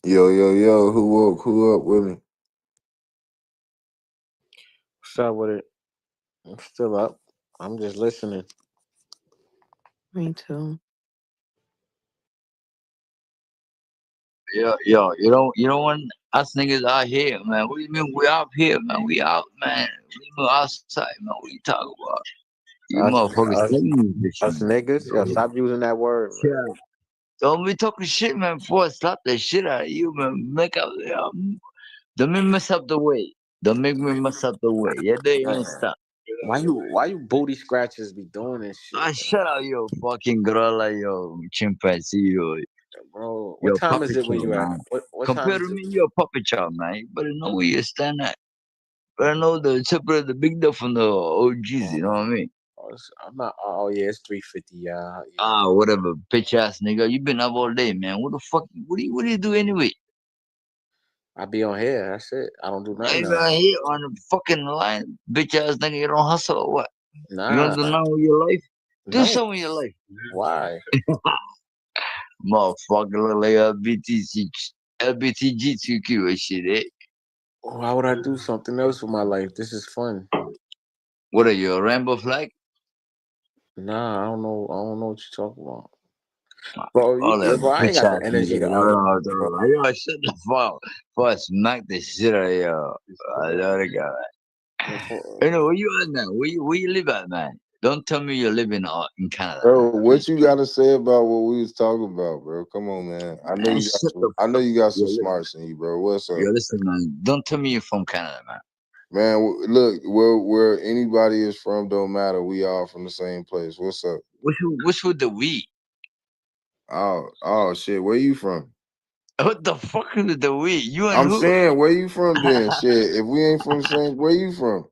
Yo, yo, yo, who up with me? What's up with it? I'm still up. I'm just listening. Me too. Yo, you don't want us niggas out here, man. What do you mean we out here, man? We out, man. We move outside, man. What you talking about? You Us, motherfuckers us, telling me this shit, us man. niggas. Yo, stop using that word, man. Yeah. Don't be talking shit, man, before I slap the shit out of you, man. Don't make me mess up the way. Don't make me mess up the way. Yeah, they Man, ain't stop. why you booty scratchers be doing this shit, Ah, shut up, yo, fucking gorilla, yo, chimpanzee, bro? What yo, time is puppet it where child, you at? man. What time Compared is to it? me, you're a puppet child, man. You better know where you stand at. Better know the big deal from the OGs, you know what I mean? I'm not. Oh yeah, it's 3:50. Yeah. Ah, whatever, bitch ass nigga. You been up all day, man. What the fuck? What do you do anyway? I be on here. That's it. I don't do I nothing been else. here on the fucking line, bitch ass nigga. You don't hustle or what? You Nah, don't do nothing with your life? Do no. something with your life. Why? Motherfucker look like LBTG2Q and shit, eh? Why would I do something else with my life? This is fun. What are you, a rainbow flag? Nah, I don't know. I don't know what you're talking about, bro. All that Bro, I ain't bitch got the ass energy nigga. to argue with you, bro. Yo, shut the fuck. Before I smack the shit out of you. I love the guy. You know, where you at now? Where you live at, man? Don't tell me you're living in Canada, Bro, man. what you gotta say about what we was talking about, bro? Come on, man. I know Man, you got shut the I know fuck. you got some Yo, smarts in you, bro. What's up? yo, listen, man. Don't tell me you're from Canada, man. Man, look, where anybody is from don't matter. We all from the same place. What's up? What's with the we? Oh shit. Where you from? What the fuck is with the we? You and I'm who? saying, where you from then? Shit. If we ain't from the same, where you from?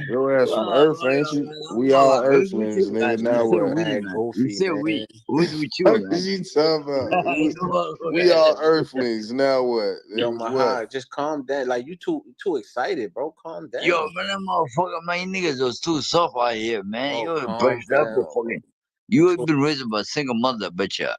Your ass from Earth, ain't you? We all Who's with Earthlings, you, man? nigga. You Now say what? we, Mad man. You goofy, say we. man. Who's with you, What man? is you talking about? You know We all what? Earthlings. Now what? Yo, What? Mahal, just calm down. Like you too excited, bro. Calm Yo, down, man, that motherfucker, man, you niggas was too soft out here, man. bro. You Calm brushed up down, the bro. fucking. You have Too- been raised by a single mother, betcha.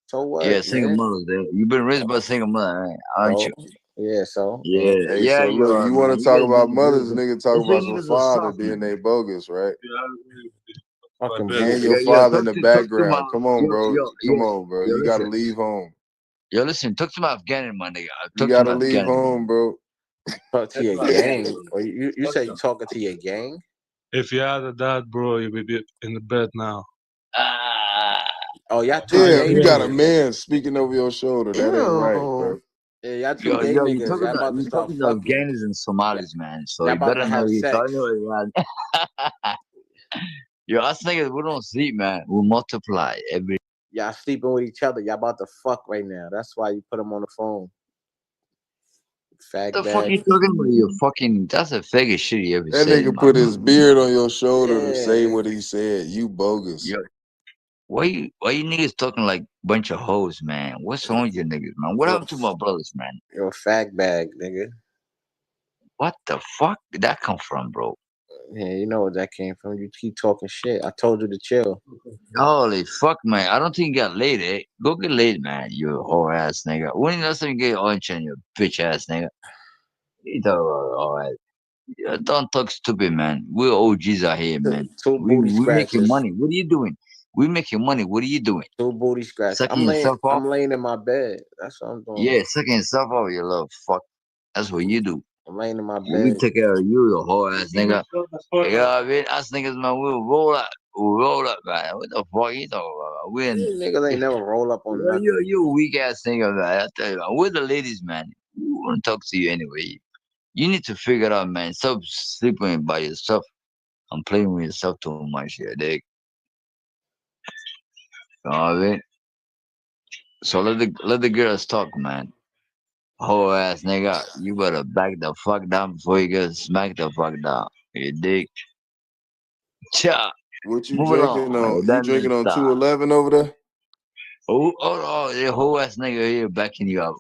So Yeah, what, single man? mothers. You've been raised by a single mother, man, aren't So you? yeah, so Yeah, Hey, yeah, so you look, are, you man. want to You talk guys about been mothers, raised. nigga? Talk That's why about you some niggas are father, soft, then man. they bogus, right? fucking And bogus. your Yo, father in talk the to my, background. Come on, bro. Come on, bro. yo, You gotta listen. leave home. Yo, listen, talk to my Afghanan, my nigga. You Talk to gotta my leave Afghanan. home, bro. Talk to your gang, or you say you talking to your gang? If you had a dad, bro, you would be in the bed now. Ah, Oh, y'all two Yeah, if gay you got a niggas. man speaking over your shoulder, that ain't right, bro. Ew. Yeah, y'all two yo, gay you niggas. talking Y'all to about to you start talking to fucking. Afghanis and Yeah, Somalis, man. So y'all you about better to know have you talking sex. to. Yo, us niggas, we don't sleep, man. We multiply every. Y'all sleeping with each other. Y'all about to fuck right now. That's why you put them on the phone. Fag What the fuck bag. you talking about? You fucking. That's the fakest shit you ever That said in nigga my put mouth. his beard on your shoulder to say Yeah. what he said. You bogus. Yo, why you niggas talking like bunch of hoes, man? What's wrong with you niggas, man? What You're, happened to my brothers, man? you're a fag bag, nigga. What the fuck did that come from, bro? Yeah, you know where that came from. You keep talking shit. I told you to chill. Holy fuck, man. I don't think you got laid, eh? Go get laid, man, you whore ass nigga. When you last time you get orange on your bitch ass nigga? You talking about, alright. Yeah, don't talk stupid, man. We're OGs out here, man. Two We booty we making scratches. money. What are you doing? We making money. What are you doing? Two booty scratches. Sucking yourself off? I'm laying in my bed. That's what I'm doing. Yeah, sucking yourself off, you little fuck. That's what you do. I'm laying in my We bed. take care of you, the whole ass nigga. You know what I mean? Us niggas, man, we'll roll up, man. What the fuck you talking about? We in, These niggas ain't never roll up on nothing. you weak ass nigga, man. I tell you, man, we're the ladies, man. We want to talk to you anyway. You need to figure it out, man. Stop sleeping by yourself and playing with yourself too much here, dig. You know what I mean? So let the girls talk, man. Whole ass nigga, you better back the fuck down before you get smacked the fuck down. You dig? Cha. What you Move along. drinking on? You That drinking on style. 211 over there? The whole ass nigga here backing you up.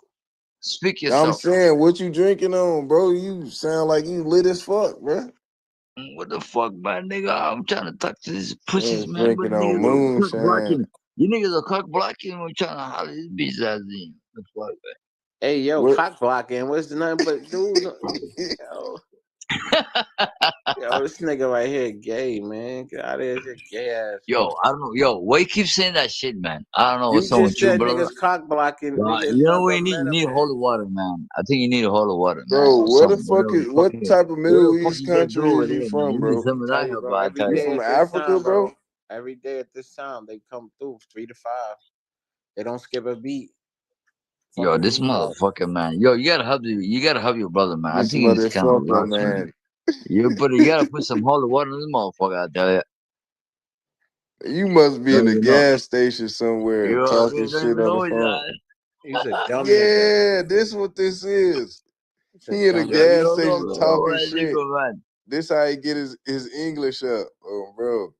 Speak I'm yourself. saying, what you drinking on, bro? You sound like you lit as fuck, bro. What the fuck, man, nigga? I'm trying to talk to these pussies, Niggas man, but drinking on niggas are cock moonshine. blocking. You niggas are cock blocking. We're trying to holler these bitches ass in. The fuck, Hey, yo, What? cock blocking. What's the nothing but dudes? Yo, yo, this nigga right here gay, man. Get out of here, this gay ass. Yo, I don't know. Yo, why you keep saying that shit, man? I don't know You what's wrong just with you, said brother. niggas cock blocking. Well, Nigga, it's you know nothing what but you need? You men up need here. holy water, man. I think you need a holy water, man, Bro, or where the something. fuck is, what type of Whatever Middle the fuck East you gotta do country over is you there, man. from, You need bro? some of that help, I Every tell you you. from Africa, bro? Every day at this time, they come through 3 to 5. They don't skip a beat. Yo, Fuck is this you talking? motherfucker, man. Yo, you gotta help your brother, man. I This think he's kind of motherfucker, lost, man. man. You gotta put some holy water in this motherfucker, I tell you. You must be in Don't a even know. gas station somewhere You talking don't shit even on know the his phone. ass. He's a dumb nigga. Yeah, this what this is. He in a You gas don't know, station man. talking That shit. nigga, man. This how he get his English up, oh, bro.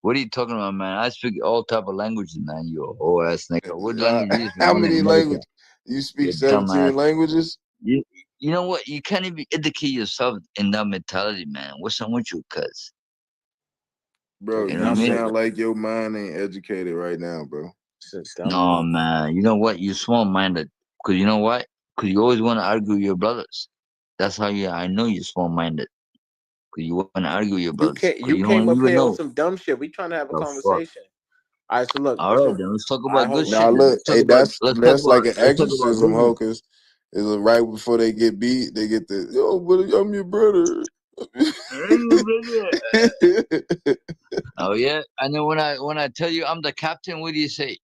What are you talking about, man? I speak all type of languages, man. You a whole ass nigga. What language you speak? How Only many American. languages? You speak You 17 dumbass. languages? You know what? You can't even educate yourself in that mentality, man. What's wrong with you, cuz? Bro, You know you what I mean? sound like your mind ain't educated right now, bro. No, man. You know what? You small minded. Cause you know what? Cause you always want to argue with your brothers. That's how I know you're small minded. Cause you want to argue with your brothers. Cause You you came don't up even here on know some dumb shit. We trying to have a the fuck. conversation. All right, so look. All right, then let's talk about good shit. Now Then. look, hey, Let's talk that's like about an exorcism, business. Hocus. Is right before they get beat, they get the yo, but I'm your brother. Oh yeah, and then when I tell you I'm the captain, what do you say?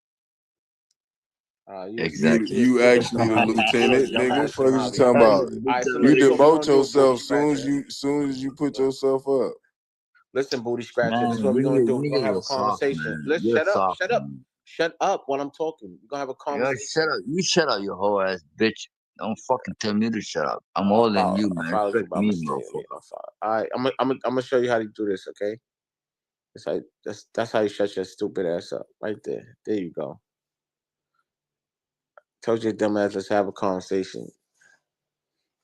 Exactly. You actually the lieutenant, nigga. Fuck is you talking about? You demote yourself soon as you put yourself up. Listen, booty scratcher. Man, This is what we're gonna do. We're you gonna have a niggas are soft, conversation. man. Let's You're shut up. soft, Shut up. man. Shut up while I'm talking. We're gonna have a Yeah, conversation. shut up. You shut up, you whole ass bitch. Don't fucking tell me to shut up. I'm older than you, man. I Respect me, motherfucker. All right, I'm gonna show you how to do this. Okay. That's how you shut your stupid ass up. Right there. There you go. Told your dumb ass, let's have a conversation.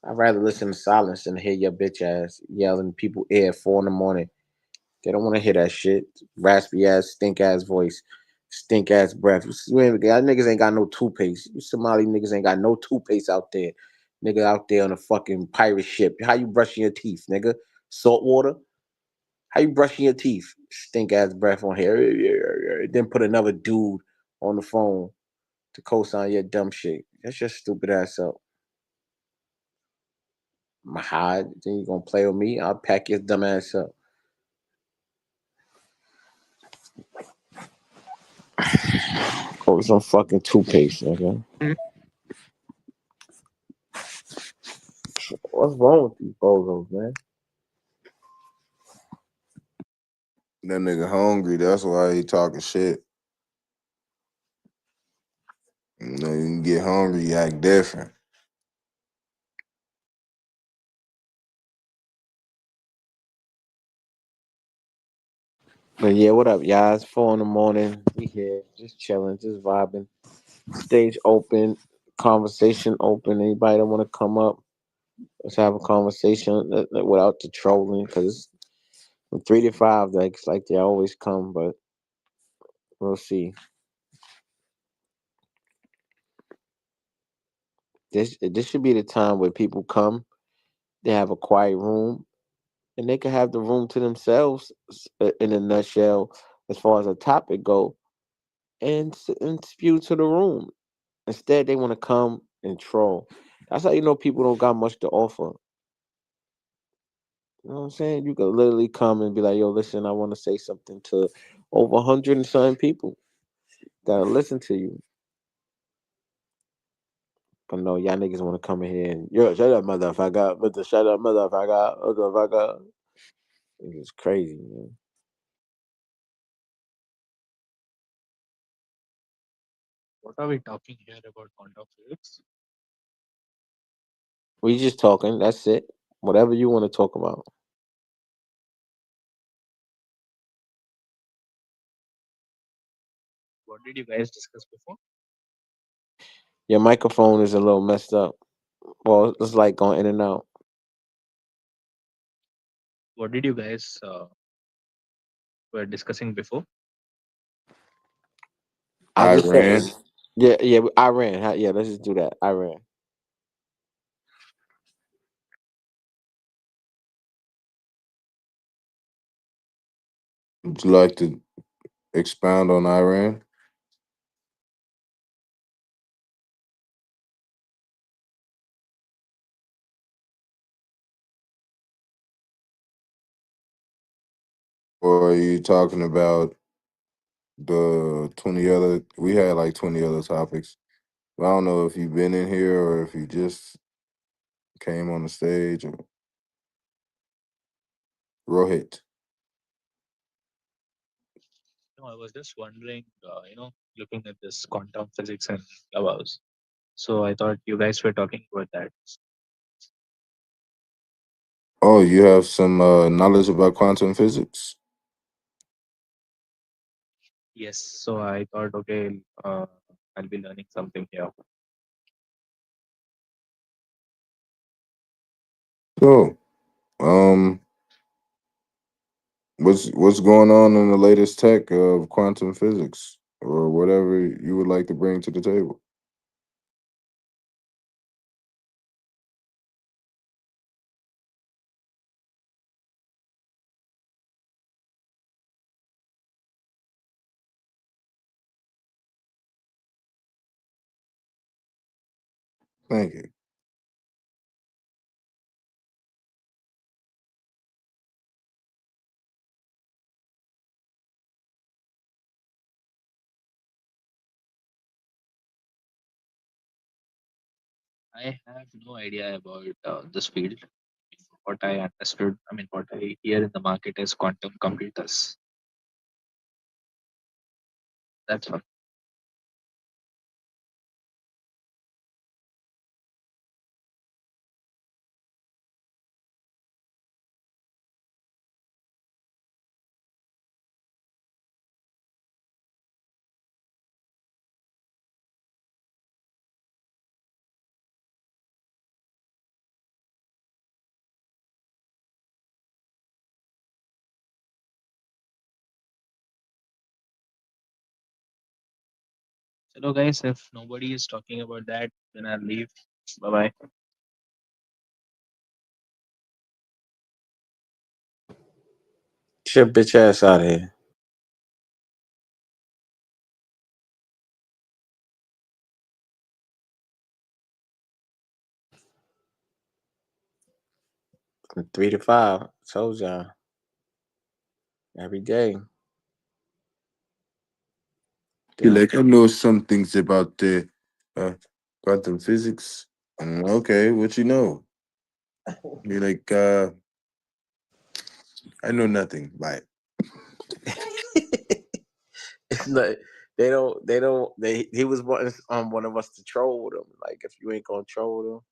I'd rather listen to silence than hear your bitch ass yelling people ear at 4 in the morning. They don't want to hear that shit. Raspy ass, stink ass voice, stink ass breath. Y'all niggas ain't got no toothpaste. You Somali niggas ain't got no toothpaste out there. Nigga out there on a fucking pirate ship. How you brushing your teeth, nigga? Salt water? How you brushing your teeth? Stink ass breath on here. Then put another dude on the phone to co-sign your dumb shit. That's your stupid ass up. I'ma hide. Then you gonna play with me? I'll pack your dumb ass up. Oh, some fucking toothpaste, nigga. What's wrong with these bozos, man? That nigga hungry. That's why he talking shit. You know, you can get hungry, you act different. But yeah, what up, y'all? It's 4 in the morning. We here, just chilling, just vibing. Stage open, conversation open. Anybody that want to come up, let's have a conversation without the trolling. Cause from 3 to 5, like they always come, but we'll see. This should be the time where people come. They have a quiet room and they can have the room to themselves in a nutshell as far as a topic go, and spew to the room. Instead, they want to come and troll. That's how you know people don't got much to offer. You know what I'm saying? You could literally come and be like, "Yo, listen, I want to say something to over 100 and something people that'll listen to you." But no, y'all niggas want to come in here and yo, shut up, motherfucker, shut up, motherfucker. It's crazy, man. What are we talking here about quantum physics? We just talking. That's it. Whatever you want to talk about. What did you guys discuss before? Your microphone is a little messed up. Well, it's like going in and out. What did you guys were discussing before? I just said, Iran. yeah, Iran. Yeah, let's just do that. Iran. Would you like to expound on Iran? Or are you talking about the 20 other? We had like 20 other topics. But I don't know if you've been in here or if you just came on the stage or Rohit. No, I was just wondering, looking at this quantum physics and clubhouse. So I thought you guys were talking about that. Oh, you have some knowledge about quantum physics? Yes. So I thought, okay, I'll be learning something here. Cool. Um, what's going on in the latest tech of quantum physics or whatever you would like to bring to the table? Thank you. I have no idea about this field. What I understood, what I hear in the market is quantum computers. That's all. Hello, guys. If nobody is talking about that, then I'll leave. Bye bye. Get your bitch ass out of here. From 3 to 5. Told y'all. Every day. You Damn. like I know some things about the uh, quantum physics. Okay, what you know? You're like, I know nothing. Bye. It's not. He was wanting one of us to troll them. Like, if you ain't gonna troll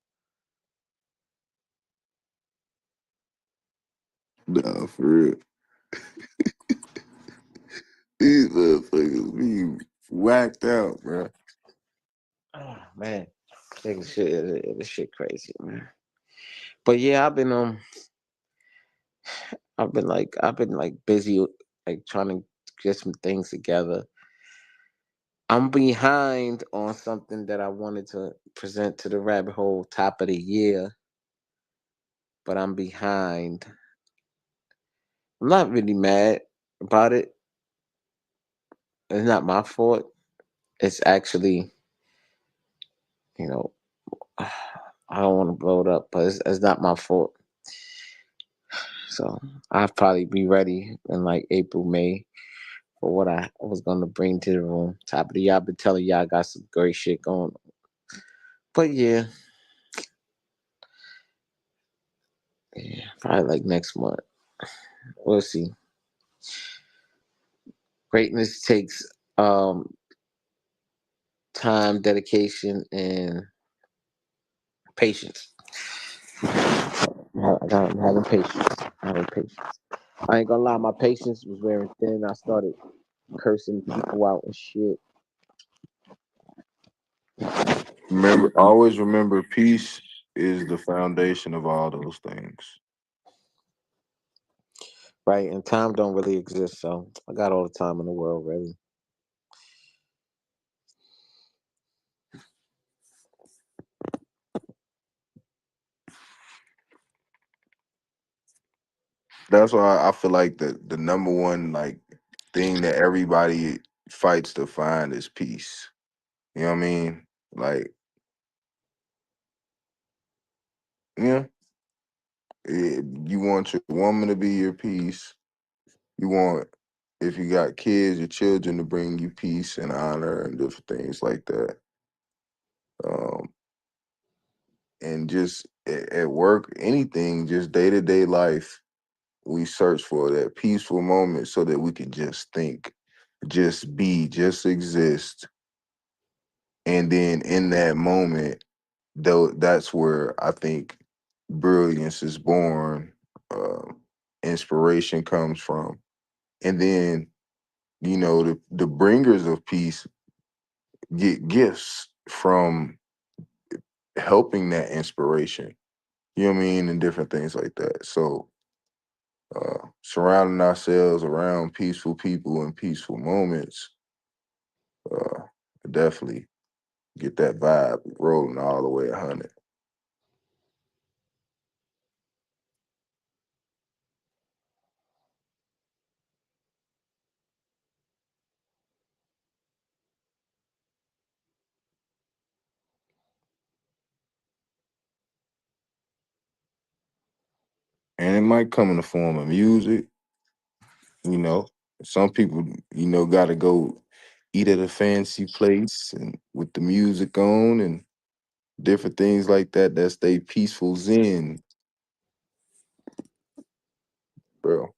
them, Nah, for real. These motherfuckers be whacked out, bro. oh, man, this shit crazy, man. But yeah, I've been like busy, like trying to get some things together. I'm behind on something that I wanted to present to the rabbit hole top of the year, but I'm behind. I'm not really mad about it. It's not my fault. It's actually, you know, I don't want to blow it up, but it's not my fault. So I'll probably be ready in like April, May for what I was gonna bring to the room. Top of the year, I've been telling y'all I got some great shit going on. But yeah, probably like next month. We'll see. Greatness takes time, dedication, and patience. I'm having patience. Having patience. I ain't gonna lie, my patience was wearing thin. I started cursing people out and shit. Always remember, peace is the foundation of all those things. Right, and time don't really exist, so I got all the time in the world, really. That's why I feel like the number one like thing that everybody fights to find is peace. You know what I mean? Like, yeah, you want your woman to be your peace. You want, if you got kids, your children to bring you peace and honor and different things like that. Um, and just at work, anything, just day to day life, we search for that peaceful moment so that we can just think, just be, just exist. And then in that moment, though, that's where I think brilliance is born, uh, inspiration comes from. And then, the bringers of peace get gifts from helping that inspiration. You know what I mean? And different things like that. So surrounding ourselves around peaceful people and peaceful moments, uh, definitely get that vibe rolling all the way 100. And it might come in the form of music, you know. Some people, got to go eat at a fancy place and with the music on and different things like that. That's they peaceful zen, bro.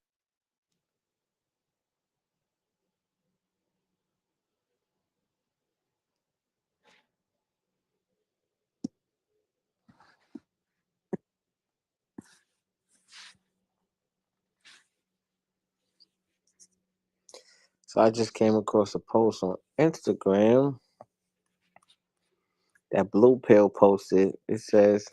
So I just came across a post on Instagram that Blue Pill posted. It says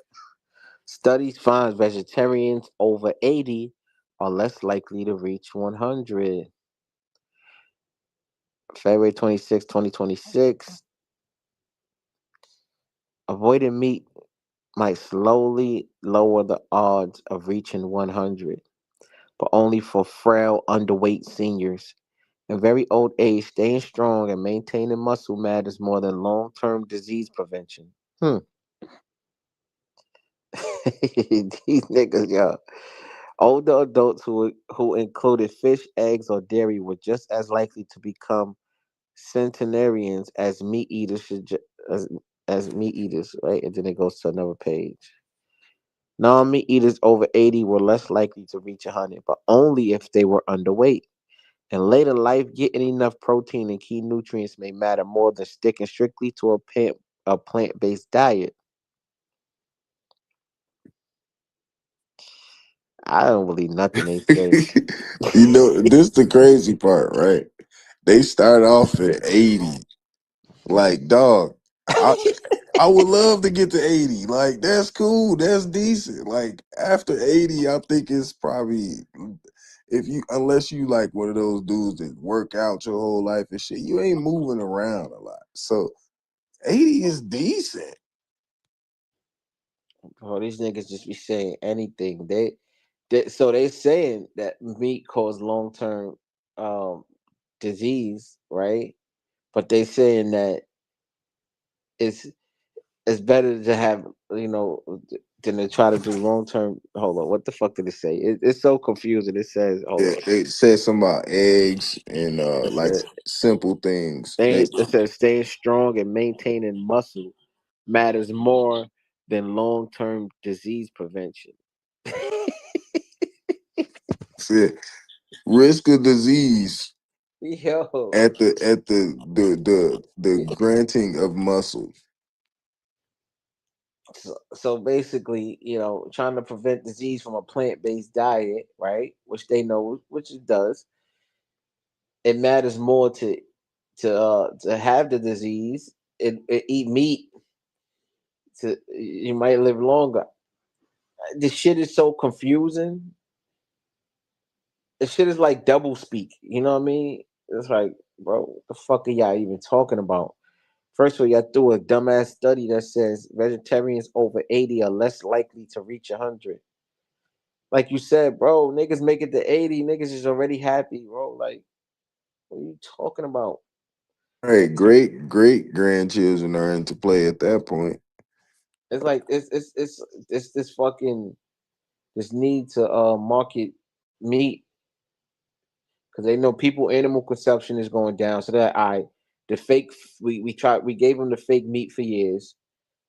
studies find vegetarians over 80 are less likely to reach 100. February 26, 2026. Avoiding meat might slowly lower the odds of reaching 100, but only for frail, underweight seniors. In very old age, staying strong and maintaining muscle matters more than long term disease prevention. These niggas, yo. Older adults who included fish, eggs, or dairy were just as likely to become centenarians as meat eaters as meat eaters, right? And then it goes to another page. Non-meat eaters over 80 were less likely to reach 100, but only if they were underweight. In later life, getting enough protein and key nutrients may matter more than sticking strictly to a plant-based diet. I don't believe nothing they say. This the crazy part, right? They start off at 80. Like, dog, I would love to get to 80. Like, that's cool. That's decent. Like, after 80, I think it's probably, unless you like one of those dudes that work out your whole life and shit, you ain't moving around a lot. So 80 is decent. Oh, these niggas just be saying anything. So they're saying that meat causes long term disease, right? But they're saying that it's it's better to have than to try to do long term. Hold on, what the fuck did it say? It's so confusing. It says, hold on. It said something about eggs and It like said, simple things. it says staying strong and maintaining muscle matters more than long term disease prevention. Said risk of disease Yo, at the granting of muscle. so basically, trying to prevent disease from a plant based diet, right? Which they know, which it does. It matters more to have the disease and eat meat. You might live longer. This shit is so confusing. This shit is like double speak. You know what I mean? It's like, bro, what the fuck are y'all even talking about? First of all, y'all threw a dumbass study that says vegetarians over 80 are less likely to reach 100. Like you said, bro, niggas make it to 80, niggas is already happy, bro. Like, what are you talking about? Hey, great grandchildren are into play at that point. It's like it's this fucking this need to market meat because they know people animal consumption is going down. So that the fake we gave them the fake meat for years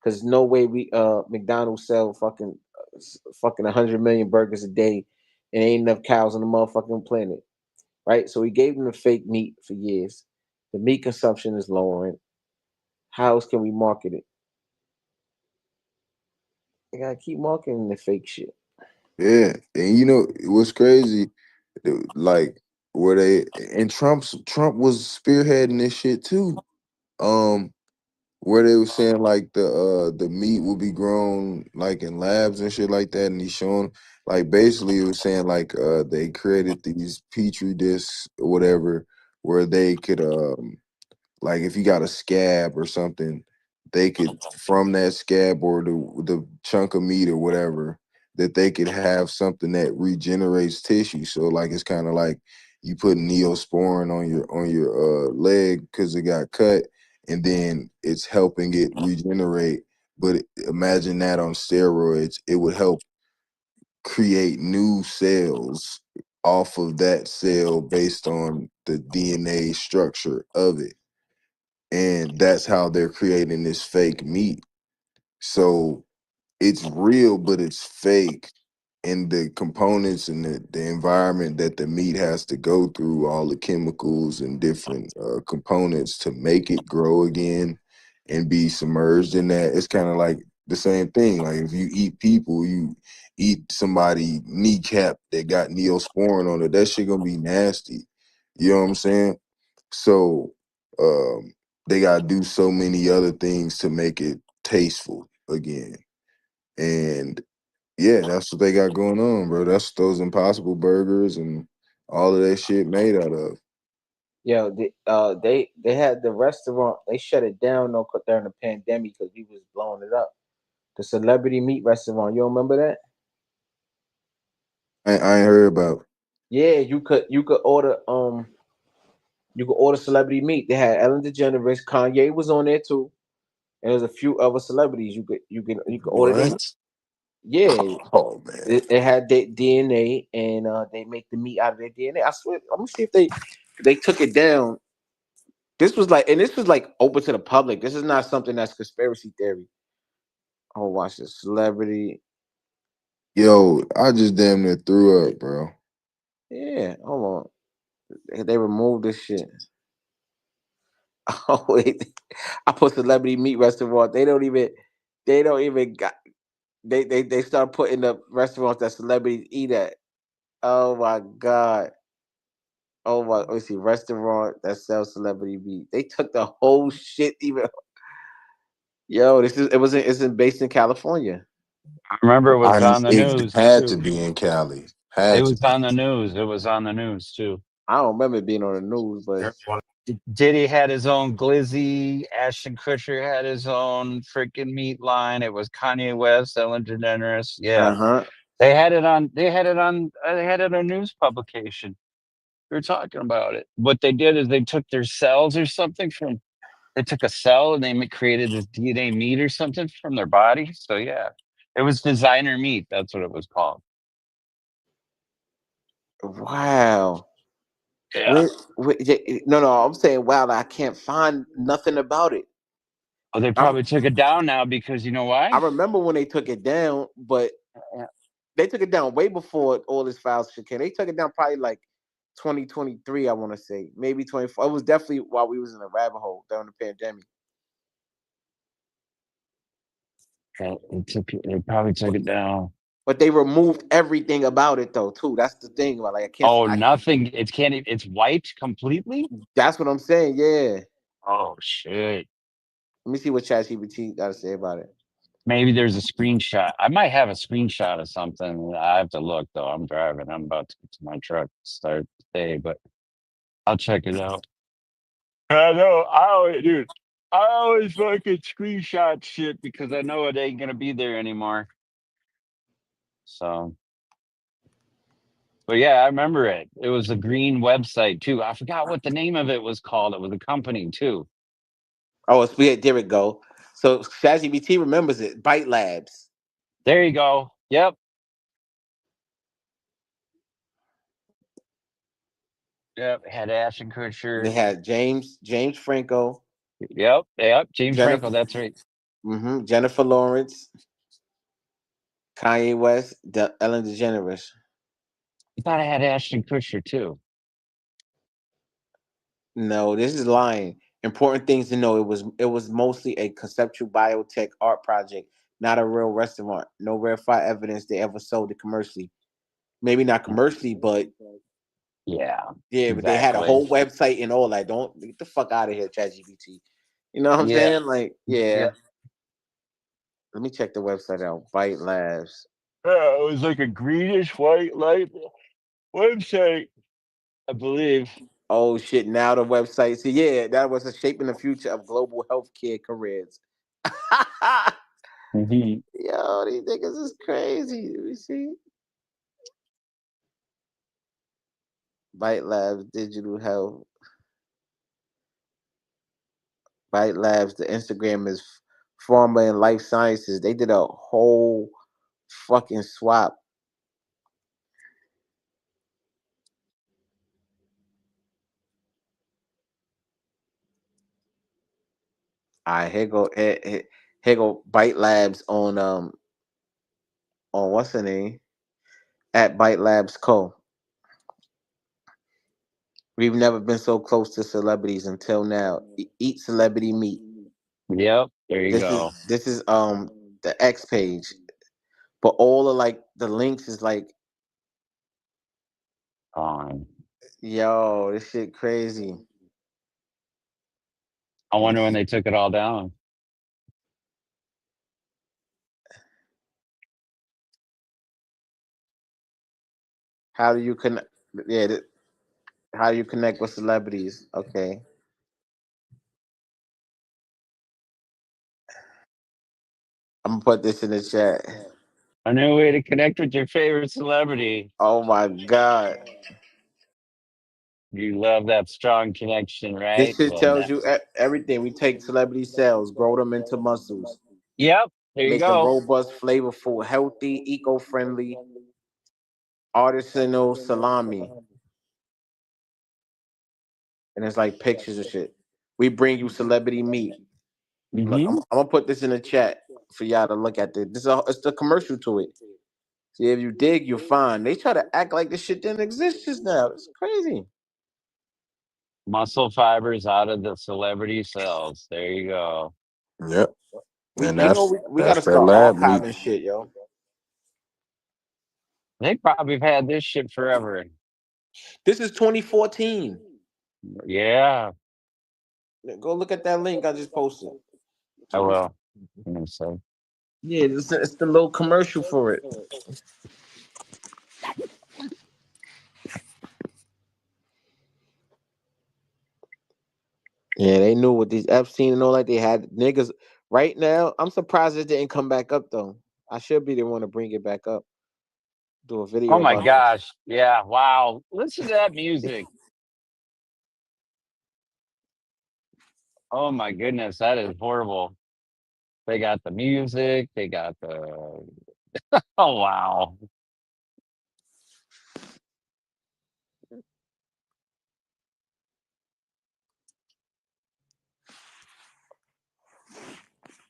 because no way we McDonald's sell fucking 100 million burgers a day and ain't enough cows on the motherfucking planet, right? So we gave them the fake meat for years. The meat consumption is lowering. How else can we market it? You gotta keep marketing the fake shit. Yeah, and what's crazy, like where they and Trump was spearheading this shit too. Um, where they were saying like the meat will be grown like in labs and shit like that, and he's showing like basically it was saying like they created these petri discs or whatever where they could like if you got a scab or something, they could from that scab or the chunk of meat or whatever that they could have something that regenerates tissue. So like it's kind of like you put neosporin on your leg because it got cut, and then it's helping it regenerate. But imagine that on steroids, it would help create new cells off of that cell based on the DNA structure of it, and that's how they're creating this fake meat. So it's real, but it's fake. And the components and the environment that the meat has to go through, all the chemicals and different components to make it grow again and be submerged in that. It's kind of like the same thing. Like if you eat people, you eat somebody kneecap that got neosporin on it, that shit gonna be nasty. You know what I'm saying? So they gotta do so many other things to make it tasteful again. And yeah, that's what they got going on, bro. That's those Impossible Burgers and all of that shit made out of. Yo, they had the restaurant. They shut it down though during the pandemic because we was blowing it up. The celebrity meat restaurant. You remember that? I ain't heard about. Yeah, you could order celebrity meat. They had Ellen DeGeneres, Kanye was on there too, and there's a few other celebrities you could order them. What? Yeah, Oh man. it had their DNA and they make the meat out of their DNA. I swear, I'm gonna see if they took it down. This was like open to the public. This is not something that's conspiracy theory. Oh, watch this celebrity. Yo, I just damn near threw up, bro. Yeah, hold on. They removed this shit. Oh wait, I put celebrity meat restaurant. They don't even got. They start putting the restaurants that celebrities eat at. Oh my god. Oh my. Let me see. Restaurant that sells celebrity meat. They took the whole shit. Even yo, it's based in California. I remember it was on the It news had to too. be in Cali. It Had to was be. on the news. It was on the news too. I don't remember it being on the news, but Diddy had his own glizzy. Ashton Kutcher had his own freaking meat line. It was Kanye West, Ellen DeGeneres. Yeah, uh-huh. They had it on. They had it on. They had it on a news publication. We were talking about it. What they did is they took their cells or something from. They took a cell and they created this DNA meat or something from their body. So yeah, it was designer meat. That's what it was called. Wow. Yeah. No, I'm saying wow. I can't find nothing about it. Oh, they probably took it down now because you know why? I remember when they took it down, but they took it down way before all this files shit came. They took it down probably like 2023, I want to say, maybe 24. It was definitely while we was in a rabbit hole during the pandemic. They probably took it down. But they removed everything about it though, too. That's the thing. Like I can't. Oh, nothing. It can't. It's white completely. That's what I'm saying. Yeah. Oh shit. Let me see what ChatGPT got to say about it. Maybe there's a screenshot. I might have a screenshot of something. I have to look though. I'm driving. I'm about to get to my truck to start today, but I'll check it out. I know. I always fucking screenshot shit because I know it ain't gonna be there anymore. So, but yeah, I remember it. It was a green website too. I forgot what the name of it was called. It was a company too. Oh, it's weird. There we go. So ChatGPT remembers it. Byte Labs. There you go. Yep. Yep. Had Ashton Kutcher. They had James Franco. Yep. James Franco. That's right. Mm-hmm. Jennifer Lawrence. Kanye West. Ellen DeGeneres. I thought I had Ashton Kutcher too. No, this is lying. Important things to know. It was mostly a conceptual biotech art project, not a real restaurant. No verified evidence they ever sold it commercially. Maybe not commercially, but yeah, but they had a whole website and all that. Don't get the fuck out of here, ChatGPT. You know what I'm saying? Like, yeah. Let me check the website out. Byte Labs. Yeah, it was like a greenish white light website, I believe. Oh shit! Now the website. See, yeah, that was shaping the future of global healthcare careers. Yo, these niggas is crazy. Let me see. Byte Labs Digital Health. Byte Labs. The Instagram is Pharma and Life Sciences. They did a whole fucking swap. All right, here go Byte Labs on what's the name? At Byte Labs Co. We've never been so close to celebrities until now. Eat celebrity meat. Yep, there you go. This is the X page, but all of like the links is like, yo, this shit crazy. I wonder when they took it all down. How do you connect? Yeah, how do you connect with celebrities? Okay. I'm gonna put this in the chat. A new way to connect with your favorite celebrity. Oh my god. You love that strong connection, right? This shit tells you everything. We take celebrity cells, grow them into muscles. Yep, there you Make them robust, flavorful, healthy, eco-friendly, artisanal salami. And it's like pictures of shit. We bring you celebrity meat. Look, I'm gonna put this in the chat for y'all to look at this. It's the commercial to it. See, if you dig, you'll find. They try to act like this shit didn't exist just now. It's crazy. Muscle fibers out of the celebrity cells. There you go. Yep. We that's gotta their start lab meat. archiving shit, yo. They probably have had this shit forever. This is 2014. Yeah. Go look at that link I just posted. I will. So. Yeah, it's the little commercial for it. Yeah, they knew what these Epstein and all that. They had niggas right now. I'm surprised it didn't come back up though. I should be the one to bring it back up. Do a Oh video my about gosh. Yeah. Wow. Listen to that music. Oh my goodness. That is horrible. They got the music. They got the. Oh, wow.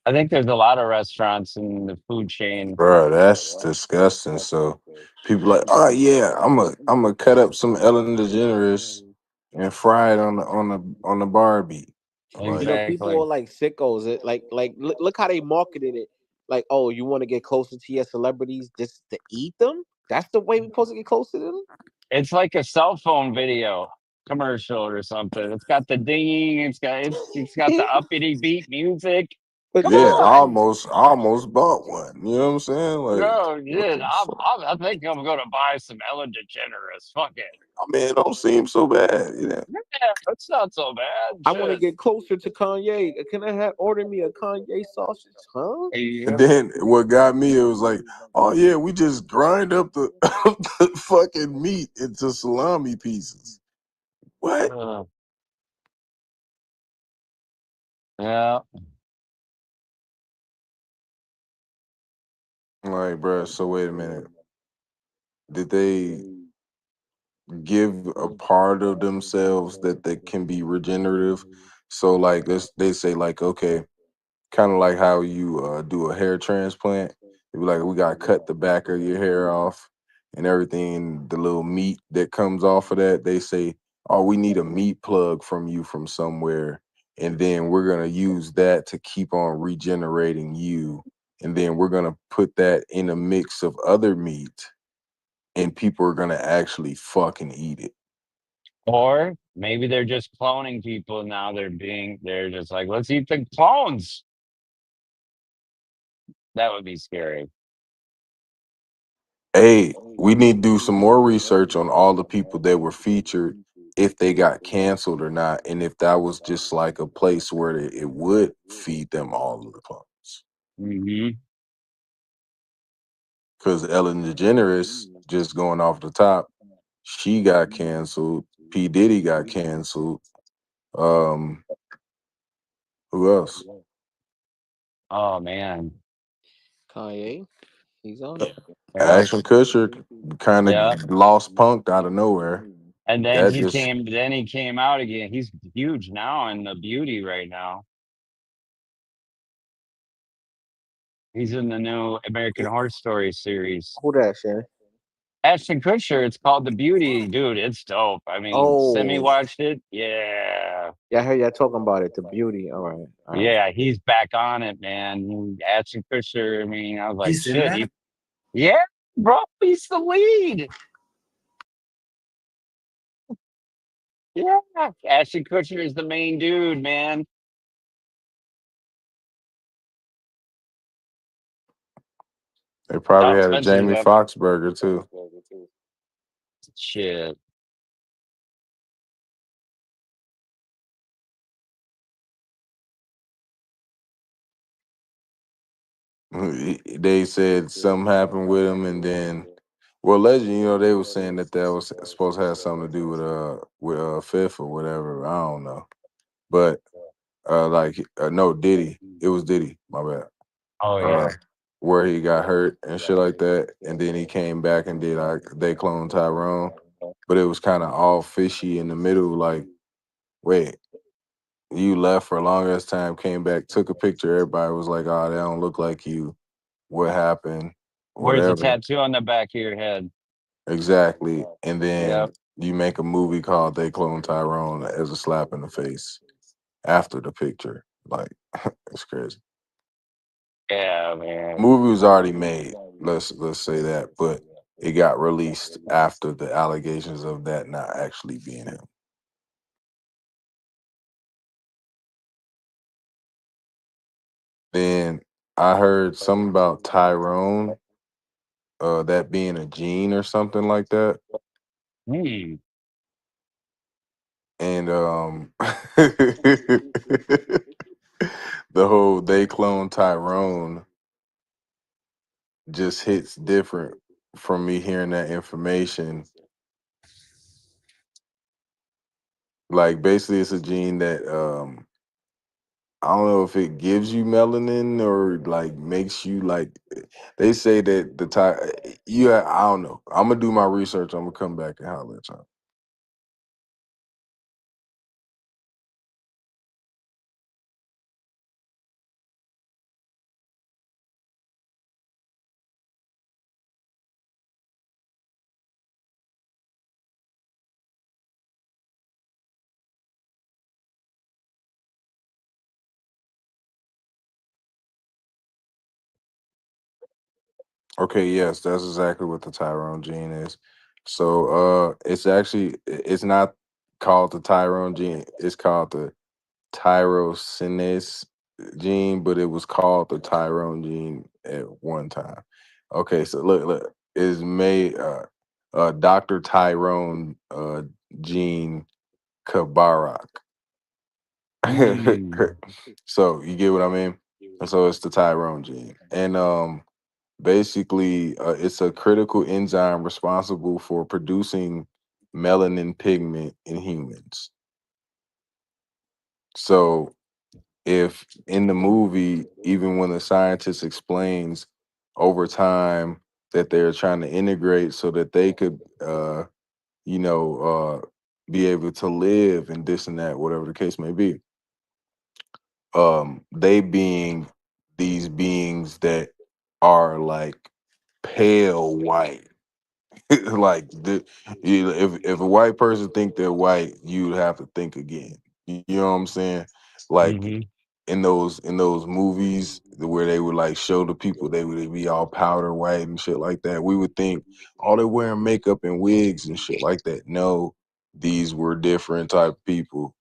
I think there's a lot of restaurants in the food chain. Bro, that's disgusting. So people like, oh yeah, I'm gonna cut up some Ellen DeGeneres and fry it on the Barbie. Like, people Exactly. are like sickos. Look how they marketed it. Like, oh, you want to get closer to your celebrities just to eat them? That's the way we're supposed to get closer to them. It's like a cell phone video commercial or something. It's got the dinging. It's got the uppity beat music. But Come yeah, just on. I almost bought one. You know what I'm saying? Like, No, what shit. the fuck? I think I'm gonna buy some Ellen DeGeneres. Fuck it. I mean, it don't seem so bad. You know? Yeah, it's not so bad. I want to Shit. get closer to Kanye. Can I have order me a Kanye sausage? Huh? And Yep. then what got me, it was like, oh yeah, we just grind up the, the fucking meat into salami pieces. What? Yeah. Like, bro, so wait a minute. Did they give a part of themselves that can be regenerative? So like they say like, okay, kind of like how you do a hair transplant. You be like, we gotta cut the back of your hair off and everything, the little meat that comes off of that. They say, oh, we need a meat plug from you from somewhere, and then we're gonna use that to keep on regenerating you, and then we're gonna put that in a mix of other meat, and people are gonna actually fucking eat it. Or maybe they're just cloning people now. They're just like, let's eat the clones. That would be scary. Hey, we need to do some more research on all the people that were featured, if they got canceled or not, and if that was just like a place where it would feed them all of the clones. Hmm. Because Ellen DeGeneres, just going off the top, she got canceled. P. Diddy got canceled. Um, who else? Oh man. Kanye, he's on it. Yeah. Ashton Kutcher kind Yeah. of lost punked out of nowhere. And then That he just came. Then he came out again. He's huge now in the beauty right now. He's in the new American Horror Story series. Who that, Shannon? Ashton Kutcher. It's called The Beauty, dude. It's dope. I mean, Semi Oh, watched it. Yeah. yeah, I heard y'all talking about it. The beauty. All right, all right. Yeah, he's back on it, man. Ashton Kutcher. I mean, I was like, He's in shit. that. Yeah, bro, he's the lead. Yeah, Ashton Kutcher is the main dude, man. they probably Oh, had a Spencer's Jamie up. Foxx burger too. Shit. They said something happened with him, and then, well, legend, they were saying that was supposed to have something to do with Fifth or whatever. I don't know, but like no Diddy, it was Diddy. My bad. Oh Uh, yeah. where he got hurt and shit like that, and then he came back and did like they clone Tyrone, but it was kind of all fishy in the middle. Like, wait, you left for a long ass time, came back, took a picture. Everybody was like, "Oh, they don't look like you. What happened? Where's the Whatever." tattoo on the back of your head? Exactly. And Yep. then you make a movie called They Clone Tyrone as a slap in the face after the picture. Like, it's crazy. Yeah, man. Movie was already made. Let's say that, but it got released after the allegations of that not actually being him. Then I heard something about Tyrone, that being a gene or something like that. Hmm. And the whole They Clone Tyrone just hits different from me hearing that information, like basically it's a gene that I don't know if it gives you melanin or like makes you like. They say that the ty yeah, I don't know. I'm gonna do my research. I'm gonna come back and holler at y'all. Okay, yes, that's exactly what the Tyrone gene is. So it's actually it's not called the Tyrone gene, it's called the tyrosinase gene, but it was called the Tyrone gene at one time. Okay, so look, is made Dr. Tyrone Gene Kabarak. Mm. So you get what I mean? And so it's the Tyrone gene. And basically it's a critical enzyme responsible for producing melanin pigment in humans. So if in the movie, even when the scientist explains over time that they're trying to integrate so that they could you know be able to live and this and that, whatever the case may be, they being these beings that are like pale white. Like if a white person think they're white, you'd have to think again. You know what I'm saying? Like Hmm. in those movies where they would like show the people, they would be all powder white and shit like that. We would think, oh, they're wearing makeup and wigs and shit like that. No, these were different type of people.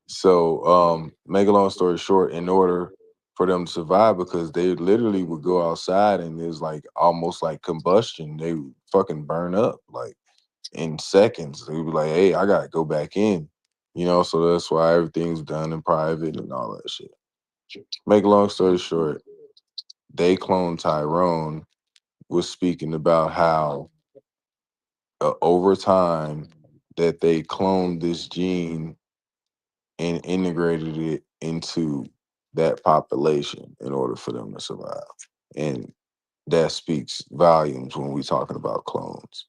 So, make a long story short, in order for them to survive, because they literally would go outside and it's like almost like combustion. They would fucking burn up like in seconds. They would be like, "Hey, I gotta go back in," you know. So that's why everything's done in private and all that shit. Make a long story short, they cloned Tyrone. Was speaking about how over time that they cloned this gene and integrated it into that population in order for them to survive. And that speaks volumes when we're talking about clones.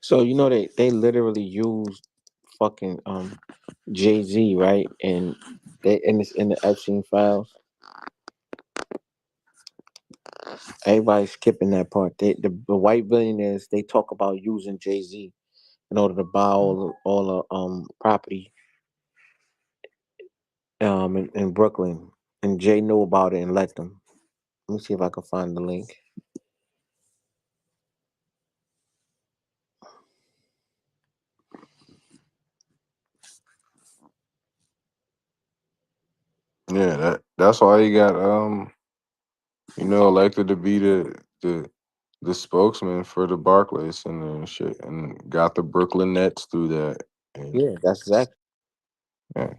So you know they literally used fucking Jay-Z, right? And they in the Epstein files. Everybody's skipping that part. The white billionaires, they talk about using Jay-Z in order to buy all the property in Brooklyn. And Jay knew about it and let them. Let me see if I can find the link. Yeah, that's why he got elected to be the spokesman for the Barclays and shit, and got the Brooklyn Nets through that. And Yeah, that's exactly. yeah.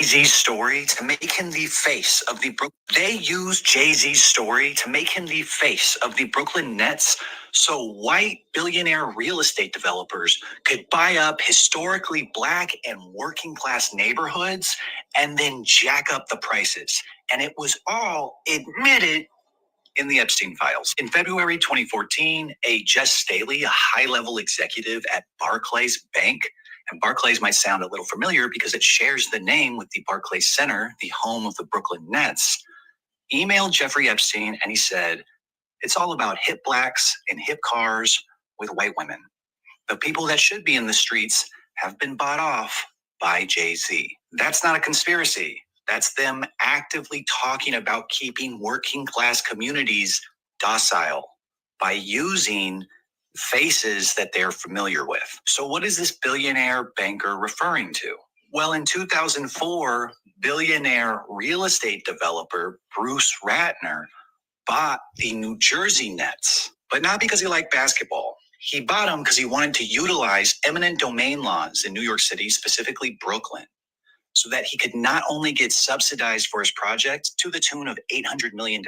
Jay-Z's story to make him the face of the They used Jay-Z's story to make him the face of the Brooklyn Nets so white billionaire real estate developers could buy up historically black and working class neighborhoods and then jack up the prices. And it was all admitted in the Epstein files. In February 2014, a Jess Staley, a high-level executive at Barclays Bank, and Barclays might sound a little familiar because it shares the name with the Barclays Center, the home of the Brooklyn Nets, emailed Jeffrey Epstein and he said, it's all about hip blacks and hip cars with white women. The people that should be in the streets have been bought off by Jay-Z. That's not a conspiracy. That's them actively talking about keeping working class communities docile by using faces that they're familiar with. So what is this billionaire banker referring to? Well, in 2004, billionaire real estate developer Bruce Ratner bought the New Jersey Nets, but not because he liked basketball. He bought them because he wanted to utilize eminent domain laws in New York City, specifically Brooklyn, so that he could not only get subsidized for his project to the tune of $800 million,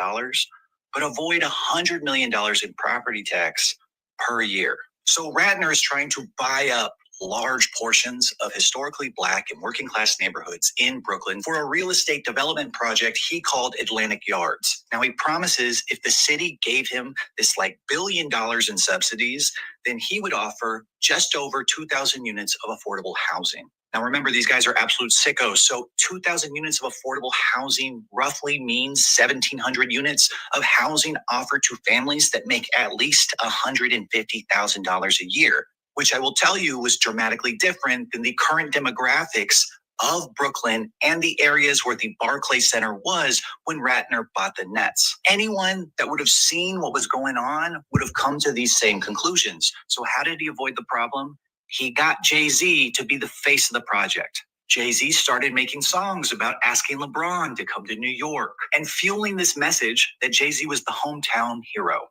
but avoid $100 million in property tax per year. So Ratner is trying to buy up large portions of historically Black and working class neighborhoods in Brooklyn for a real estate development project he called Atlantic Yards. Now he promises if the city gave him this like $1 billion in subsidies, then he would offer just over 2,000 units of affordable housing. Now remember, these guys are absolute sickos. So 2,000 units of affordable housing roughly means 1,700 units of housing offered to families that make at least $150,000 a year, which I will tell you was dramatically different than the current demographics of Brooklyn and the areas where the Barclays Center was when Ratner bought the Nets. Anyone that would have seen what was going on would have come to these same conclusions. So how did he avoid the problem? He got Jay-Z to be the face of the project. Jay-Z started making songs about asking LeBron to come to New York and fueling this message that Jay-Z was the hometown hero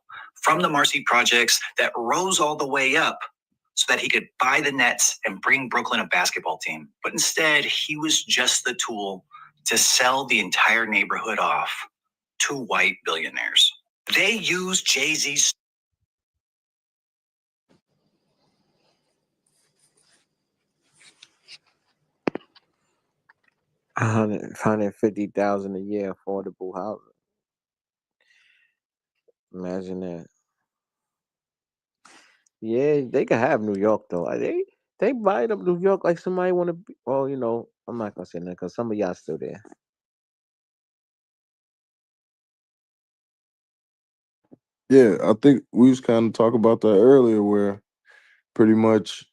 from the Marcy projects that rose all the way up so that he could buy the Nets and bring Brooklyn a basketball team. But instead, he was just the tool to sell the entire neighborhood off to white billionaires. They used Jay-Z's 150,000 a year affordable housing. Imagine that. Yeah, they could have New York though. They buying up New York like somebody want to be. Well, you know, I'm not gonna say that because some of y'all still there. Yeah, I think we was kind of talking about that earlier, where pretty much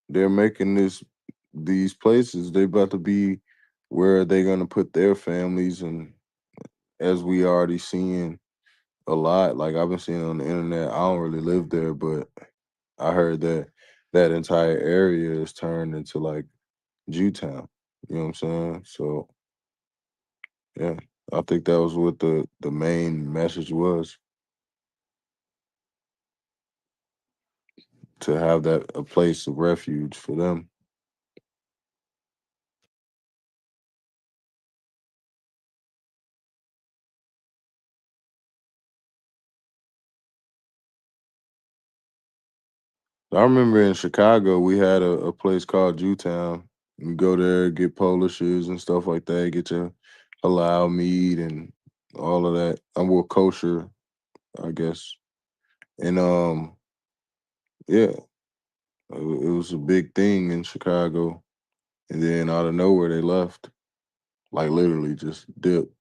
they're making these places. They about to be where they're gonna put their families, and as we already seeing a lot. Like I've been seeing on the internet. I don't really live there, but I heard that that entire area is turned into like Jewtown. You know what I'm saying? So yeah, I think that was what the main message was, to have that a place of refuge for them. I remember in Chicago we had a place called Jewtown. You go there, get Polishes and stuff like that, get your halal meat and all of that. I'm well kosher, I guess. And yeah, it was a big thing in Chicago. And then out of nowhere they left. Like literally just dipped.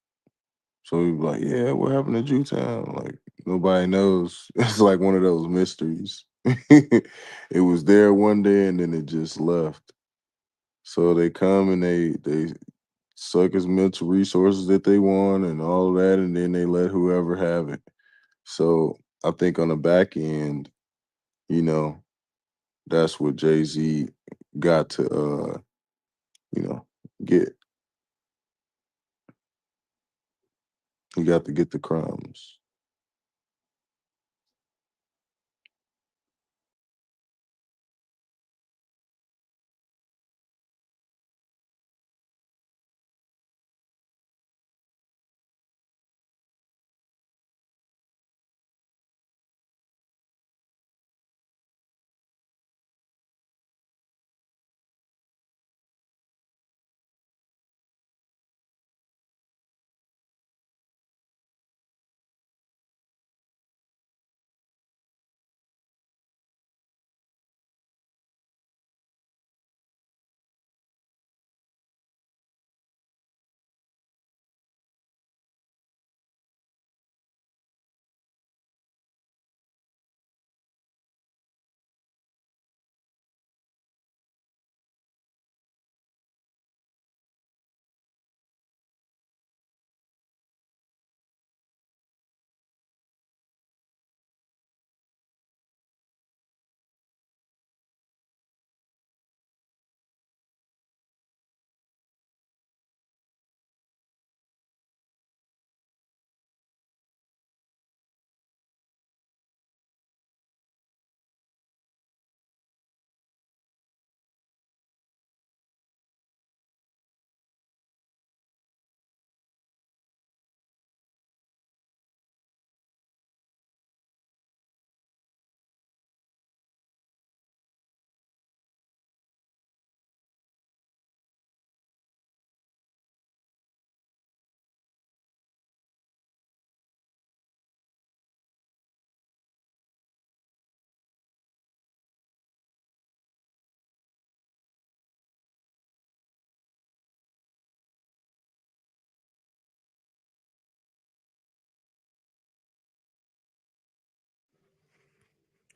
So we were like, yeah, what happened to Jewtown? Like nobody knows. It's like one of those mysteries. It was there one day and then it just left. So they come and they suck as much resources that they want and all of that, and then they let whoever have it. So I think on the back end, you know, that's what Jay-Z got to you know, get. He got to get the crumbs.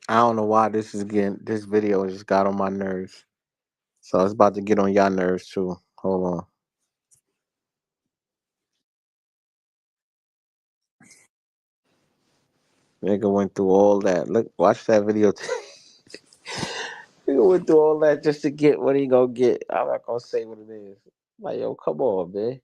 I don't know why this video just got on my nerves. So it's about to get on y'all nerves too. Hold on. Nigga went through all that. Look, watch that video. Nigga went through all that just to get what he gonna get. I'm not gonna say what it is. Like, yo, come on, man.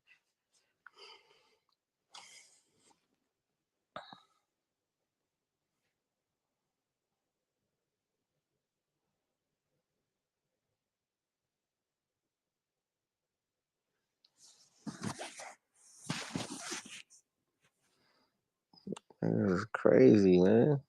This is crazy, man.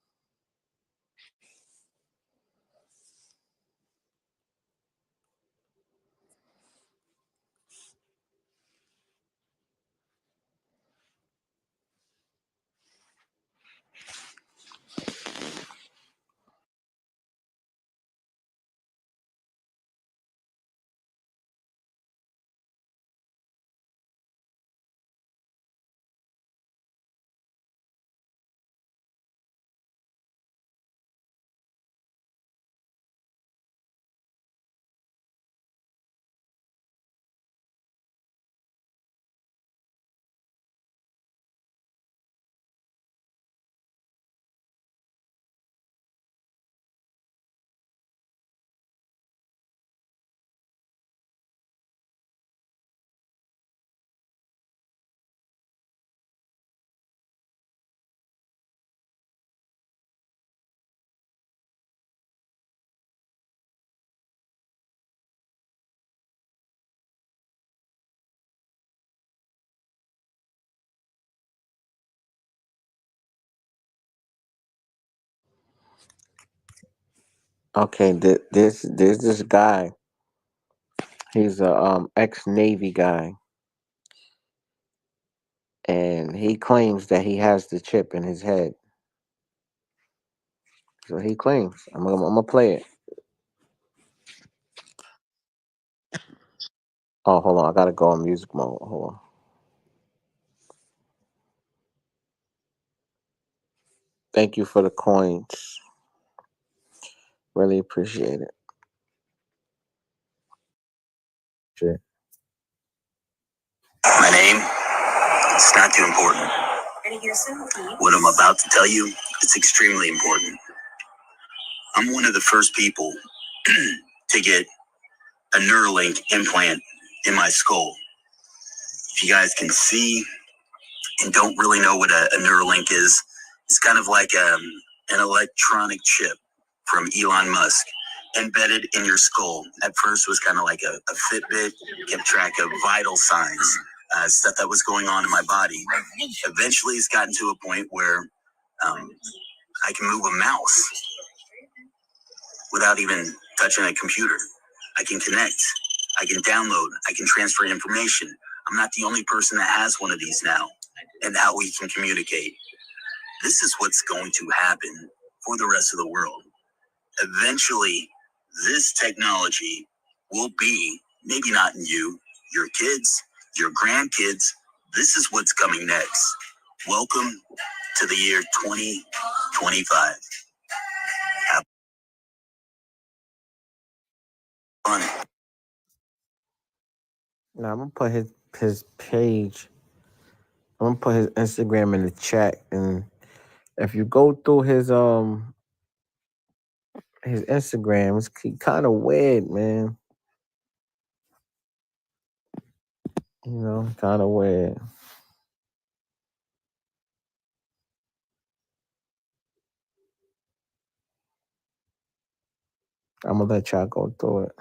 Okay, there's this guy. He's a ex Navy guy, and he claims that he has the chip in his head. So he claims. I'm gonna play it. Oh, hold on. I gotta go on music mode. Hold on. Thank you for the coins. Really appreciate it. Shit. My name, it's not too important. What I'm about to tell you, it's extremely important. I'm one of the first people to get a Neuralink implant in my skull. If you guys can see and don't really know what a Neuralink is, it's kind of like an electronic chip from Elon Musk embedded in your skull. At first, it was kind of like a Fitbit, kept track of vital signs, stuff that was going on in my body. Eventually, it's gotten to a point where I can move a mouse without even touching a computer. I can connect, I can download, I can transfer information. I'm not the only person that has one of these now, and how we can communicate. This is what's going to happen for the rest of the world. Eventually, this technology will be, maybe not in you, your kids, your grandkids. This is what's coming next. Welcome to the year 2025. Have fun. Now I'm gonna put his page. I'm gonna put his Instagram in the chat, and if you go through his Instagram, it's kind of weird, man. You know, kind of weird. I'm gonna let y'all go through it.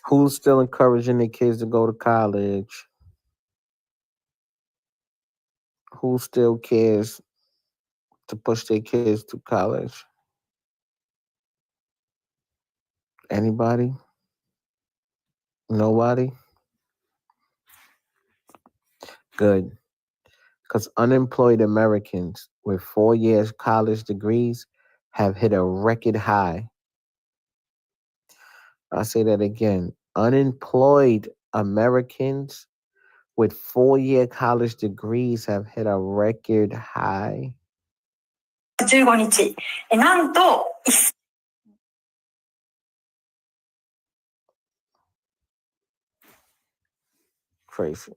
Who's still encouraging their kids to go to college? Who still cares to push their kids to college? Anybody? Nobody? Good. Because unemployed Americans with 4 years college degrees have hit a record high. I'll say that again. Unemployed Americans with 4-year college degrees have hit a record high. 15日、なんと、Crazy.